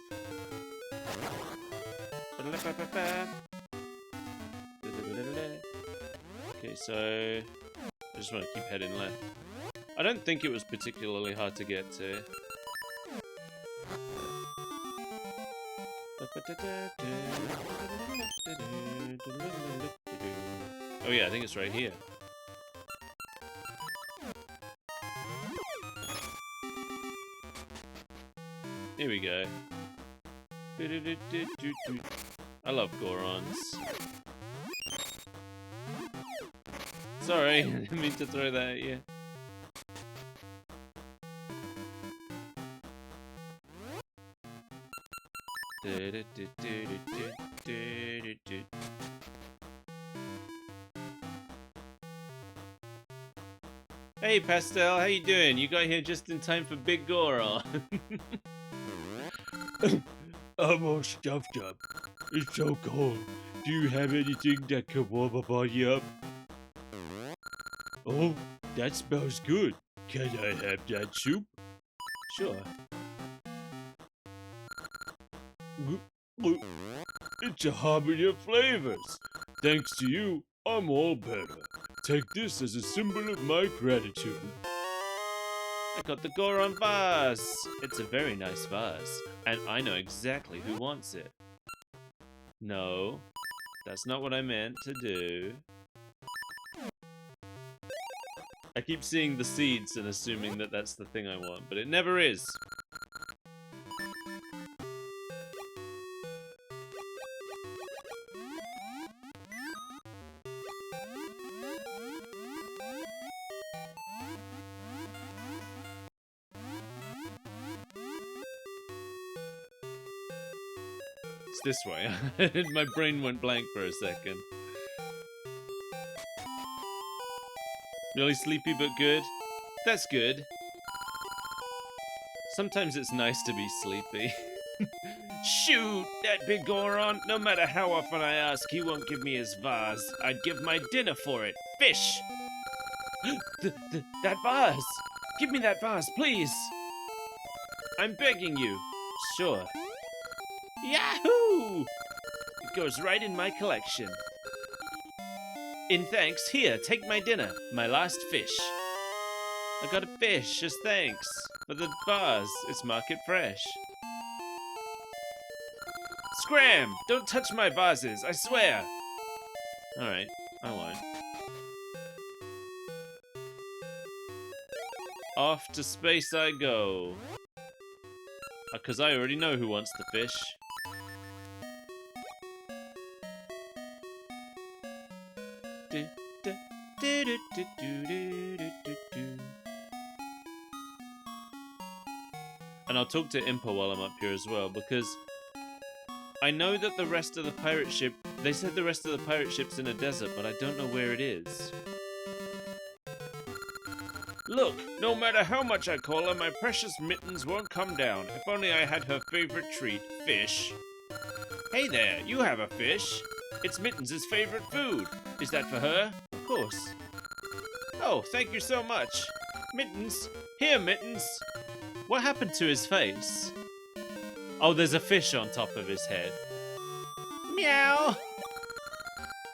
A: Okay, so I just want to keep heading left. I don't think it was particularly hard to get to. Oh yeah, I think it's right here. Here we go. I love Gorons. Sorry, I didn't mean to throw that at you. Hey Pastel, how you doing? You got here just in time for Big Goron. I'm all stuffed up. It's so cold. Do you have anything that can warm my body up? Oh, that smells good. Can I have that soup? Sure. It's a harmony of flavors. Thanks to you, I'm all better. Take this as a symbol of my gratitude. I got the Goron vase. It's a very nice vase, and I know exactly who wants it. No, that's not what I meant to do. I keep seeing the seeds and assuming that that's the thing I want, but it never is. It's this way. My brain went blank for a second. Really sleepy but good? That's good. Sometimes it's nice to be sleepy. Shoot! That big Goron! No matter how often I ask, he won't give me his vase. I'd give my dinner for it. Fish! That vase! Give me that vase, please! I'm begging you. Sure. Yahoo! It goes right in my collection. In thanks, here, take my dinner. My last fish. I got a fish as thanks for the vase. It's market fresh. Scram! Don't touch my vases, I swear! Alright, I won't. Off to space I go. Because I already know who wants the fish. And I'll talk to Impa while I'm up here as well, because I know that the rest of the pirate ship... They said the rest of the pirate ship's in a desert, but I don't know where it is. Look, no matter how much I call her, my precious Mittens won't come down. If only I had her favorite treat, fish. Hey there, you have a fish. It's Mittens' favorite food. Is that for her? Of course. Oh, thank you so much. Mittens, here, Mittens. What happened to his face? Oh, there's a fish on top of his head. Meow.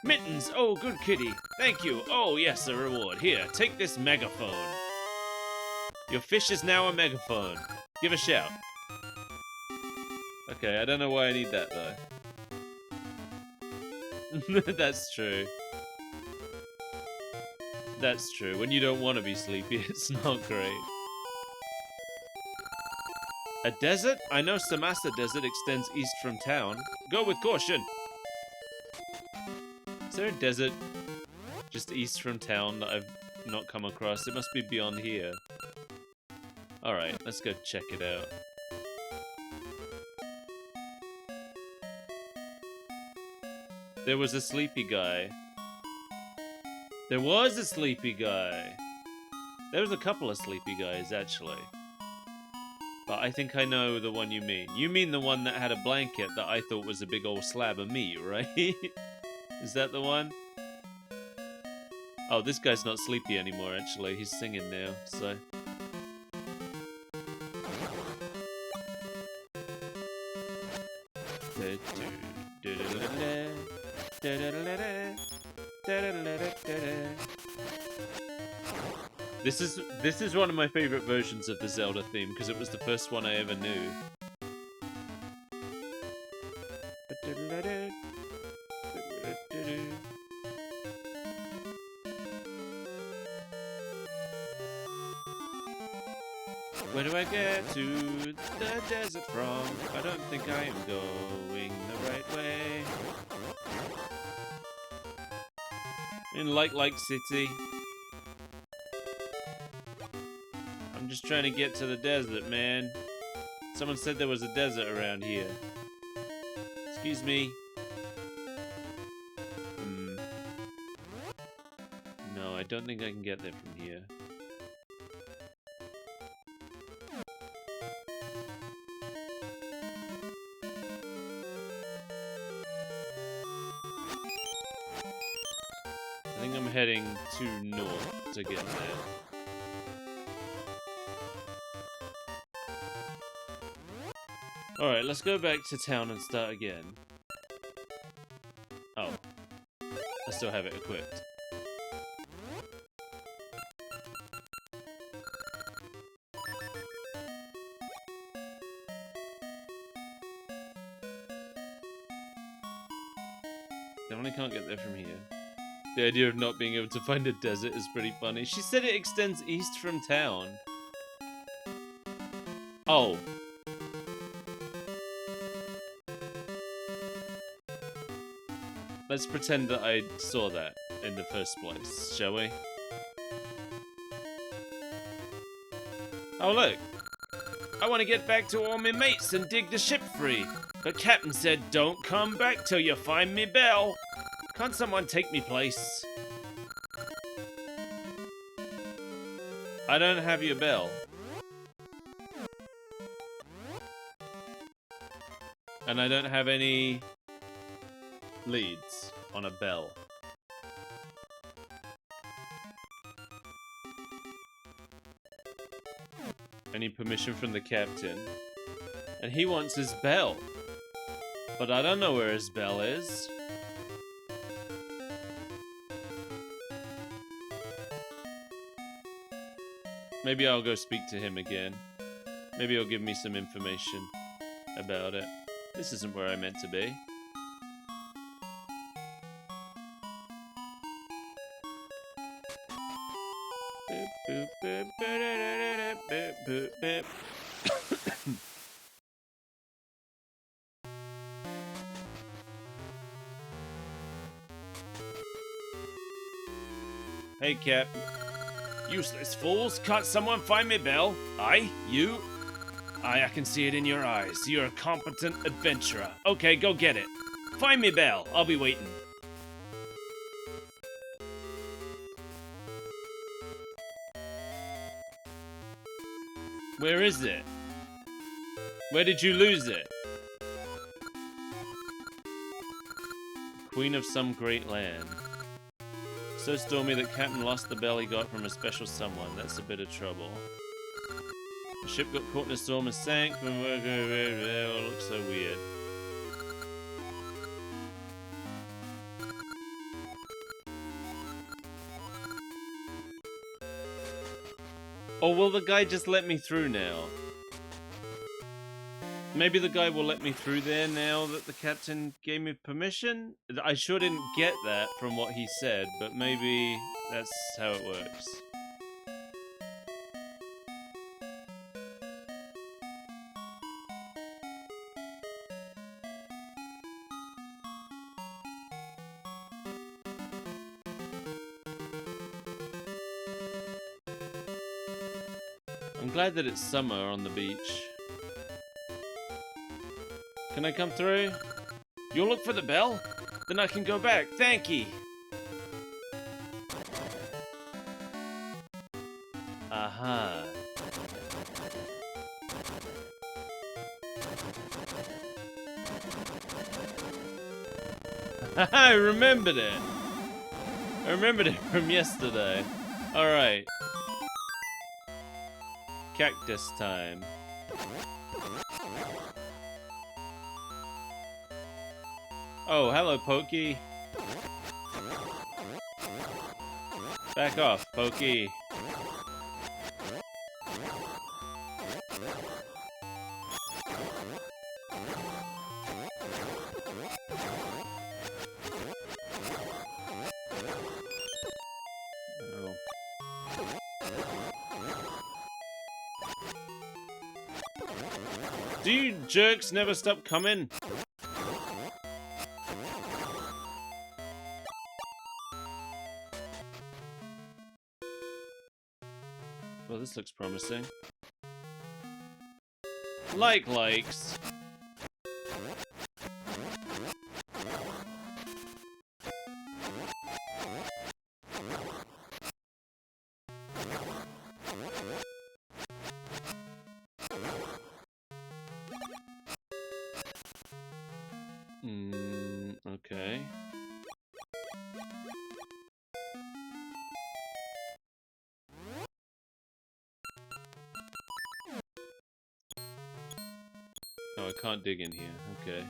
A: Mittens, oh, good kitty. Thank you. Oh, yes, a reward. Here, take this megaphone. Your fish is now a megaphone. Give a shout. Okay, I don't know why I need that, though. That's true. That's true. When you don't want to be sleepy, it's not great. A desert? I know Samasa Desert extends east from town. Go with caution! Is there a desert just east from town that I've not come across? It must be beyond here. Alright, let's go check it out. There was a sleepy guy. There was a sleepy guy! There was a couple of sleepy guys, actually. But I think I know the one you mean. You mean the one that had a blanket that I thought was a big old slab of meat, right? Is that the one? Oh, this guy's not sleepy anymore, actually. He's singing now, so... This is one of my favorite versions of the Zelda theme because it was the first one I ever knew. Where do I get to the desert from? I don't think I am going the right way. In Like City. I'm just trying to get to the desert, man. Someone said there was a desert around here. Excuse me. No, I don't think I can get there from here. I think I'm heading to north to get there. Alright, let's go back to town and start again. Oh. I still have it equipped. Definitely can't get there from here. The idea of not being able to find a desert is pretty funny. She said it extends east from town. Oh. Let's pretend that I saw that in the first place, shall we? Oh look! I want to get back to all my mates and dig the ship free. But Captain said don't come back till you find me bell. Can't someone take me place? I don't have your bell. And I don't have any leads on a bell. I need permission from the captain. And he wants his bell. But I don't know where his bell is. Maybe I'll go speak to him again. Maybe he'll give me some information about it. This isn't where I meant to be. Hey, Captain. Useless fools, can't someone find me bell? Aye, you? Aye, I can see it in your eyes. You're a competent adventurer. Okay, go get it. Find me bell, I'll be waiting. Where is it? Where did you lose it? Queen of some great land. So stormy that Captain lost the bell he got from a special someone. That's a bit of trouble. The ship got caught in a storm and sank. It looks so weird. Or will the guy just let me through now? Maybe the guy will let me through there now that the captain gave me permission? I sure didn't get that from what he said, but maybe that's how it works. I'm glad that it's summer on the beach. Can I come through? You'll look for the bell? Then I can go back. Thank ye. Aha. I remembered it. I remembered it from yesterday. Alright. Cactus time. Oh, hello, Pokey. Back off, Pokey. Oh. Do you jerks never stop coming? Well, this looks promising. Likes. Okay. Oh, I can't dig in here. Okay.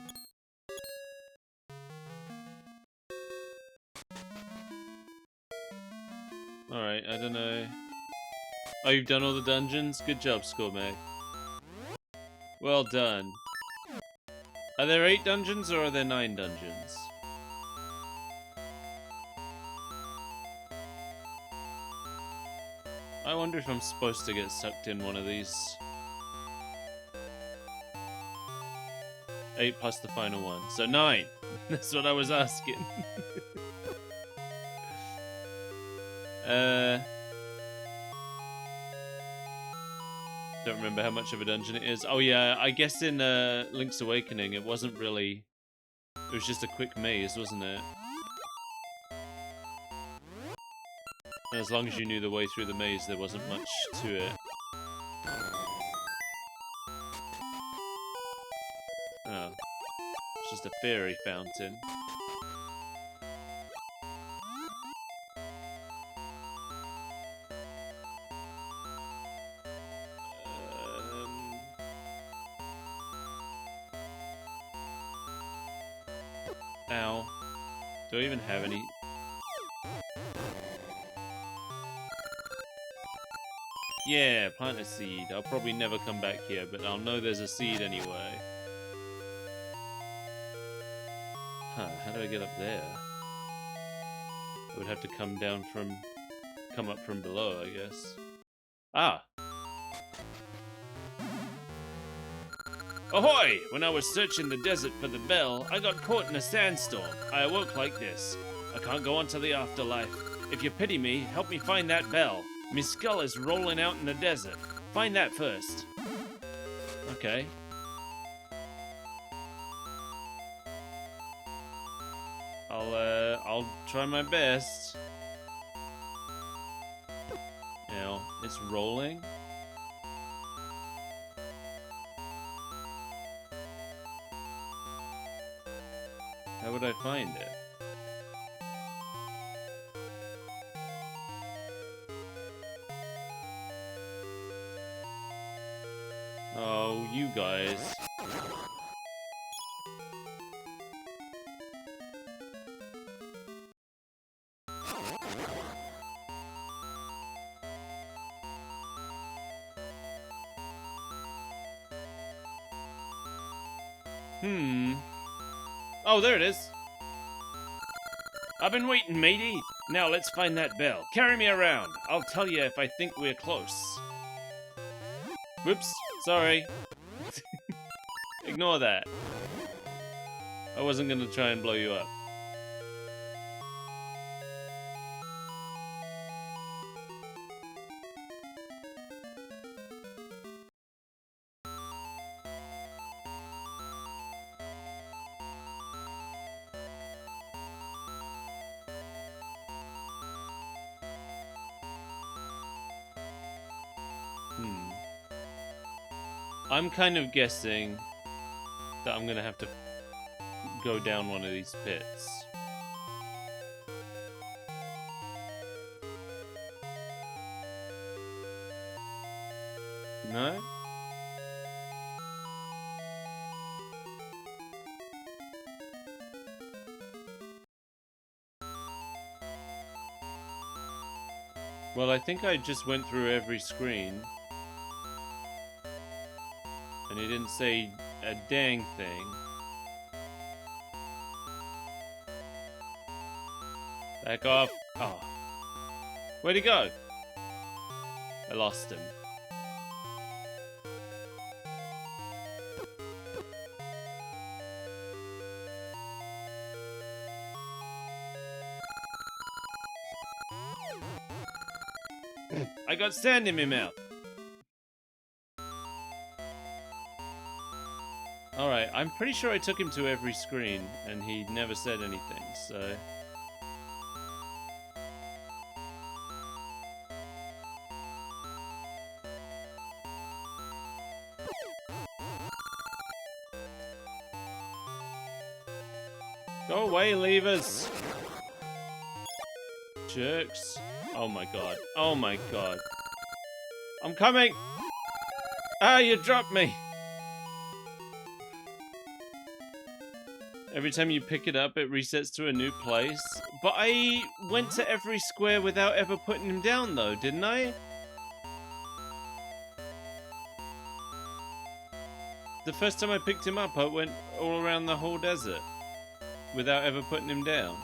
A: Alright, I don't know. Oh, you've done all the dungeons? Good job, SkullPirateMike. Well done. Are there 8 dungeons or are there 9 dungeons? I wonder if I'm supposed to get sucked in one of these. 8 plus the final one. So 9! That's what I was asking. Don't remember how much of a dungeon it is. Oh yeah, I guess in Link's Awakening it wasn't really... It was just a quick maze, wasn't it? And as long as you knew the way through the maze, there wasn't much to it. Oh. It's just a fairy fountain. Ow. Do I even have any? Yeah, plant a seed. I'll probably never come back here, but I'll know there's a seed anyway. Huh, how do I get up there? I would have to come up from below, I guess. Ah! Ahoy! When I was searching the desert for the bell, I got caught in a sandstorm. I awoke like this. I can't go on to the afterlife. If you pity me, help me find that bell. My skull is rolling out in the desert. Find that first. Okay. I'll try my best. Now, it's rolling. How would I find it? Oh, you guys. Oh, there it is. I've been waiting, matey. Now let's find that bell. Carry me around. I'll tell you if I think we're close. Whoops. Sorry. Ignore that. I wasn't gonna try and blow you up. I'm kind of guessing that I'm gonna have to go down one of these pits. No? Well, I think I just went through every screen. And he didn't say a dang thing. Back off. Oh. Where'd he go? I lost him. I got sand in my mouth. Alright, I'm pretty sure I took him to every screen, and he never said anything, so... Go away, levers! Jerks. Oh my god. Oh my god. I'm coming! Ah, you dropped me! Every time you pick it up, it resets to a new place. But I went to every square without ever putting him down, though, didn't I? The first time I picked him up, I went all around the whole desert without ever putting him down.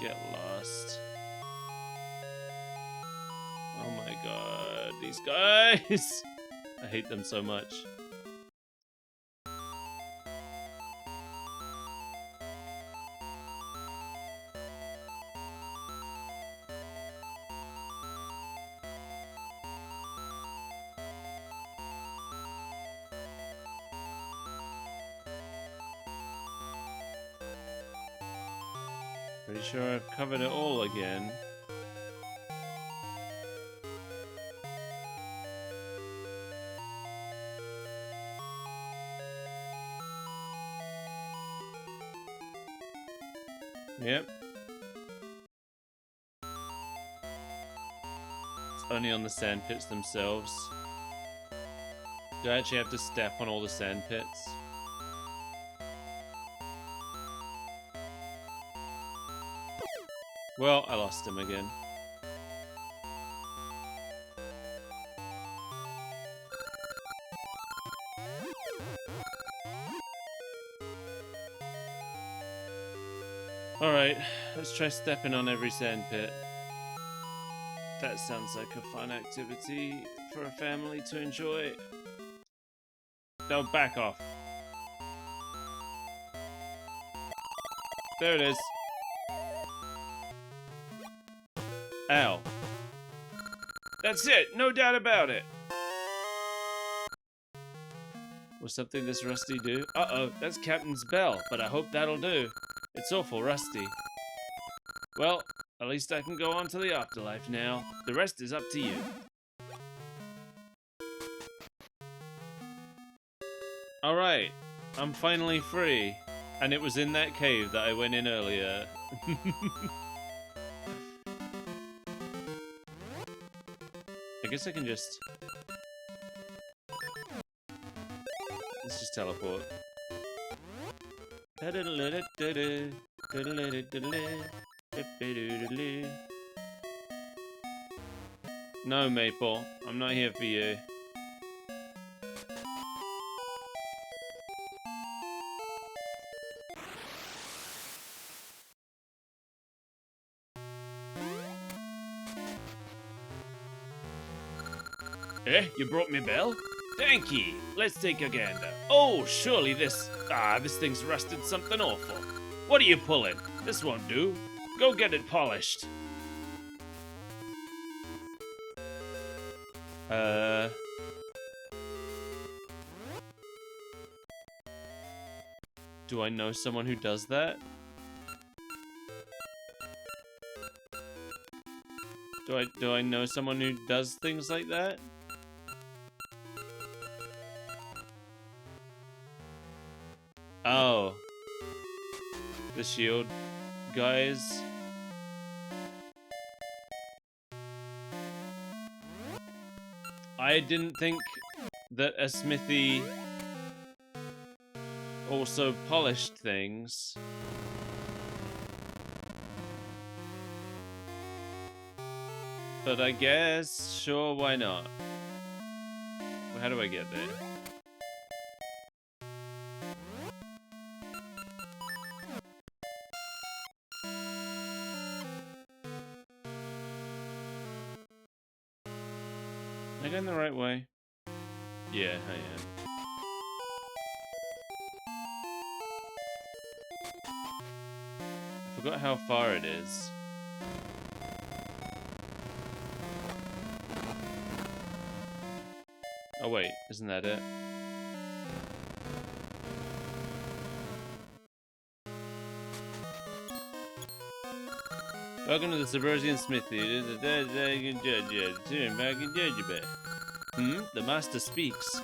A: Get lost. Oh my god, these guys! I hate them so much. Pretty sure I've covered it all again. Yep. It's only on the sand pits themselves. Do I actually have to step on all the sand pits? Well, I lost him again. Alright, let's try stepping on every sand pit. That sounds like a fun activity for a family to enjoy. No, back off. There it is. Ow. That's it, no doubt about it. Will something this rusty do? Uh-oh, that's Captain's bell, but I hope that'll do. It's awful rusty. Well, at least I can go on to the afterlife now. The rest is up to you. Alright, I'm finally free. And it was in that cave that I went in earlier. I guess I can just... Let's just teleport. No, Maple. I'm not here for you. Eh? You brought me bell? Thank ye. Let's take a gander. Oh, surely this thing's rusted something awful. What are you pulling? This won't do. Go get it polished. Do I know someone who does that? Do I know someone who does things like that? Oh. The shield guys. I didn't think that a smithy also polished things. But I guess, sure, why not? Well, how do I get there? Am I going the right way? Yeah, I am. I forgot how far it is. Oh wait, isn't that it? Welcome to the Subversian Smithy. The Master speaks.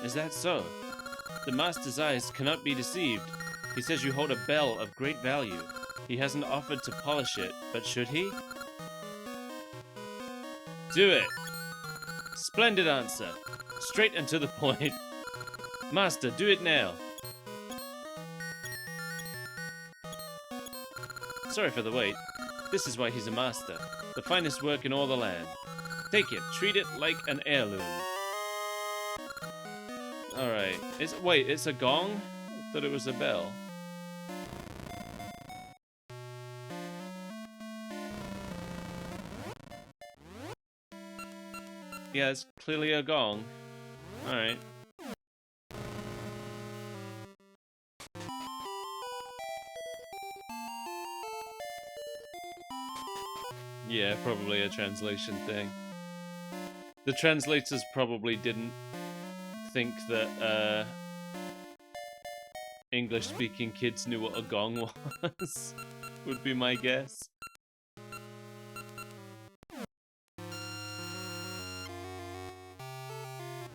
A: Is that so? The Master's eyes cannot be deceived. He says you hold a bell of great value. He hasn't offered to polish it, but should he? Do it! Splendid answer. Straight and to the point. Master, do it now. Sorry for the wait. This is why he's a master. The finest work in all the land. Take it. Treat it like an heirloom. Alright. Wait, it's a gong? I thought it was a bell. Yeah, it's clearly a gong. Alright. Yeah, probably a translation thing. The translators probably didn't think that English-speaking kids knew what a gong was, would be my guess.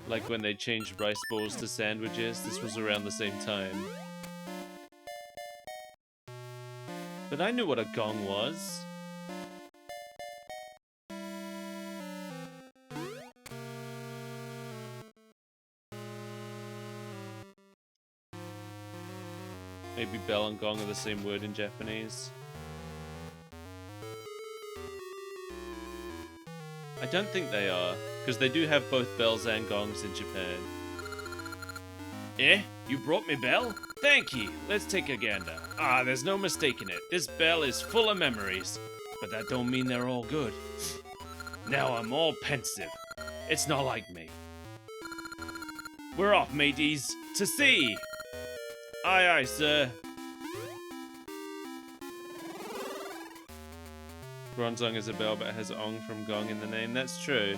A: Like when they changed rice bowls to sandwiches, this was around the same time. But I knew what a gong was. Maybe bell and gong are the same word in Japanese. I don't think they are, because they do have both bells and gongs in Japan. Eh? You brought me bell? Thank ye. Let's take a gander. Ah, there's no mistaking it. This bell is full of memories, but that don't mean they're all good. Now I'm all pensive. It's not like me. We're off, mateys. To sea! Aye, aye, sir. Bronzong is a bell, but has ong from gong in the name. That's true.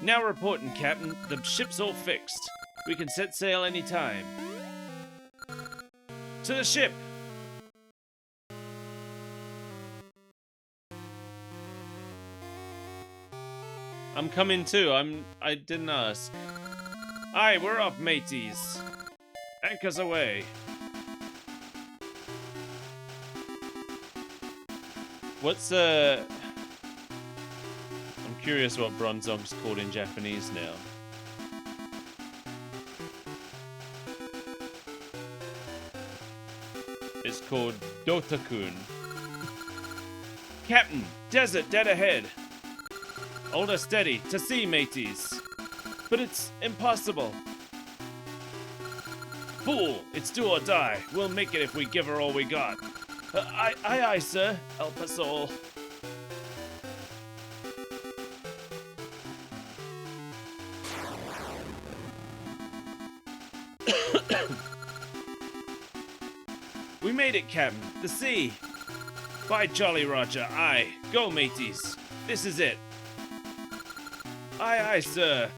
A: Now reporting, Captain. The ship's all fixed. We can set sail any time. To the ship! I'm coming too. I didn't ask. Aye, we're off, mateys. Anchors away. What's I'm curious what Bronzong's called in Japanese now. It's called Dotakun. Captain, desert dead ahead. Hold her steady, to sea, mateys. But it's impossible. Fool, it's do or die. We'll make it if we give her all we got. Aye, sir. Help us all. We made it, Captain. The sea. By Jolly Roger, aye. Go, mateys. This is it. Aye, sir.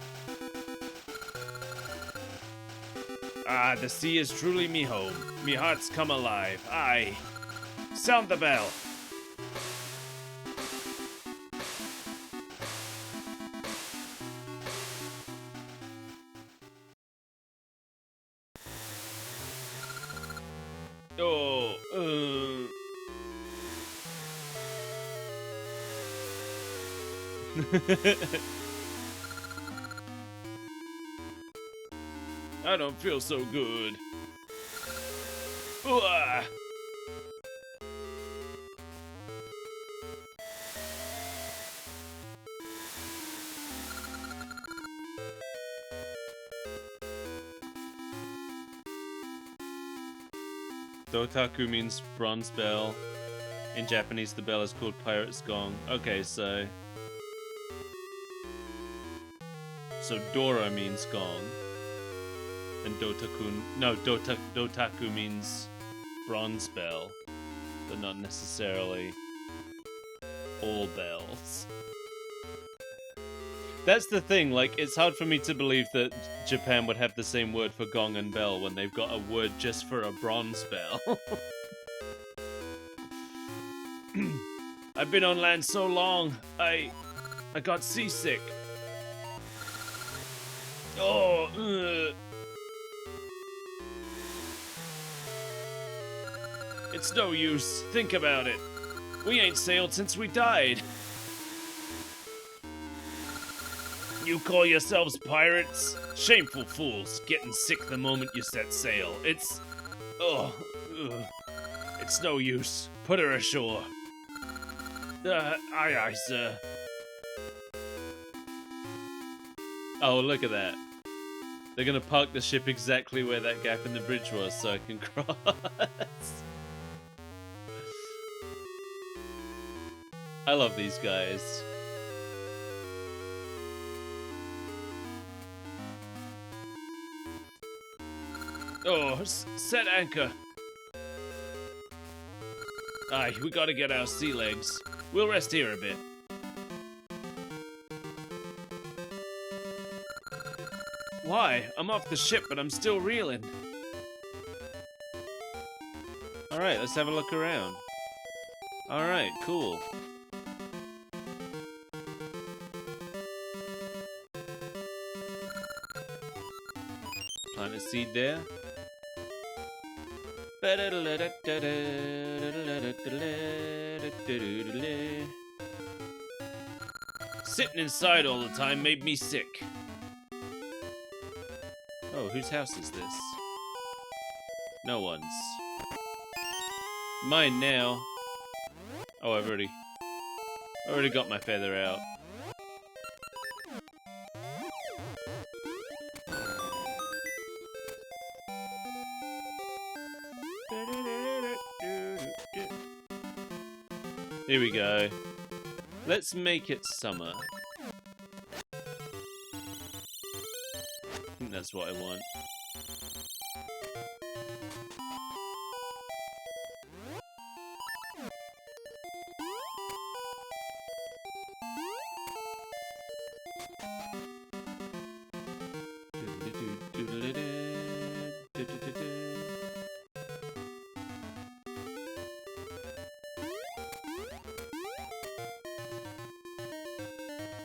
A: Ah, the sea is truly me home. Me heart's come alive. Aye. Sound the bell. Oh, I don't feel so good. Ooh, ah. Dotaku means bronze bell. In Japanese, the bell is called pirate's gong. Okay, so Dora means gong. And Dotaku means bronze bell, but not necessarily all bells. That's the thing, like, it's hard for me to believe that Japan would have the same word for gong and bell when they've got a word just for a bronze bell. I've been on land so long, I got seasick. Oh, It's no use. Think about it. We ain't sailed since we died. You call yourselves pirates? Shameful fools, getting sick the moment you set sail. It's... ugh. It's no use. Put her ashore. Aye, sir. Oh, look at that. They're gonna park the ship exactly where that gap in the bridge was so I can cross. I love these guys. Oh, set anchor. Aye, we gotta get our sea legs. We'll rest here a bit. Why? I'm off the ship, but I'm still reeling. Alright, let's have a look around. Alright, cool. Plant a seed there. Sitting inside all the time made me sick. Oh, whose house is this? No one's. Mine now. Oh, I've already got my feather out. Here we go. Let's make it summer. I think that's what I want.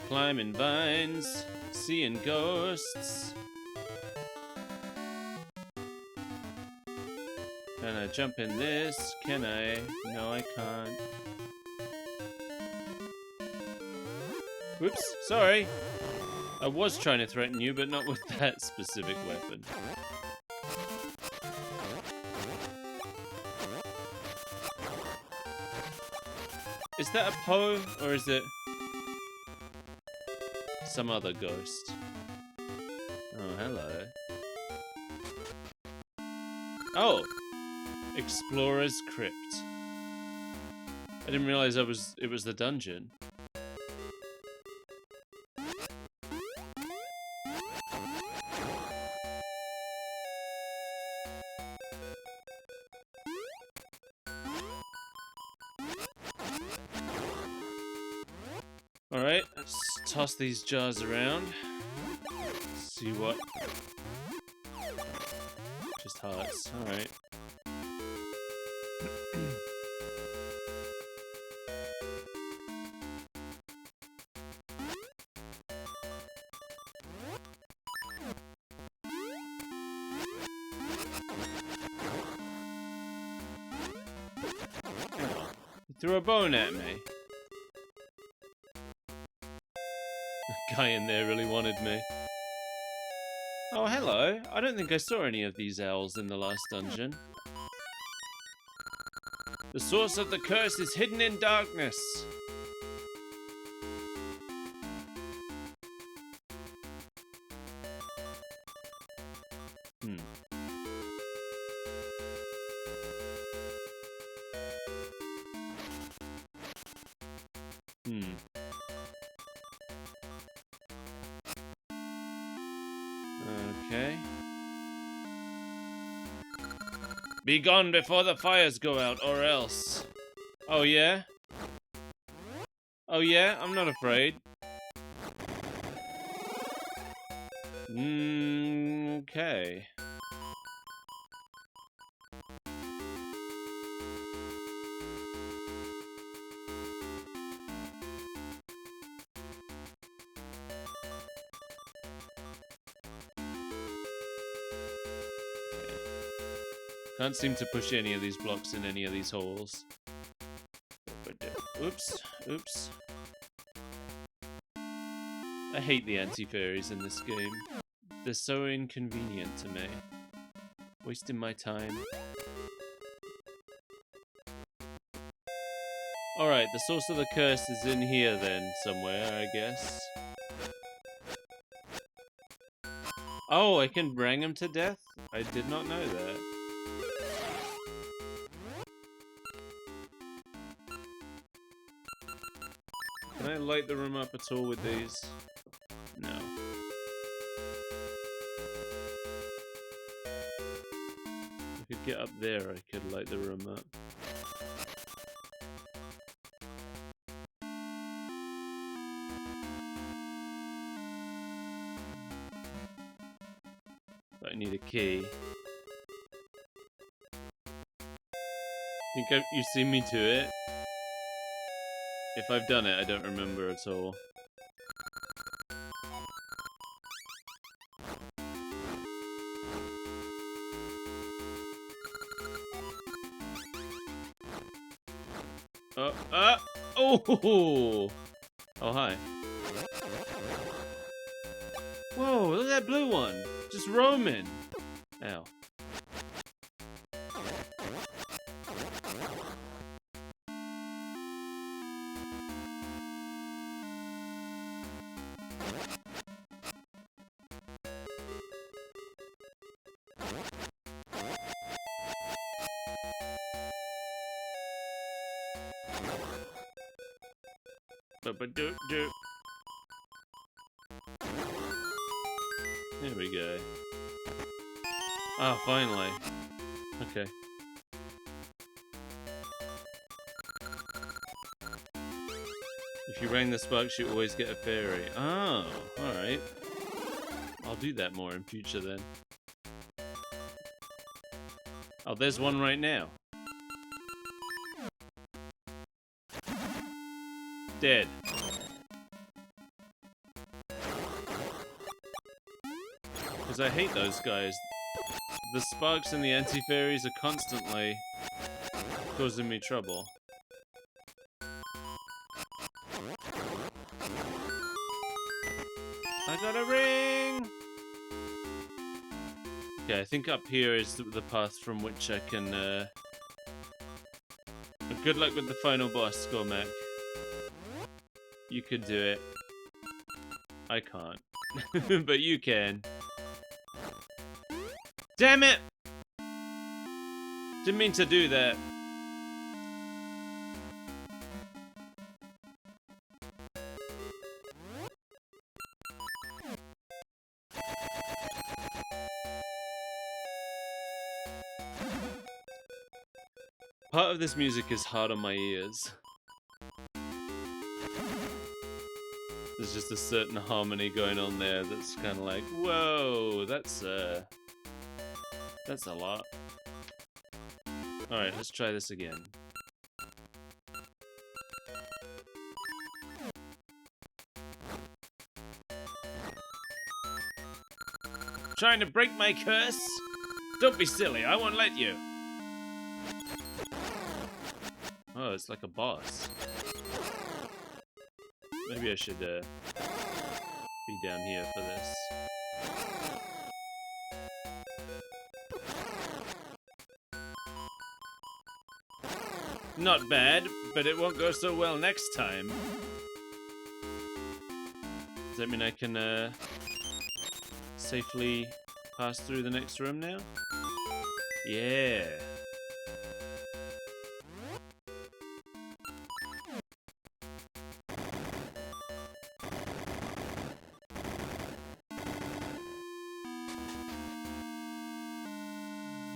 A: Climbing vines, seeing ghosts. Can I jump in this? Can I? No, I can't. Whoops, sorry. I was trying to threaten you, but not with that specific weapon. Is that a Poe, or is it some other ghost? Oh, hello. Oh! Explorer's Crypt. I didn't realize it was the dungeon. Alright, let's toss these jars around. See what... Just hearts, alright. He threw a bone at me. The guy in there really wanted me. Oh, hello. I don't think I saw any of these owls in the last dungeon. The source of the curse is hidden in darkness. Okay. Be gone before the fires go out, or else. Oh yeah? Oh yeah? I'm not afraid. Okay. Can't seem to push any of these blocks in any of these holes. Oops, oops. I hate the anti-fairies in this game. They're so inconvenient to me. Wasting my time. Alright, the source of the curse is in here then, somewhere, I guess. Oh, I can bring him to death? I did not know that. Can I light the room up at all with these? No. If I could get up there, I could light the room up. But I need a key. Think you've seen me do it? If I've done it, I don't remember at all. Oh! Oh, hi. Whoa, look at that blue one! Just roaming! Ow. Ba-ba-do-do. There we go. Ah, finally. Okay. If you rang the sparks, you always get a fairy. Oh, alright. I'll do that more in future then. Oh, there's one right now. Dead. Because I hate those guys. The sparks and the anti-fairies are constantly causing me trouble. I got a ring! Okay, I think up here is the path from which I can, Good luck with the final boss, SkullPirateMike. You can do it. I can't. But you can. Damn it! Didn't mean to do that. Part of this music is hard on my ears. There's just a certain harmony going on there that's kind of like, whoa, that's a lot. Alright, let's try this again. Trying to break my curse? Don't be silly, I won't let you. Oh, it's like a boss. Maybe I should be down here for this. Not bad, but it won't go so well next time. Does that mean I can safely pass through the next room now? Yeah.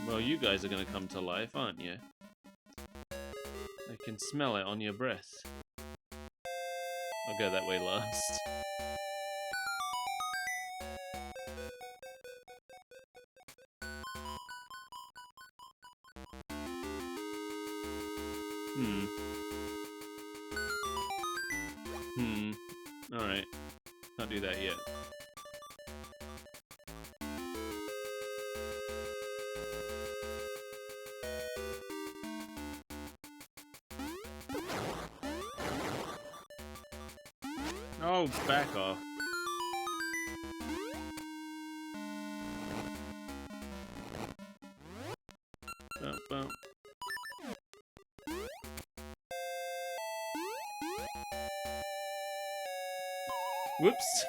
A: Well, you guys are gonna come to life, aren't you? I can smell it on your breath. I'll go that way last. Alright. Can't do that yet. Back off. Bum, bum. Whoops.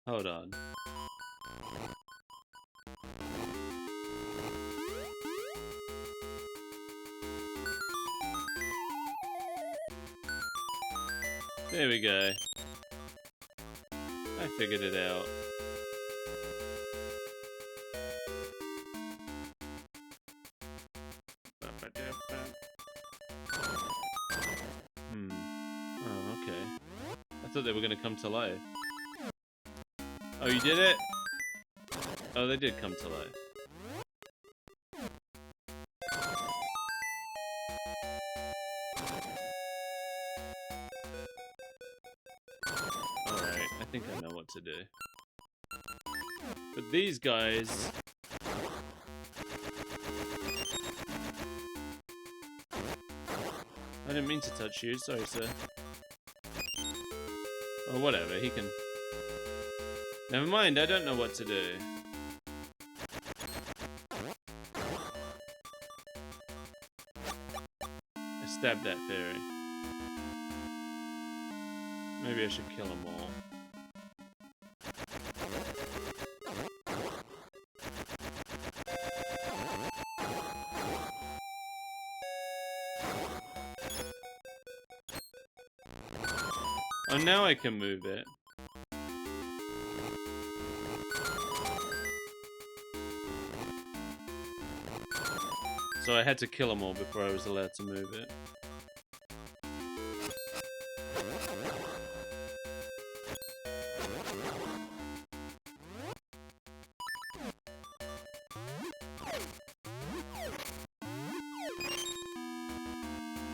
A: Hold on. There we go. I figured it out. Oh, okay. I thought they were gonna come to life. Oh, you did it? Oh, they did come to life. Alright, I think I know what to do. But these guys... I didn't mean to touch you, sorry sir. Oh, whatever, he can... Never mind, I don't know what to do. I stabbed that fairy. Maybe I should kill them all. Oh, now I can move it. So I had to kill them all before I was allowed to move it.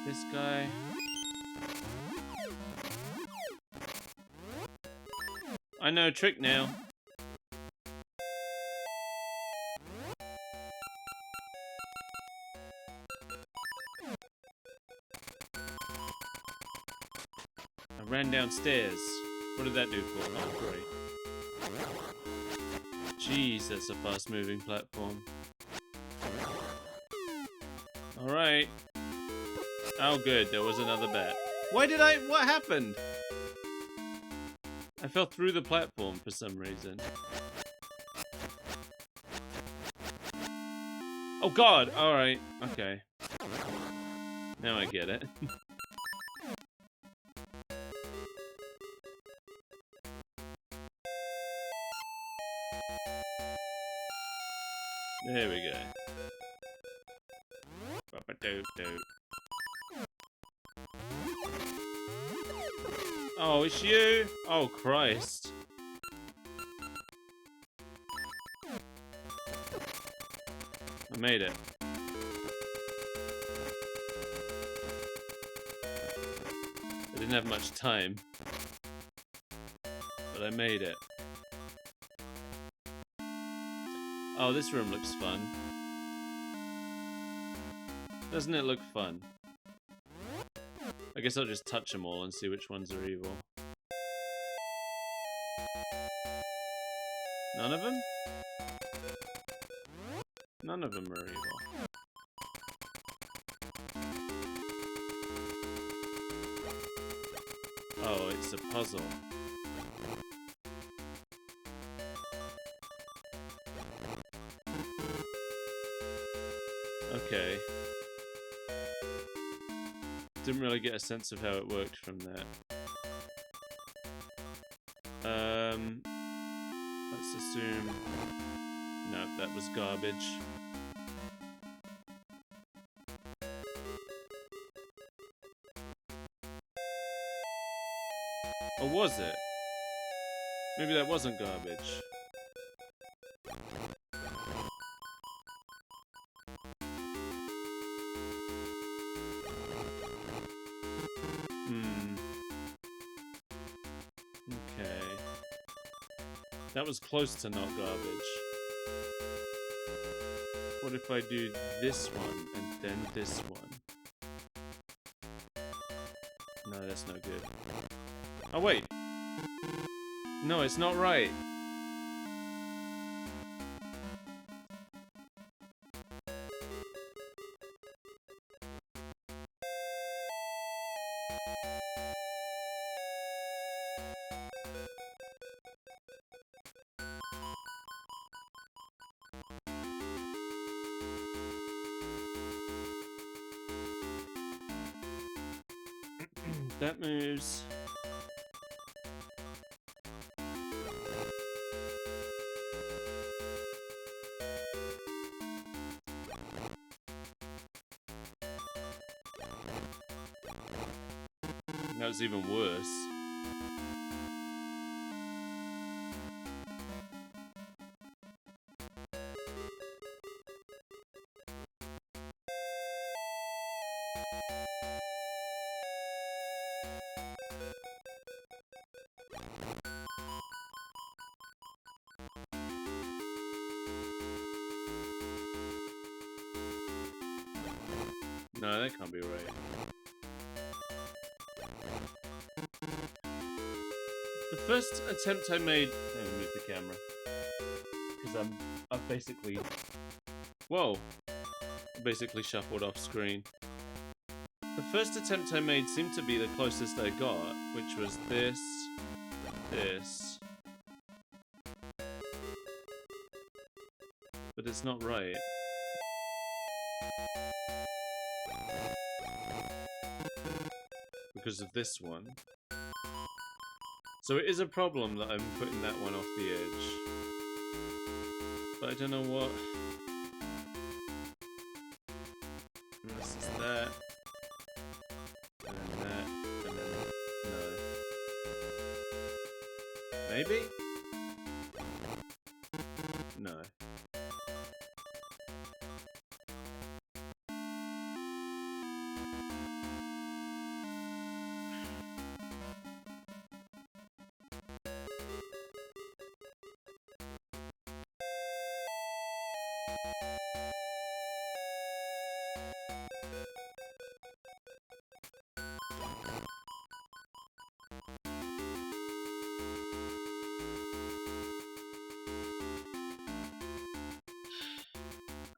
A: This guy... I know a trick now. I ran downstairs. What did that do for? Oh, great. Jeez, that's a fast-moving platform. Alright. Oh, good. There was another bat. Why did I... What happened? I fell through the platform for some reason. Oh god! Alright, okay. Now I get it. There we go. Ba-ba-do-do. Oh, it's you? Oh, Christ. I made it. I didn't have much time. But I made it. Oh, this room looks fun. Doesn't it look fun? I guess I'll just touch them all and see which ones are evil. None of them? None of them are evil. Oh, it's a puzzle. Okay. Didn't really get a sense of how it worked from that. Let's assume... No, that was garbage. Or was it? Maybe that wasn't garbage. Okay. That was close to not garbage. What if I do this one and then this one? No, that's no good. Oh, wait. No, it's not right. That moves. That was even worse. No, that can't be right. The first attempt I made... Let me move the camera. Because I've basically... Whoa! Basically shuffled off screen. The first attempt I made seemed to be the closest I got, which was this... This... But it's not right. Because of this one. So it is a problem that I'm putting that one off the edge. But I don't know what... This is that. And then that. And then... No. Maybe? No.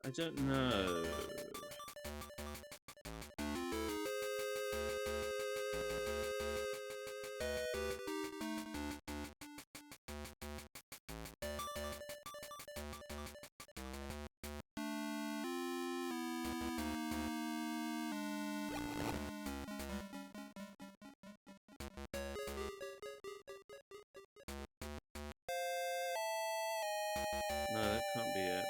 A: I don't know. No, that can't be it.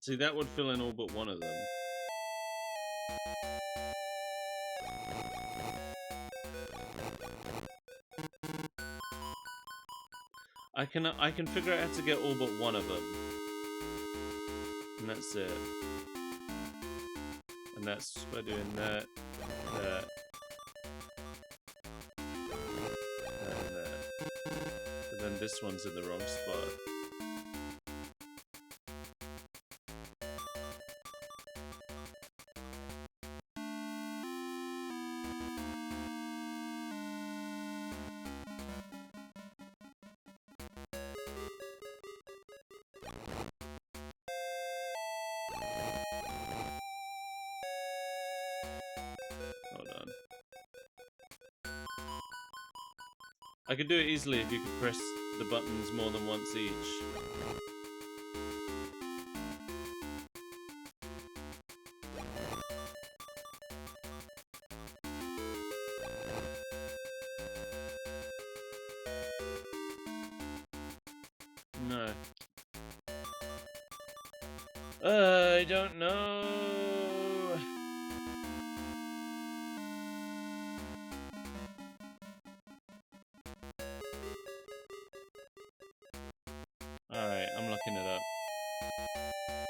A: See, that would fill in all but one of them. I can figure out how to get all but one of them. And that's it. And that's by doing that, that, and that. But then this one's in the wrong spot. I could do it easily if you could press the buttons more than once each. No. I don't know. Alright, I'm looking it up.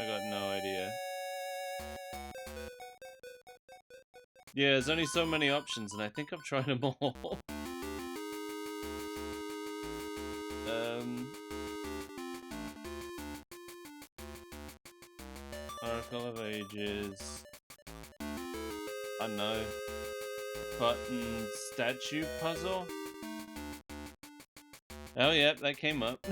A: I got no idea. Yeah, there's only so many options, and I think I've tried them all. Oracle of Ages. I don't know. Button statue puzzle? Oh, yep, that came up.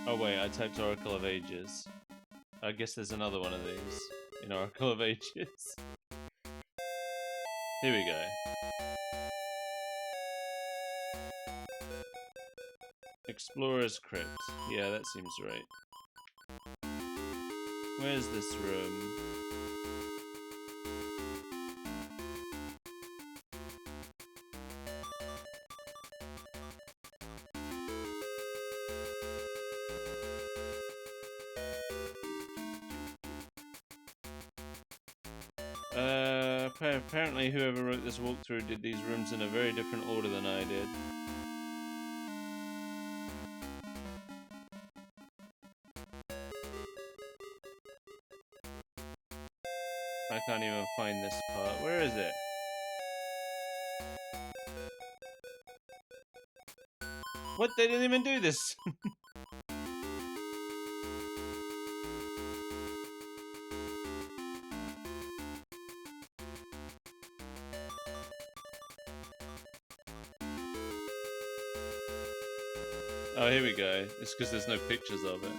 A: Oh, wait, I typed Oracle of Ages. I guess there's another one of these in Oracle of Ages. Here we go. Explorer's Crypt. Yeah, that seems right. Where's this room? Apparently whoever wrote this walkthrough did these rooms in a very different order than I did. I can't even find this part. Where is it? What? They didn't even do this! Oh, here we go. It's because there's no pictures of it.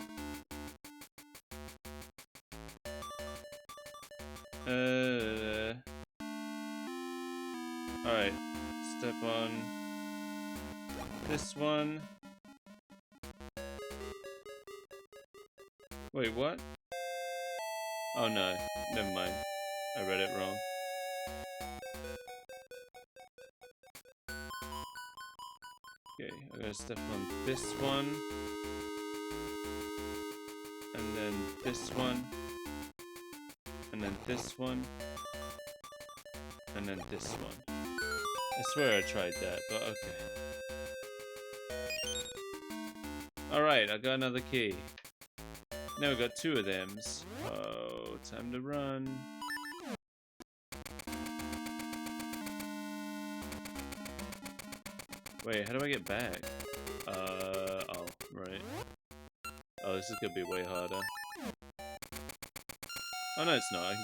A: Alright. Step on this one. Wait, what? Oh no, never mind. I read it wrong. Okay, I'm gonna step on this one. And then this one. And then this one. And then this one. I swear I tried that, but okay. Alright, I got another key. Now we got two of them. Oh, time to run. Wait, how do I get back? Oh, right. Oh, this is gonna be way harder. Oh no, it's not. I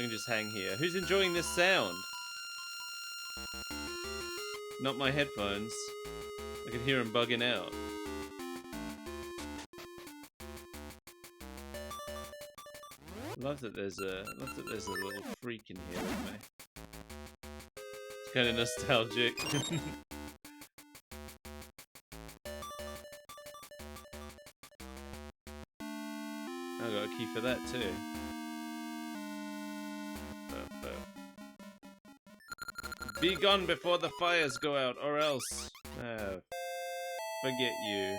A: can just hang here. Who's enjoying this sound? Not my headphones. I can hear them bugging out. Love that there's a little freak in here with me. It's kind of nostalgic. I got a key for that too. Be gone before the fires go out, or else. Forget you.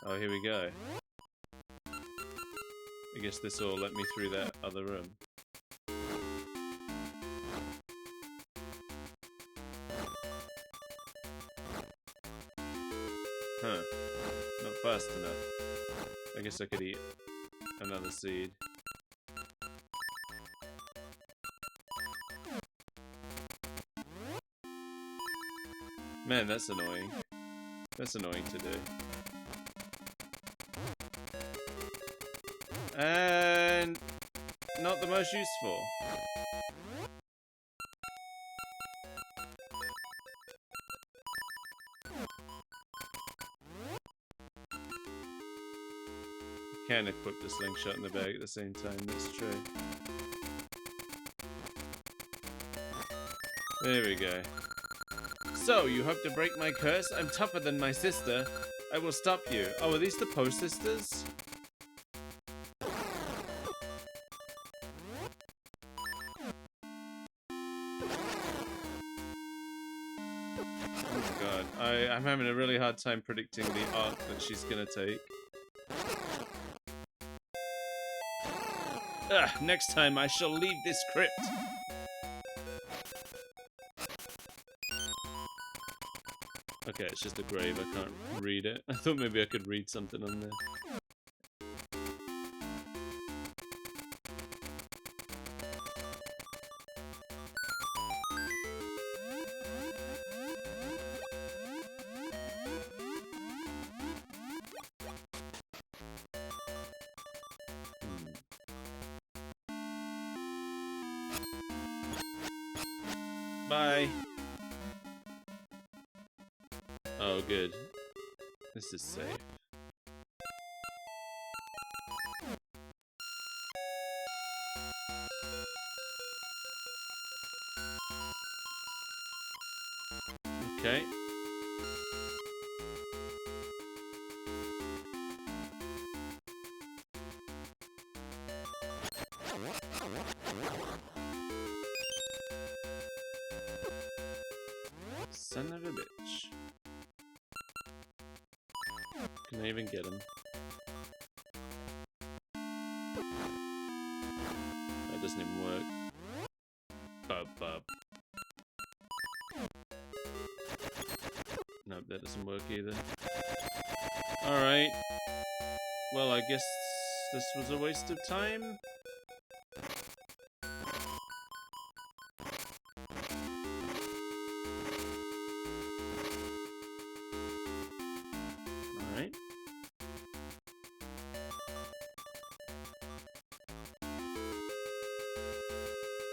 A: Oh, here we go. I guess this will let me through that other room. Huh. Not fast enough. I guess I could eat another seed. Man, that's annoying. That's annoying to do. And not the most useful. Can equip the slingshot in the bag at the same time, that's true. There we go. So, you hope to break my curse? I'm tougher than my sister. I will stop you. Oh, are these the Poe sisters? Oh my god. I'm having a really hard time predicting the arc that she's gonna take. Ugh, next time I shall leave this crypt. Okay, it's just a grave, I can't read it. I thought maybe I could read something on there. Bye. Oh, good. This is safe. Okay. Son of a bitch. Can I even get him? That doesn't even work. Bub bub. Nope, that doesn't work either. Alright. Well, I guess this was a waste of time. Alright.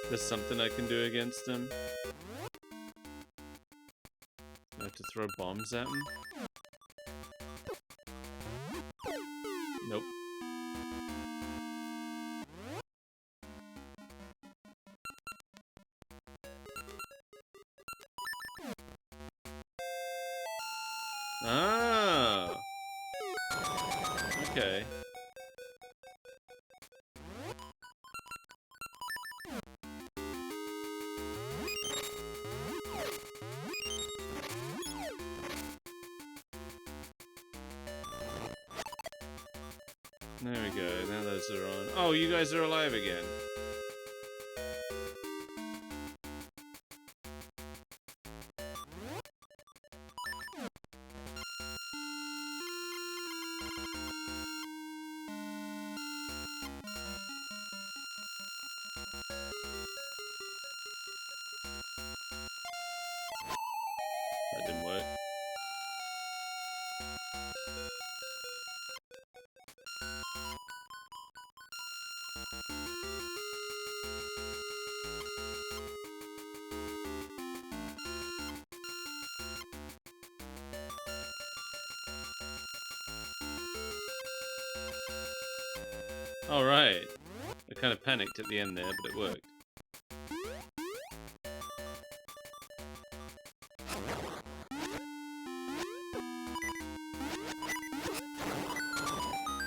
A: There's something I can do against him. I have to throw bombs at him? Nope. Ah! Okay. There we go, now those are on. Oh, you guys are alive again. That didn't work. Alright. I kind of panicked at the end there, but it worked.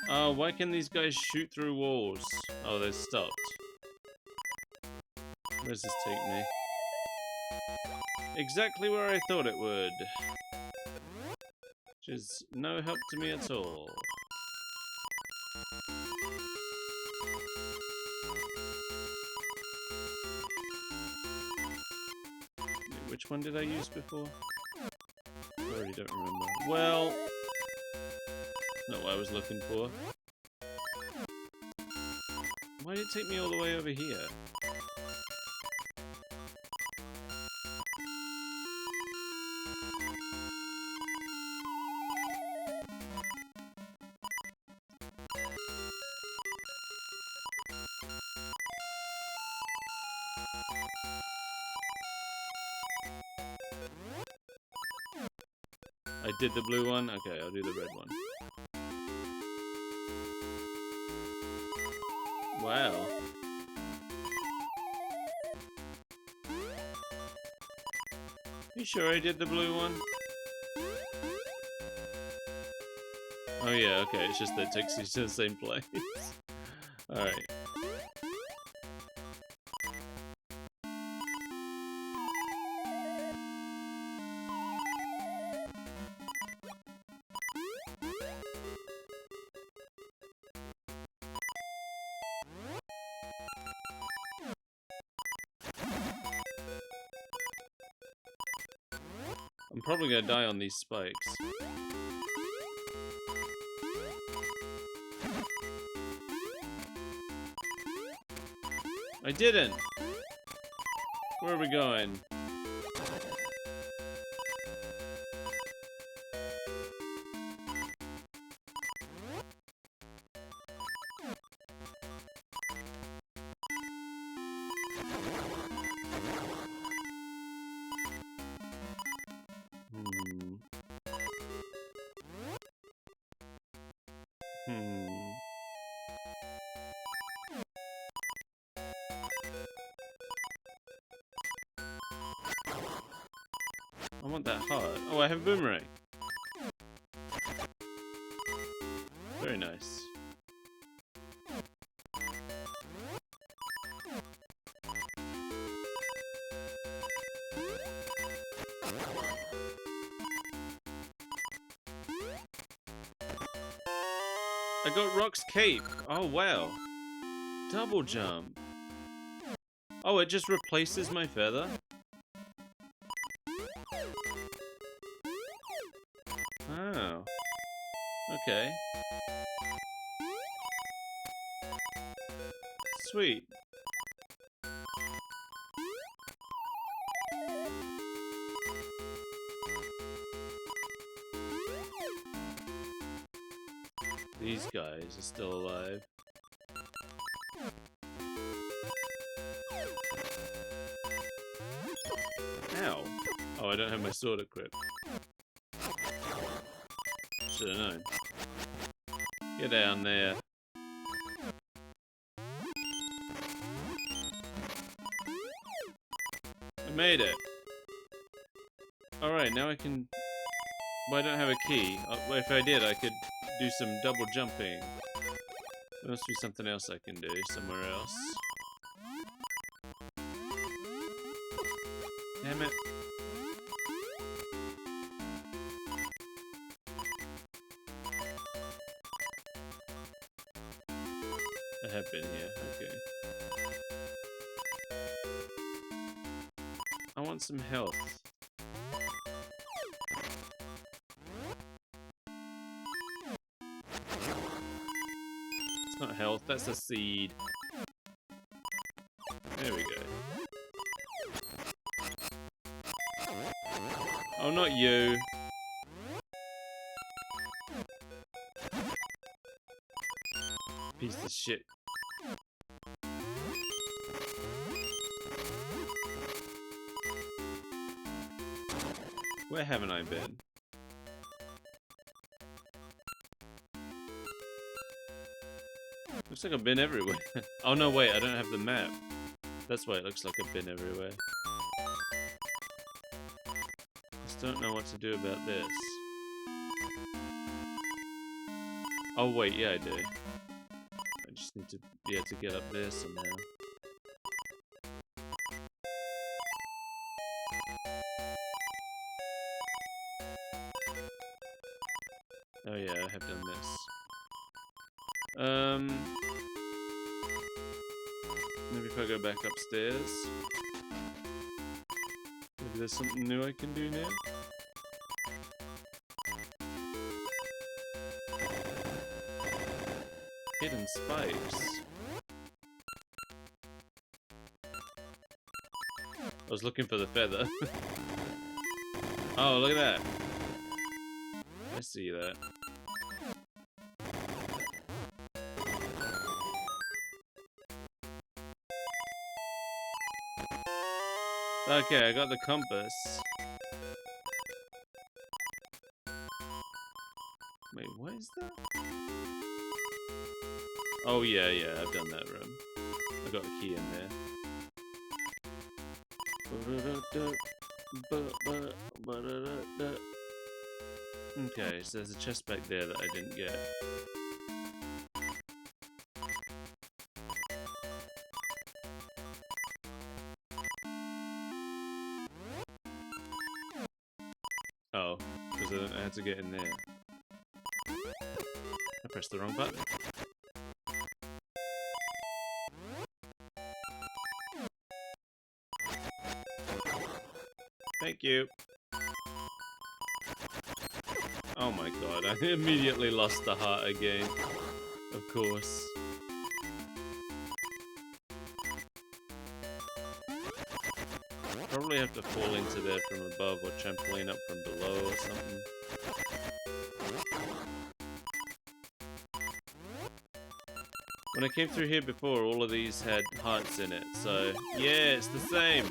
A: Oh, why can these guys shoot through walls? Oh, they're stopped. Where does this take me? Exactly where I thought it would. Which is no help to me at all. Wait, which one did I use before? I already don't remember. Well, not what I was looking for. Why did it take me all the way over here? I did the blue one? Okay, I'll do the red one. Wow. You sure I did the blue one? Oh yeah, okay, it's just that it takes you to the same place. Alright. I'm probably gonna die on these spikes. I didn't! Where are we going? I want that heart. Oh, I have a boomerang. Very nice. I got Rock's cape. Oh, wow. Double jump. Oh, it just replaces my feather? Oh. Okay. Sweet. These guys are still alive. Ow. Oh, I don't have my sword equipped. Should have known. Get down there. I made it. Alright, now I can... Well, I don't have a key. Well, if I did, I could do some double jumping. There must be something else I can do somewhere else. Damn it. I have been here, okay. I want some health. It's not health, that's a seed. There we go. Oh, not you. Piece of shit. Where haven't I been? Looks like I've been everywhere. Oh no, wait, I don't have the map. That's why it looks like I've been everywhere. Just don't know what to do about this. Oh wait, yeah I do. I just need to be able to get up there somehow. Oh yeah, I have done this. Maybe if I go back upstairs. Maybe there's something new I can do now. Hidden spikes. I was looking for the feather. Oh, look at that. I see that. Okay, I got the compass. Wait, what is that? Oh yeah, I've done that room. I got a key in there. Okay, so there's a chest back there that I didn't get. Oh, because I don't know how to get in there. I pressed the wrong button. Thank you. god, I immediately lost the heart again. Of course. Probably have to fall into there from above or trampoline up from below or something. When I came through here before, all of these had hearts in it, so yeah, it's the same.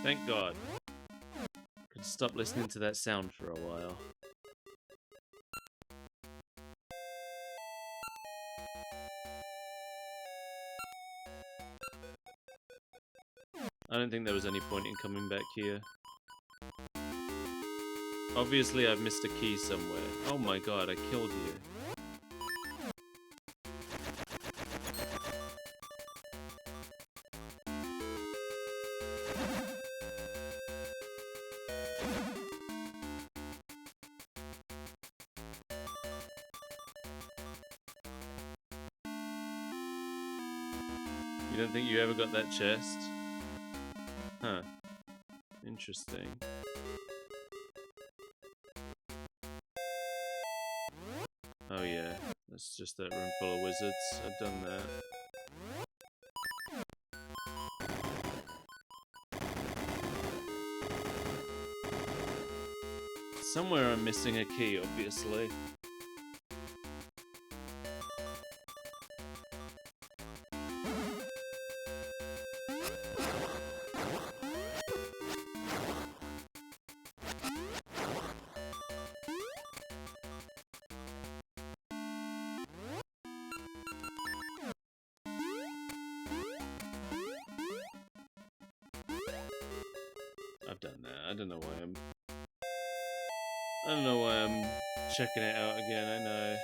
A: Thank God. Could stop listening to that sound for a while. I don't think there was any point in coming back here. Obviously, I've missed a key somewhere. Oh my god, I killed you. You don't think you ever got that chest? Huh. Interesting. Oh yeah, that's just that room full of wizards. I've done that. Somewhere I'm missing a key, obviously. I've done that. I don't know why I'm checking it out again. I know.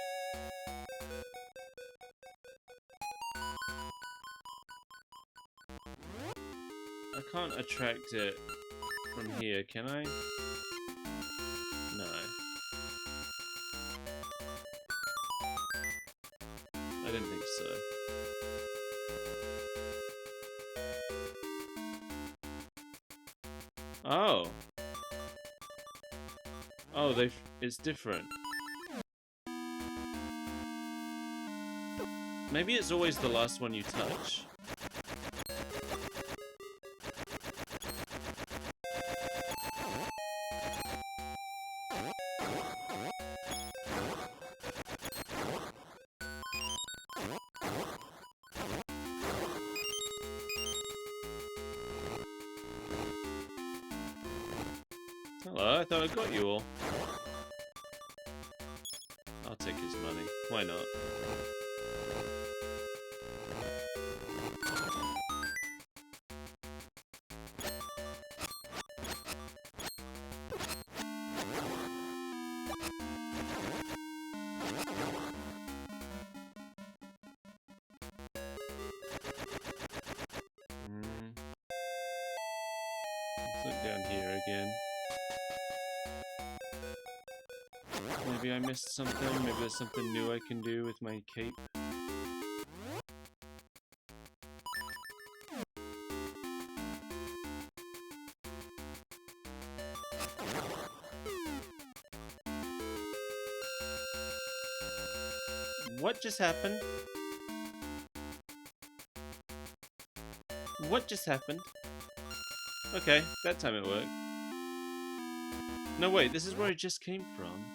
A: I can't attract it from here, can I? No. I didn't think so. Oh. Oh, it's different. Maybe it's always the last one you touch. Hello, I thought I got you all. I'll take his money. Why not? Let's look down here again. Maybe I missed something. Maybe there's something new I can do with my cape. What just happened? What just happened? Okay, that time it worked. No, wait, this is where it just came from.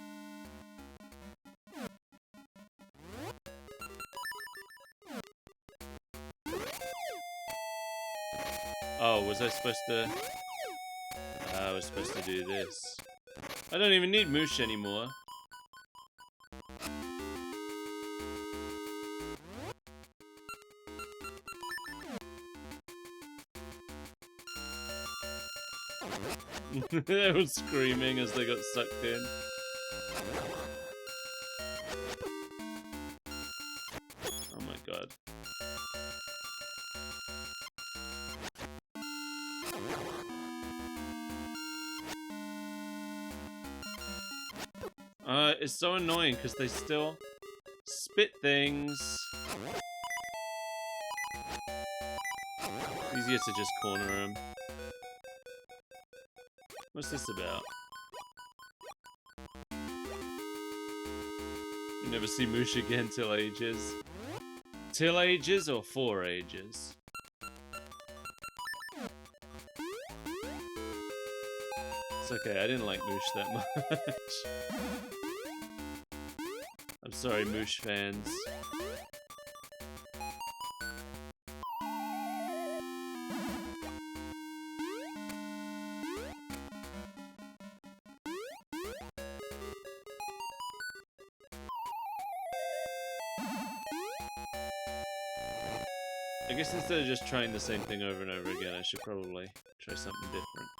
A: Oh, was I supposed to... I was supposed to do this. I don't even need Moosh anymore. They were screaming as they got sucked in. Oh my god. It's so annoying because they still spit things. Easier to just corner them. What's this about? You never see Moosh again till ages. Till ages or for ages? It's okay, I didn't like Moosh that much. I'm sorry, Moosh fans. I guess instead of just trying the same thing over and over again, I should probably try something different.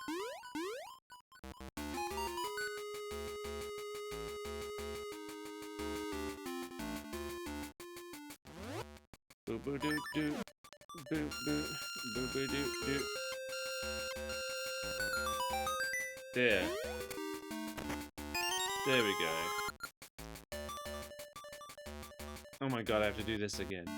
A: Boo boo doo doo. Boo boo. Boo boo doo doo. There. There we go. Oh my god, I have to do this again.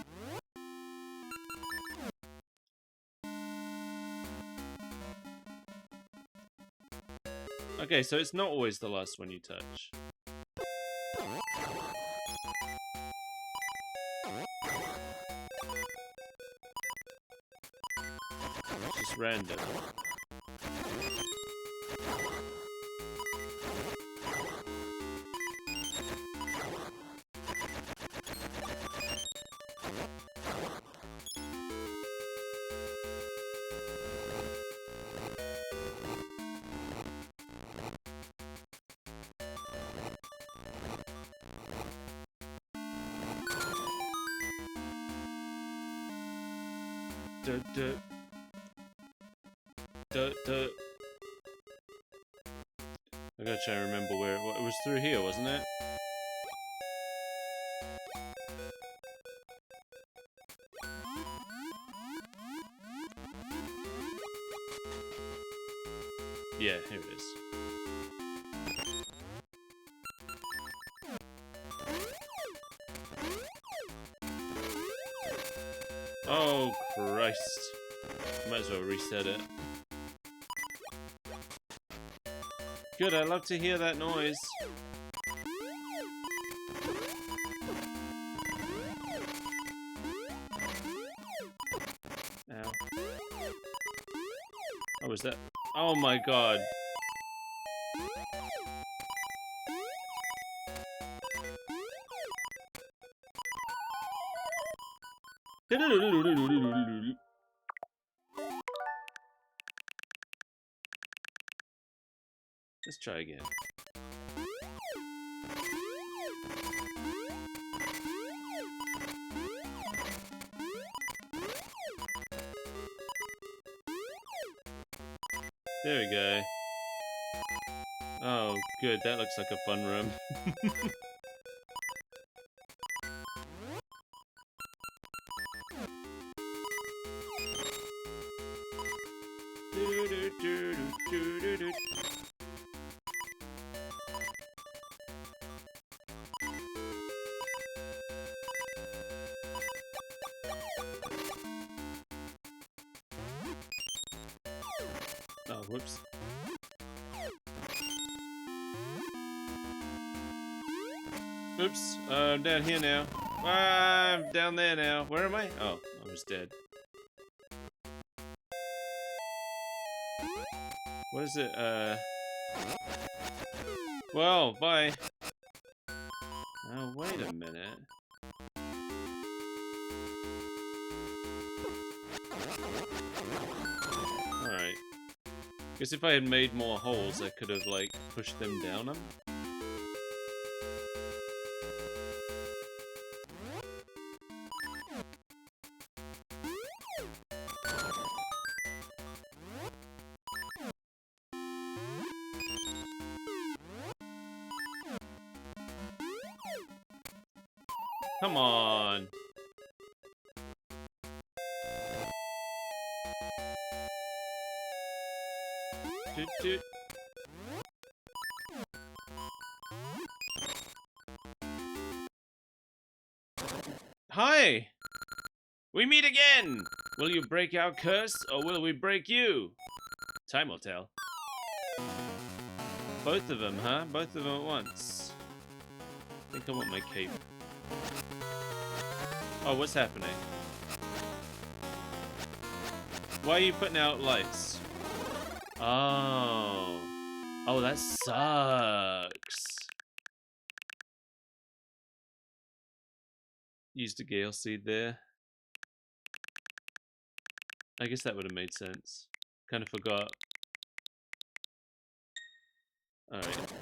A: Okay, so it's not always the last one you touch. It's just random. I gotta try and remember where it was through here, wasn't it? Yeah, here it is. Oh, Christ. Might as well reset it. Good, I love to hear that noise. Ow. Oh, was that? Oh my god. Let's try again. There we go. Oh, good. That looks like a fun room. Oh, whoops. Oops, I'm down here now. I'm down there now. Where am I? Oh, I was dead. What is it? Well, bye. Oh, wait a minute. Alright. Guess if I had made more holes, I could have, like, pushed them down them. Come on. Doot, doot. Hi! We meet again! Will you break our curse, or will we break you? Time will tell. Both of them, huh? Both of them at once. I think I want my cape. Oh, what's happening? Why are you putting out lights? Oh. Oh, that sucks. Used a Gale Seed there. I guess that would have made sense. Kind of forgot. Alright.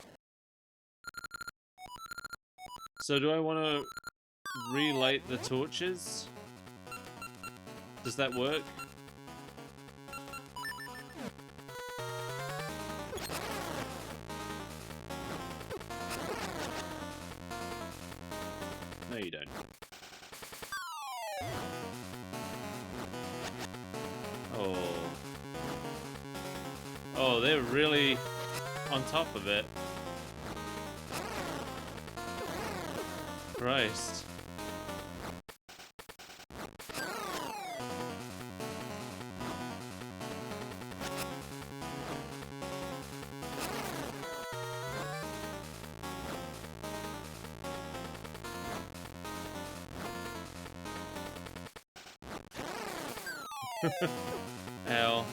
A: So do I want to relight the torches? Does that work? No, you don't. Oh. Oh, they're really on top of it. Christ. Ow.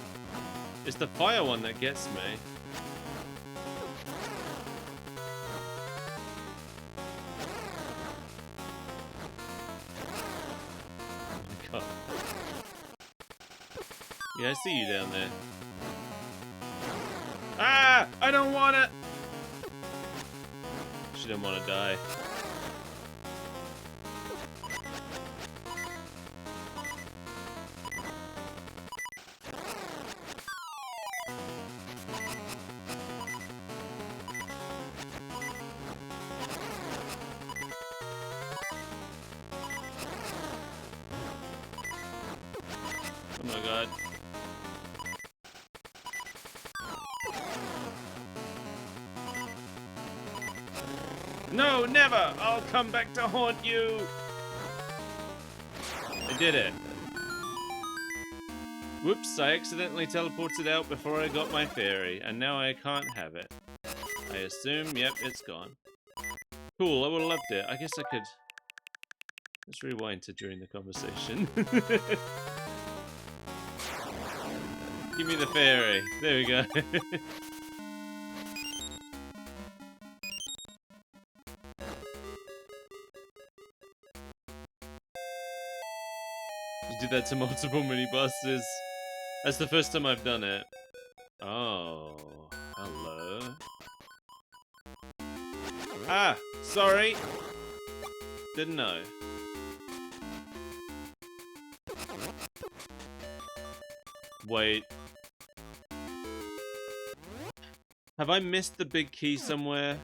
A: It's the fire one that gets me. Oh my god. Yeah, I see you down there. Ah! I don't want it! She didn't want to die. Oh my god. No, never! I'll come back to haunt you! I did it. Whoops, I accidentally teleported out before I got my fairy, and now I can't have it. I assume, yep, it's gone. Cool, I would have loved it. I guess I could... Let's rewind to during the conversation. Give me the fairy. There we go. You did that to multiple mini-bosses. That's the first time I've done it. Oh, hello. Ah, sorry. Didn't know. Wait. Have I missed the big key somewhere?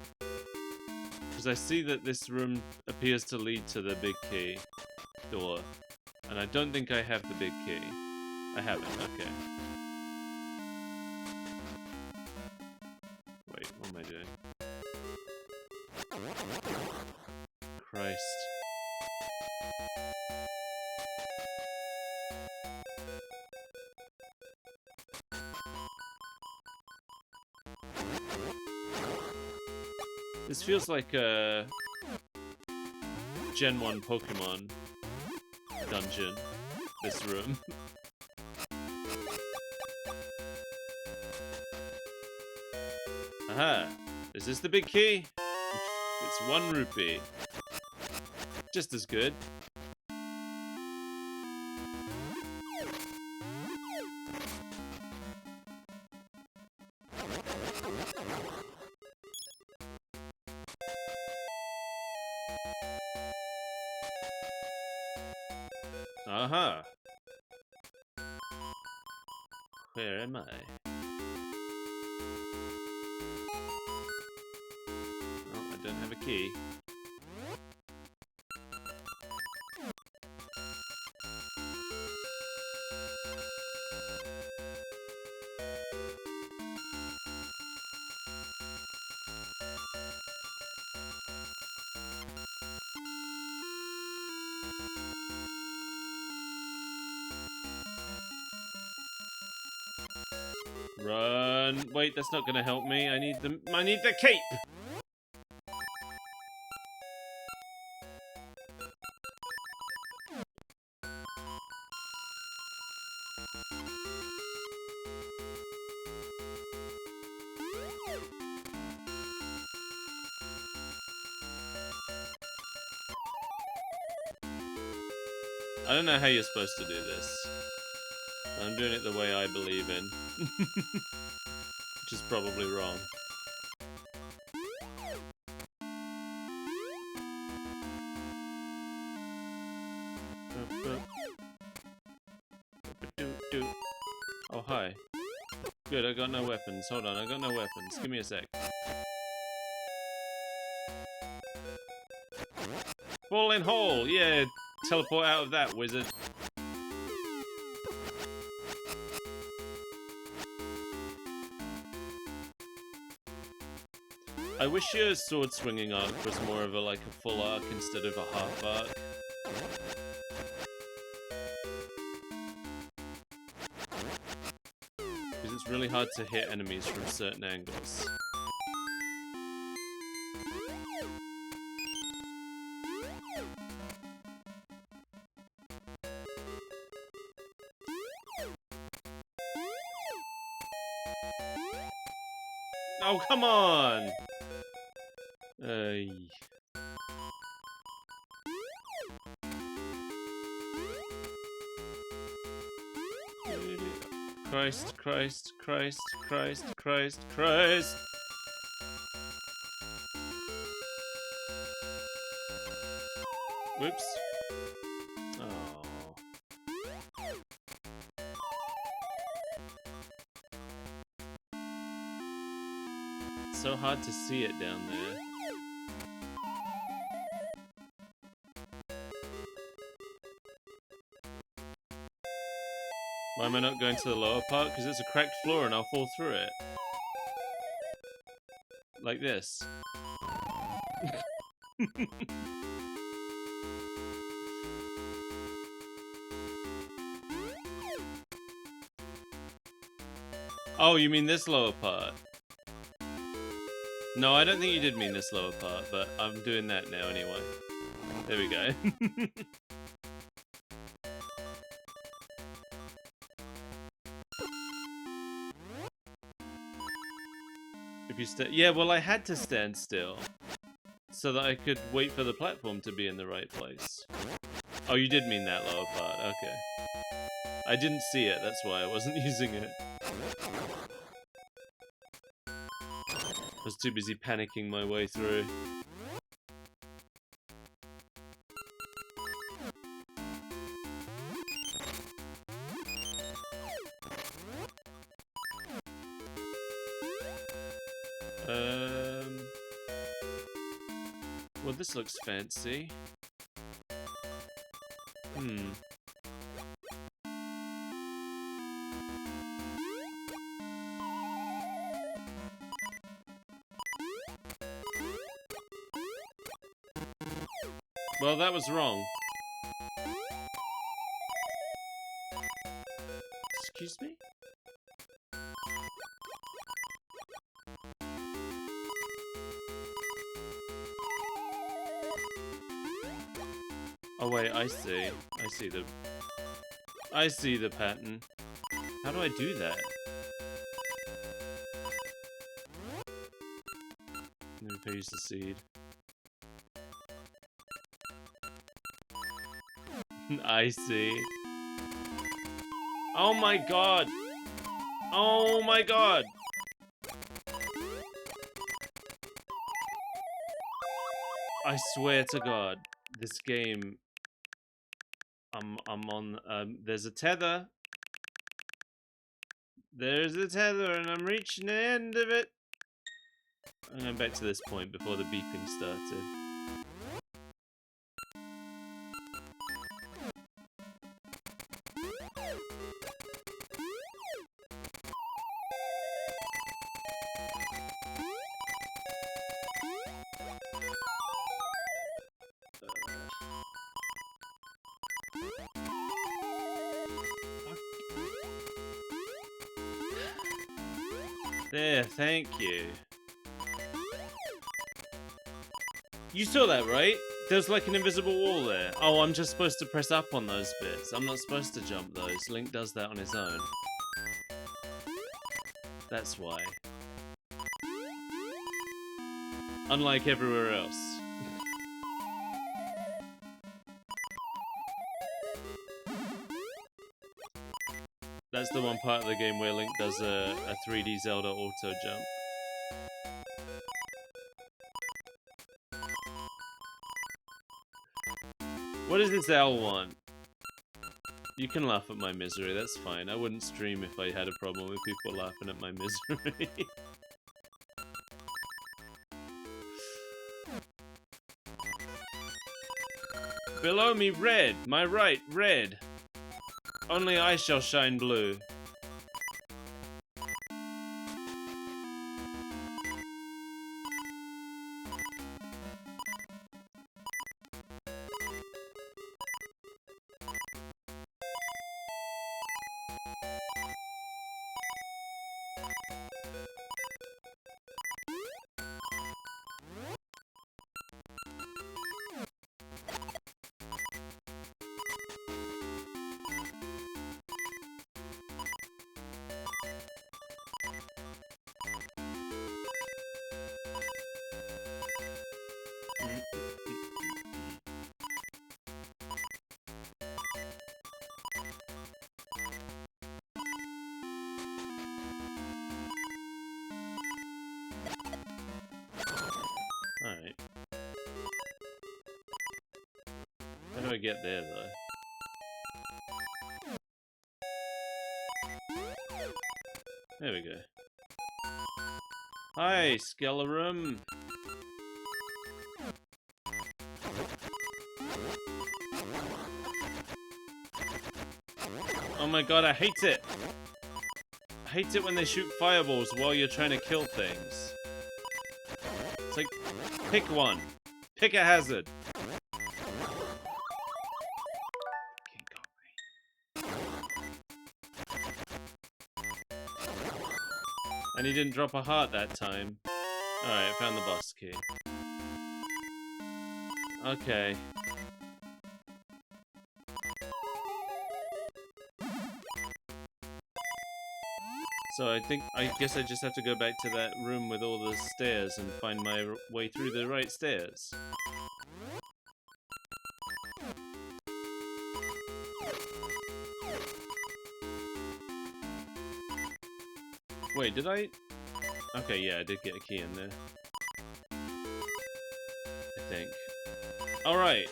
A: Because I see that this room appears to lead to the big key door. And I don't think I have the big key. I haven't, okay. Wait, what am I doing? Christ. This feels like a Gen 1 Pokemon dungeon, this room. Aha! Is this the big key? It's 1 rupee. Just as good. Aha! Where am I? Oh, I don't have a key. Run! Wait, that's not gonna help me. I need the cape! I don't know how you're supposed to do this. I'm doing it the way I believe in. Which is probably wrong. Oh, hi. Good, I got no weapons. Hold on, I got no weapons. Give me a sec. Falling hole! Yeah, teleport out of that, wizard. I wish your sword swinging arc was more of a full arc instead of a half arc. Because it's really hard to hit enemies from certain angles. Oh, come on! Christ, Christ, Christ, Christ, Christ, Christ! Whoops. Oh. It's so hard to see it down there. Why am I not going to the lower part? Because it's a cracked floor and I'll fall through it. Like this. Oh, you mean this lower part? No, I don't think you did mean this lower part, but I'm doing that now anyway. There we go. If you yeah, well, I had to stand still so that I could wait for the platform to be in the right place. Oh, you did mean that lower part. Okay. I didn't see it, that's why I wasn't using it. I was too busy panicking my way through. Well, this looks fancy. Well, that was wrong. Excuse me? Oh wait, I see. I see the pattern. How do I do that? Maybe if I use the seed. I see. Oh my god! Oh my god! I swear to god, this game... I'm on... there's a tether. There's a tether and I'm reaching the end of it. I'm going back to this point before the beeping started. There, thank you. You saw that, right? There's like an invisible wall there. Oh, I'm just supposed to press up on those bits. I'm not supposed to jump those. Link does that on his own. That's why. Unlike everywhere else. That's the one part of the game where Link does a 3D Zelda auto jump. What does this L want? You can laugh at my misery, that's fine. I wouldn't stream if I had a problem with people laughing at my misery. Below me, red. My right, red. Only I shall shine blue. Alright. How do I get there, though? There we go. Hi, Skelerum! Oh my god, I hate it! I hate it when they shoot fireballs while you're trying to kill things. It's like, pick one. Pick a hazard. And he didn't drop a heart that time. Alright, I found the boss key. Okay. So I guess I just have to go back to that room with all the stairs and find my way through the right stairs. Wait, did I? Okay, yeah, I did get a key in there. I think. Alright.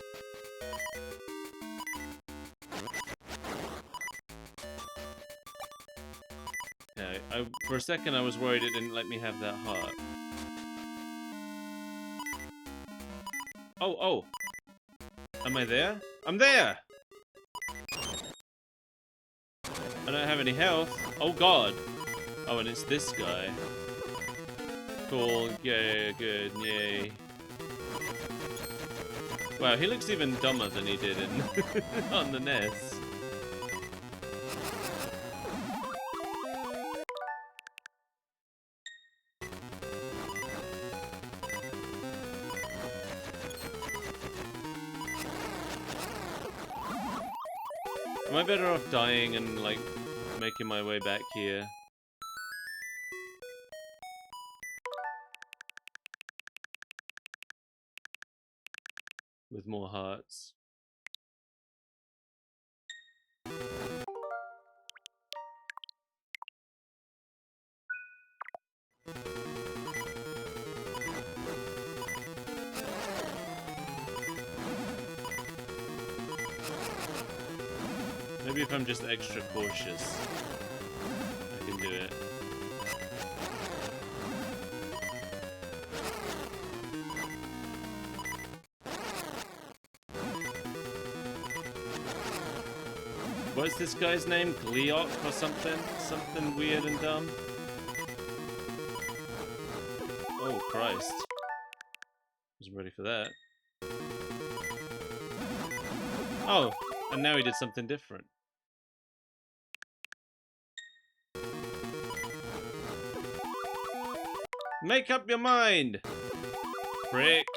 A: Yeah, for a second I was worried it didn't let me have that heart. Oh, oh! Am I there? I'm there! I don't have any health. Oh god! Oh, and it's this guy. Cool, yeah, good, yay. Wow, he looks even dumber than he did in on the NES. Am I better off dying and, like, making my way back here? With more hearts. Maybe if I'm just extra cautious, I can do it. What's this guy's name? Gleok or something? Something weird and dumb? Oh, Christ. Wasn't ready for that. Oh, and now he did something different. Make up your mind! Prick.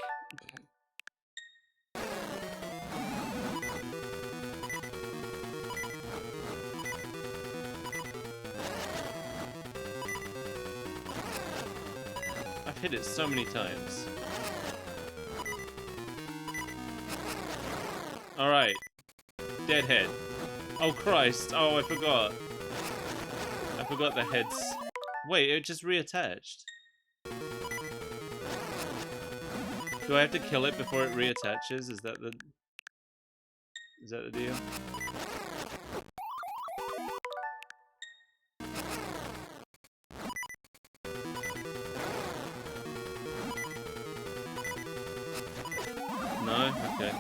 A: I've hit it so many times. Alright. Deadhead. Oh Christ. Oh, I forgot. forgot the head's... Wait, it just reattached. Do I have to kill it before it reattaches? Is that the deal? No? Okay.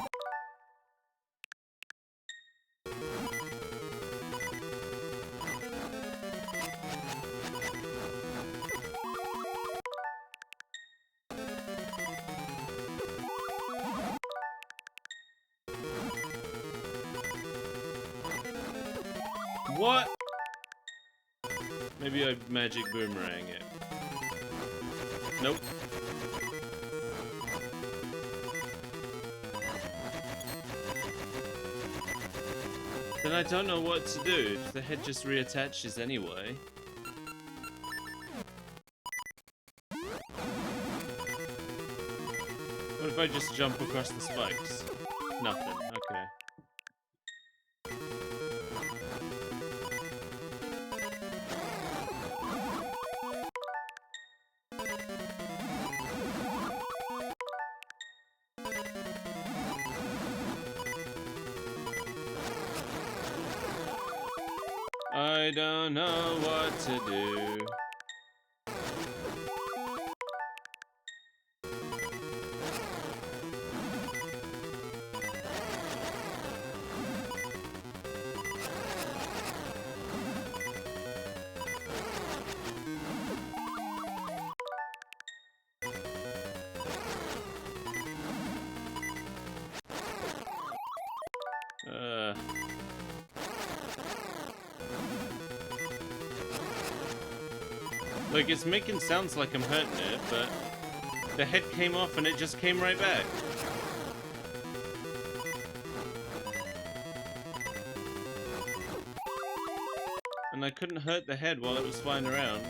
A: What? Maybe I magic boomerang it. Nope. Then I don't know what to do. The head just reattaches anyway. What if I just jump across the spikes? Nothing. Okay. I don't know what to do. Like, it's making sounds like I'm hurting it, but the head came off and it just came right back. And I couldn't hurt the head while it was flying around.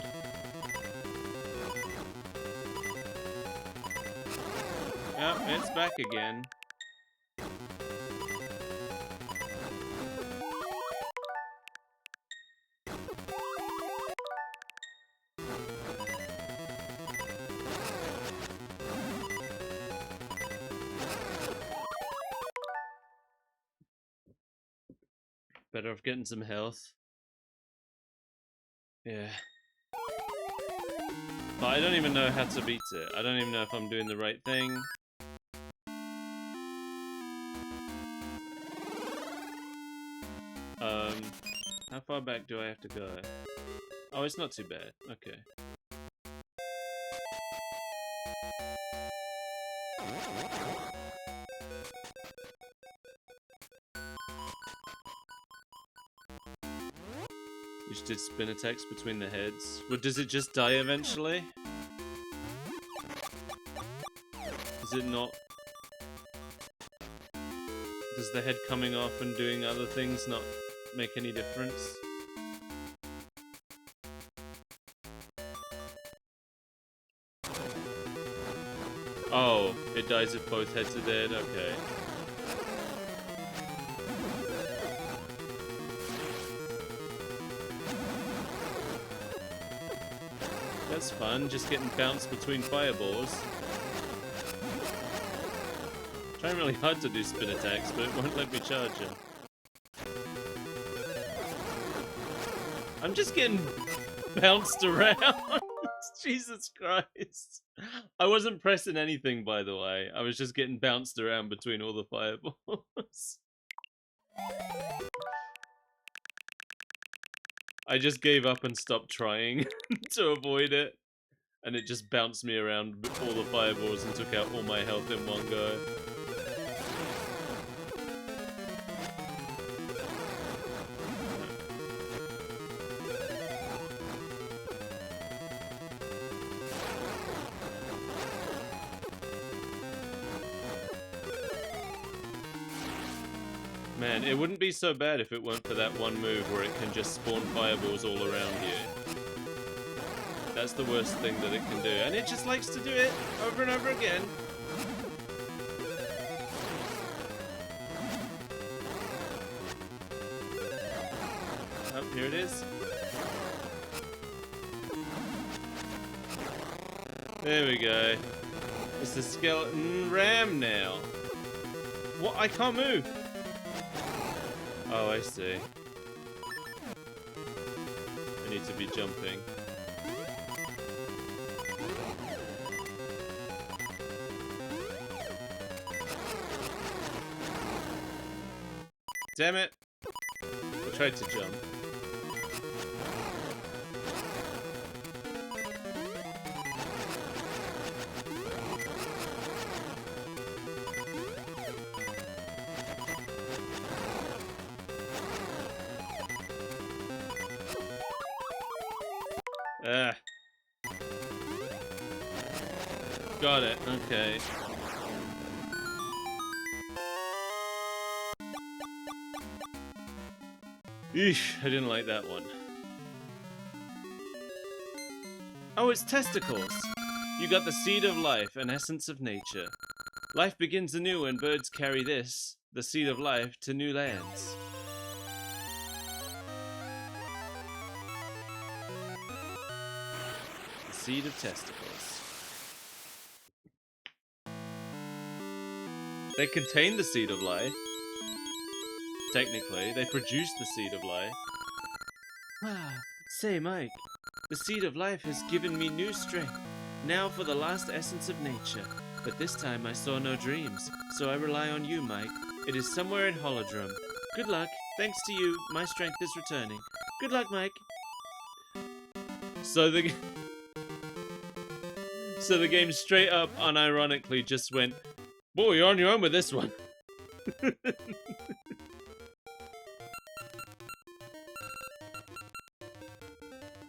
A: Yep, it's back again. Better off getting some health. Yeah. But I don't even know how to beat it. I don't even know if I'm doing the right thing. How far back do I have to go? Oh, it's not too bad. Okay. You just did spin attacks between the heads. But does it just die eventually? Is it not? Does the head coming off and doing other things not make any difference? Oh, it dies if both heads are dead? Okay. That's fun, just getting bounced between fireballs. Trying really hard to do spin attacks, but it won't let me charge him. I'm just getting bounced around. Jesus Christ. I wasn't pressing anything, by the way. I was just getting bounced around between all the fireballs. I just gave up and stopped trying to avoid it. And it just bounced me around all the fireballs and took out all my health in one go. Man, it wouldn't be so bad if it weren't for that one move where it can just spawn fireballs all around you. That's the worst thing that it can do. And it just likes to do it over and over again. Oh, here it is. There we go. It's the skeleton ram now. What? I can't move. Oh, I see. I need to be jumping. Damn it! I tried to jump. Ah. Got it, okay. Eesh, I didn't like that one. Oh, it's testicles! You got the seed of life, an essence of nature. Life begins anew when birds carry this, the seed of life, to new lands. The seed of testicles. They contain the seed of life. Technically, they produce the seed of life. Ah, say, Mike, the seed of life has given me new strength. Now for the last essence of nature. But this time I saw no dreams, so I rely on you, Mike. It is somewhere in Holodrum. Good luck. Thanks to you, my strength is returning. Good luck, Mike. So the game straight up, unironically, just went, "Boy, you're on your own with this one."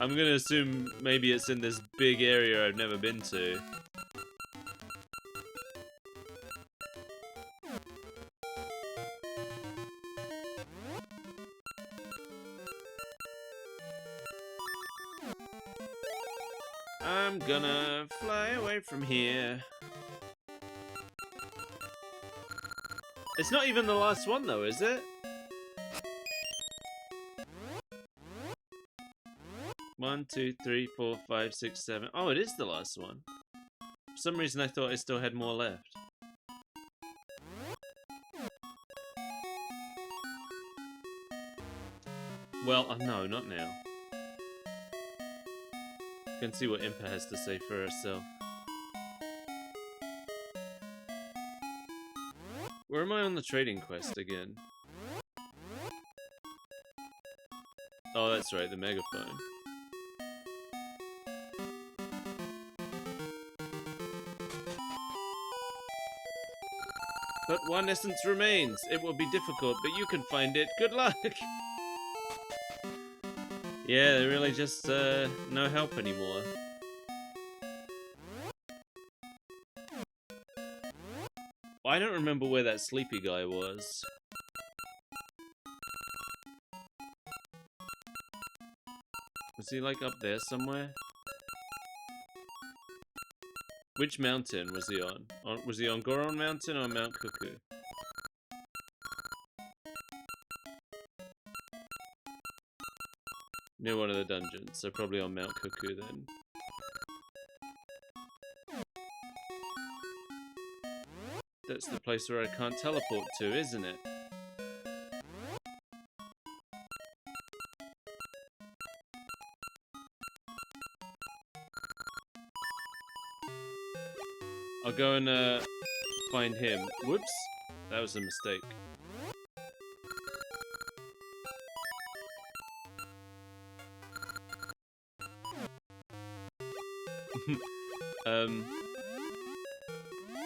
A: I'm gonna assume maybe it's in this big area I've never been to. I'm gonna fly away from here. It's not even the last one though, is it? 1, 2, 3, 4, 5, 6, 7. Oh, it is the last one. For some reason I thought I still had more left. Well, no, not now. You can see what Impa has to say for herself. Where am I on the trading quest again? Oh, that's right, the megaphone. But one essence remains. It will be difficult, but you can find it. Good luck! Yeah, they're really just, no help anymore. I don't remember where that sleepy guy was. Was he, like, up there somewhere? Which mountain was he on? Was he on Goron Mountain or Mount Cuckoo? Near one of the dungeons, so probably on Mount Cuckoo then. That's the place where I can't teleport to, isn't it? I'll go and find him. Whoops, that was a mistake.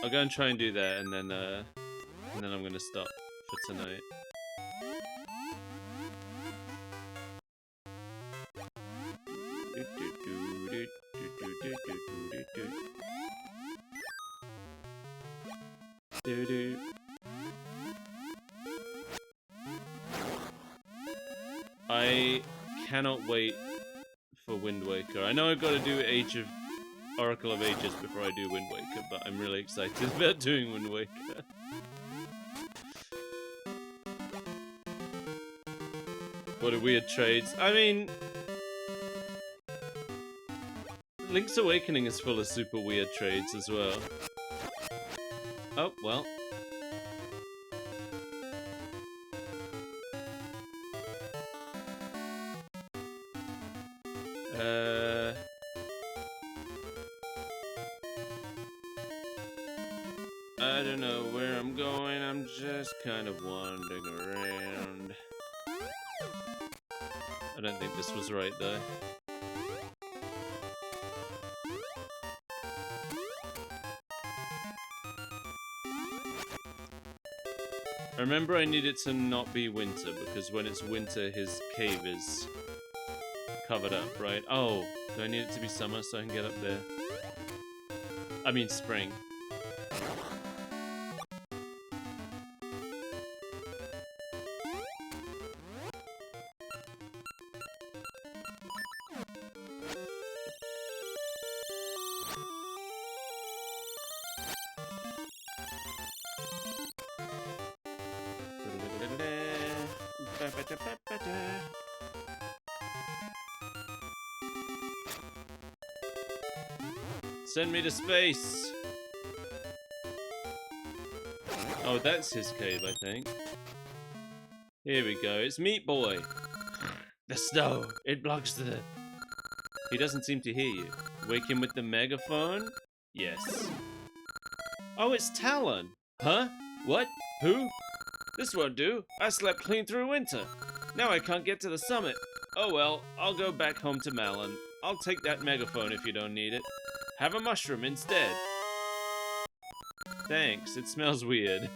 A: I'll go and try and do that, and then I'm gonna stop for tonight. I cannot wait for Wind Waker. I know I've got to do Oracle of Ages before I do Wind Waker, but I'm really excited about doing Wind Waker. What a weird trades. I mean, Link's Awakening is full of super weird trades as well. Oh, well. I don't know where I'm going, I'm just kind of wandering around. I don't think this was right though. I remember I need it to not be winter, because when it's winter his cave is covered up, right? Oh, do I need it to be summer so I can get up there? I mean spring. Send me to space! Oh, that's his cave, I think. Here we go, it's Meat Boy! The snow! It blocks the... He doesn't seem to hear you. Wake him with the megaphone? Yes. Oh, it's Talon! Huh? What? Who? This won't do. I slept clean through winter. Now I can't get to the summit. Oh well, I'll go back home to Malon. I'll take that megaphone if you don't need it. Have a mushroom instead. Thanks, it smells weird.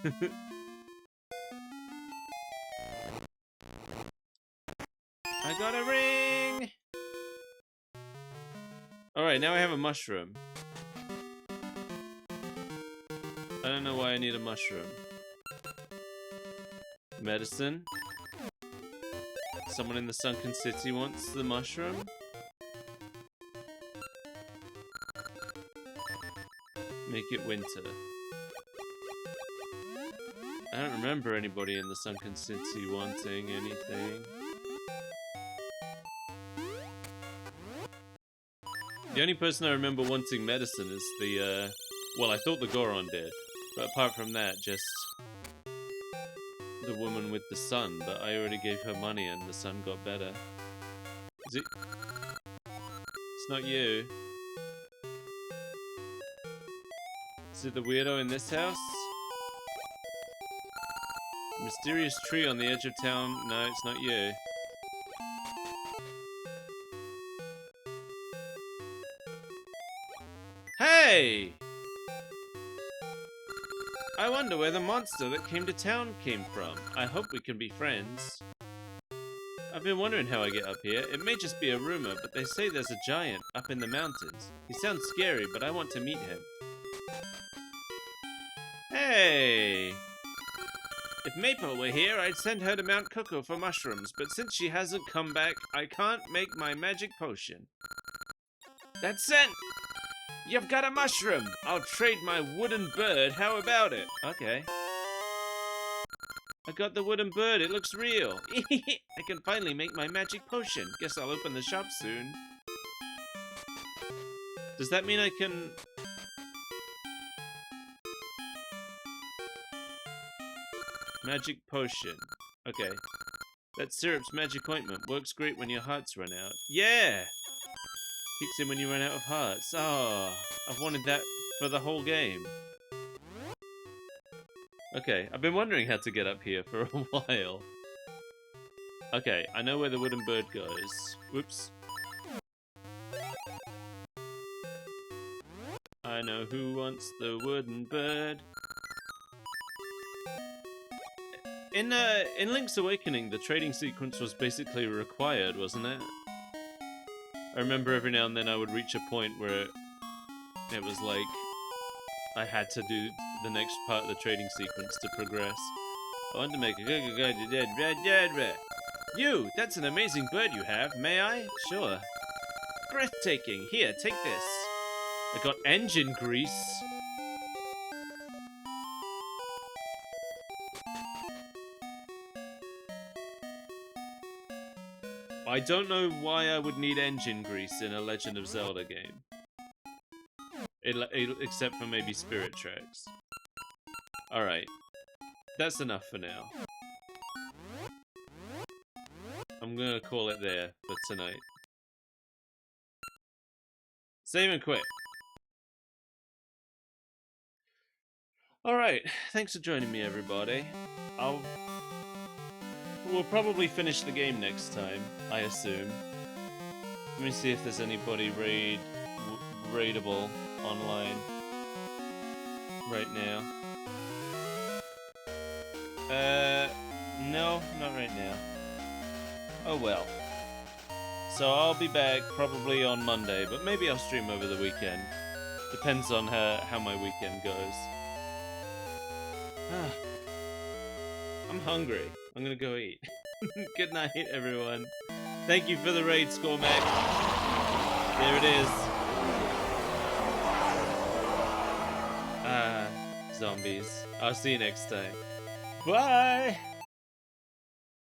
A: I got a ring! Alright, now I have a mushroom. I don't know why I need a mushroom. Medicine? Someone in the sunken city wants the mushroom? Make it winter. I don't remember anybody in the sunken city wanting anything. The only person I remember wanting medicine is the, well, I thought the Goron did. But apart from that, just the woman with the sun. But I already gave her money and the sun got better. Is it? It's not you. Is it the weirdo in this house? Mysterious tree on the edge of town. No, it's not you. Hey! I wonder where the monster that came to town came from. I hope we can be friends. I've been wondering how I get up here. It may just be a rumor, but they say there's a giant up in the mountains. He sounds scary, but I want to meet him. Hey! If Maple were here, I'd send her to Mount Cocoa for mushrooms, but since she hasn't come back, I can't make my magic potion. That's sent! You've got a mushroom! I'll trade my wooden bird, how about it? Okay. I got the wooden bird, it looks real. I can finally make my magic potion. Guess I'll open the shop soon. Does that mean I can... Magic potion. Okay. That syrup's magic ointment works great when your hearts run out. Yeah! Kicks in when you run out of hearts. Oh, I've wanted that for the whole game. Okay, I've been wondering how to get up here for a while. Okay, I know where the wooden bird goes. Whoops. I know who wants the wooden bird. In Link's Awakening, the trading sequence was basically required, wasn't it? I remember every now and then I would reach a point where it was like I had to do the next part of the trading sequence to progress. I want to make a You! That's an amazing bird you have. May I? Sure. Breathtaking. Here, take this. I got engine grease. I don't know why I would need engine grease in a Legend of Zelda game. Except for maybe Spirit Tracks. Alright. That's enough for now. I'm gonna call it there for tonight. Save and quit. Alright, thanks for joining me, everybody. We'll probably finish the game next time, I assume. Let me see if there's anybody raidable online right now. No, not right now. Oh well. So I'll be back probably on Monday, but maybe I'll stream over the weekend. Depends on how my weekend goes. I'm hungry. I'm gonna go eat. Good night, everyone. Thank you for the raid, SkullMac. There it is. Zombies. I'll see you next time. Bye!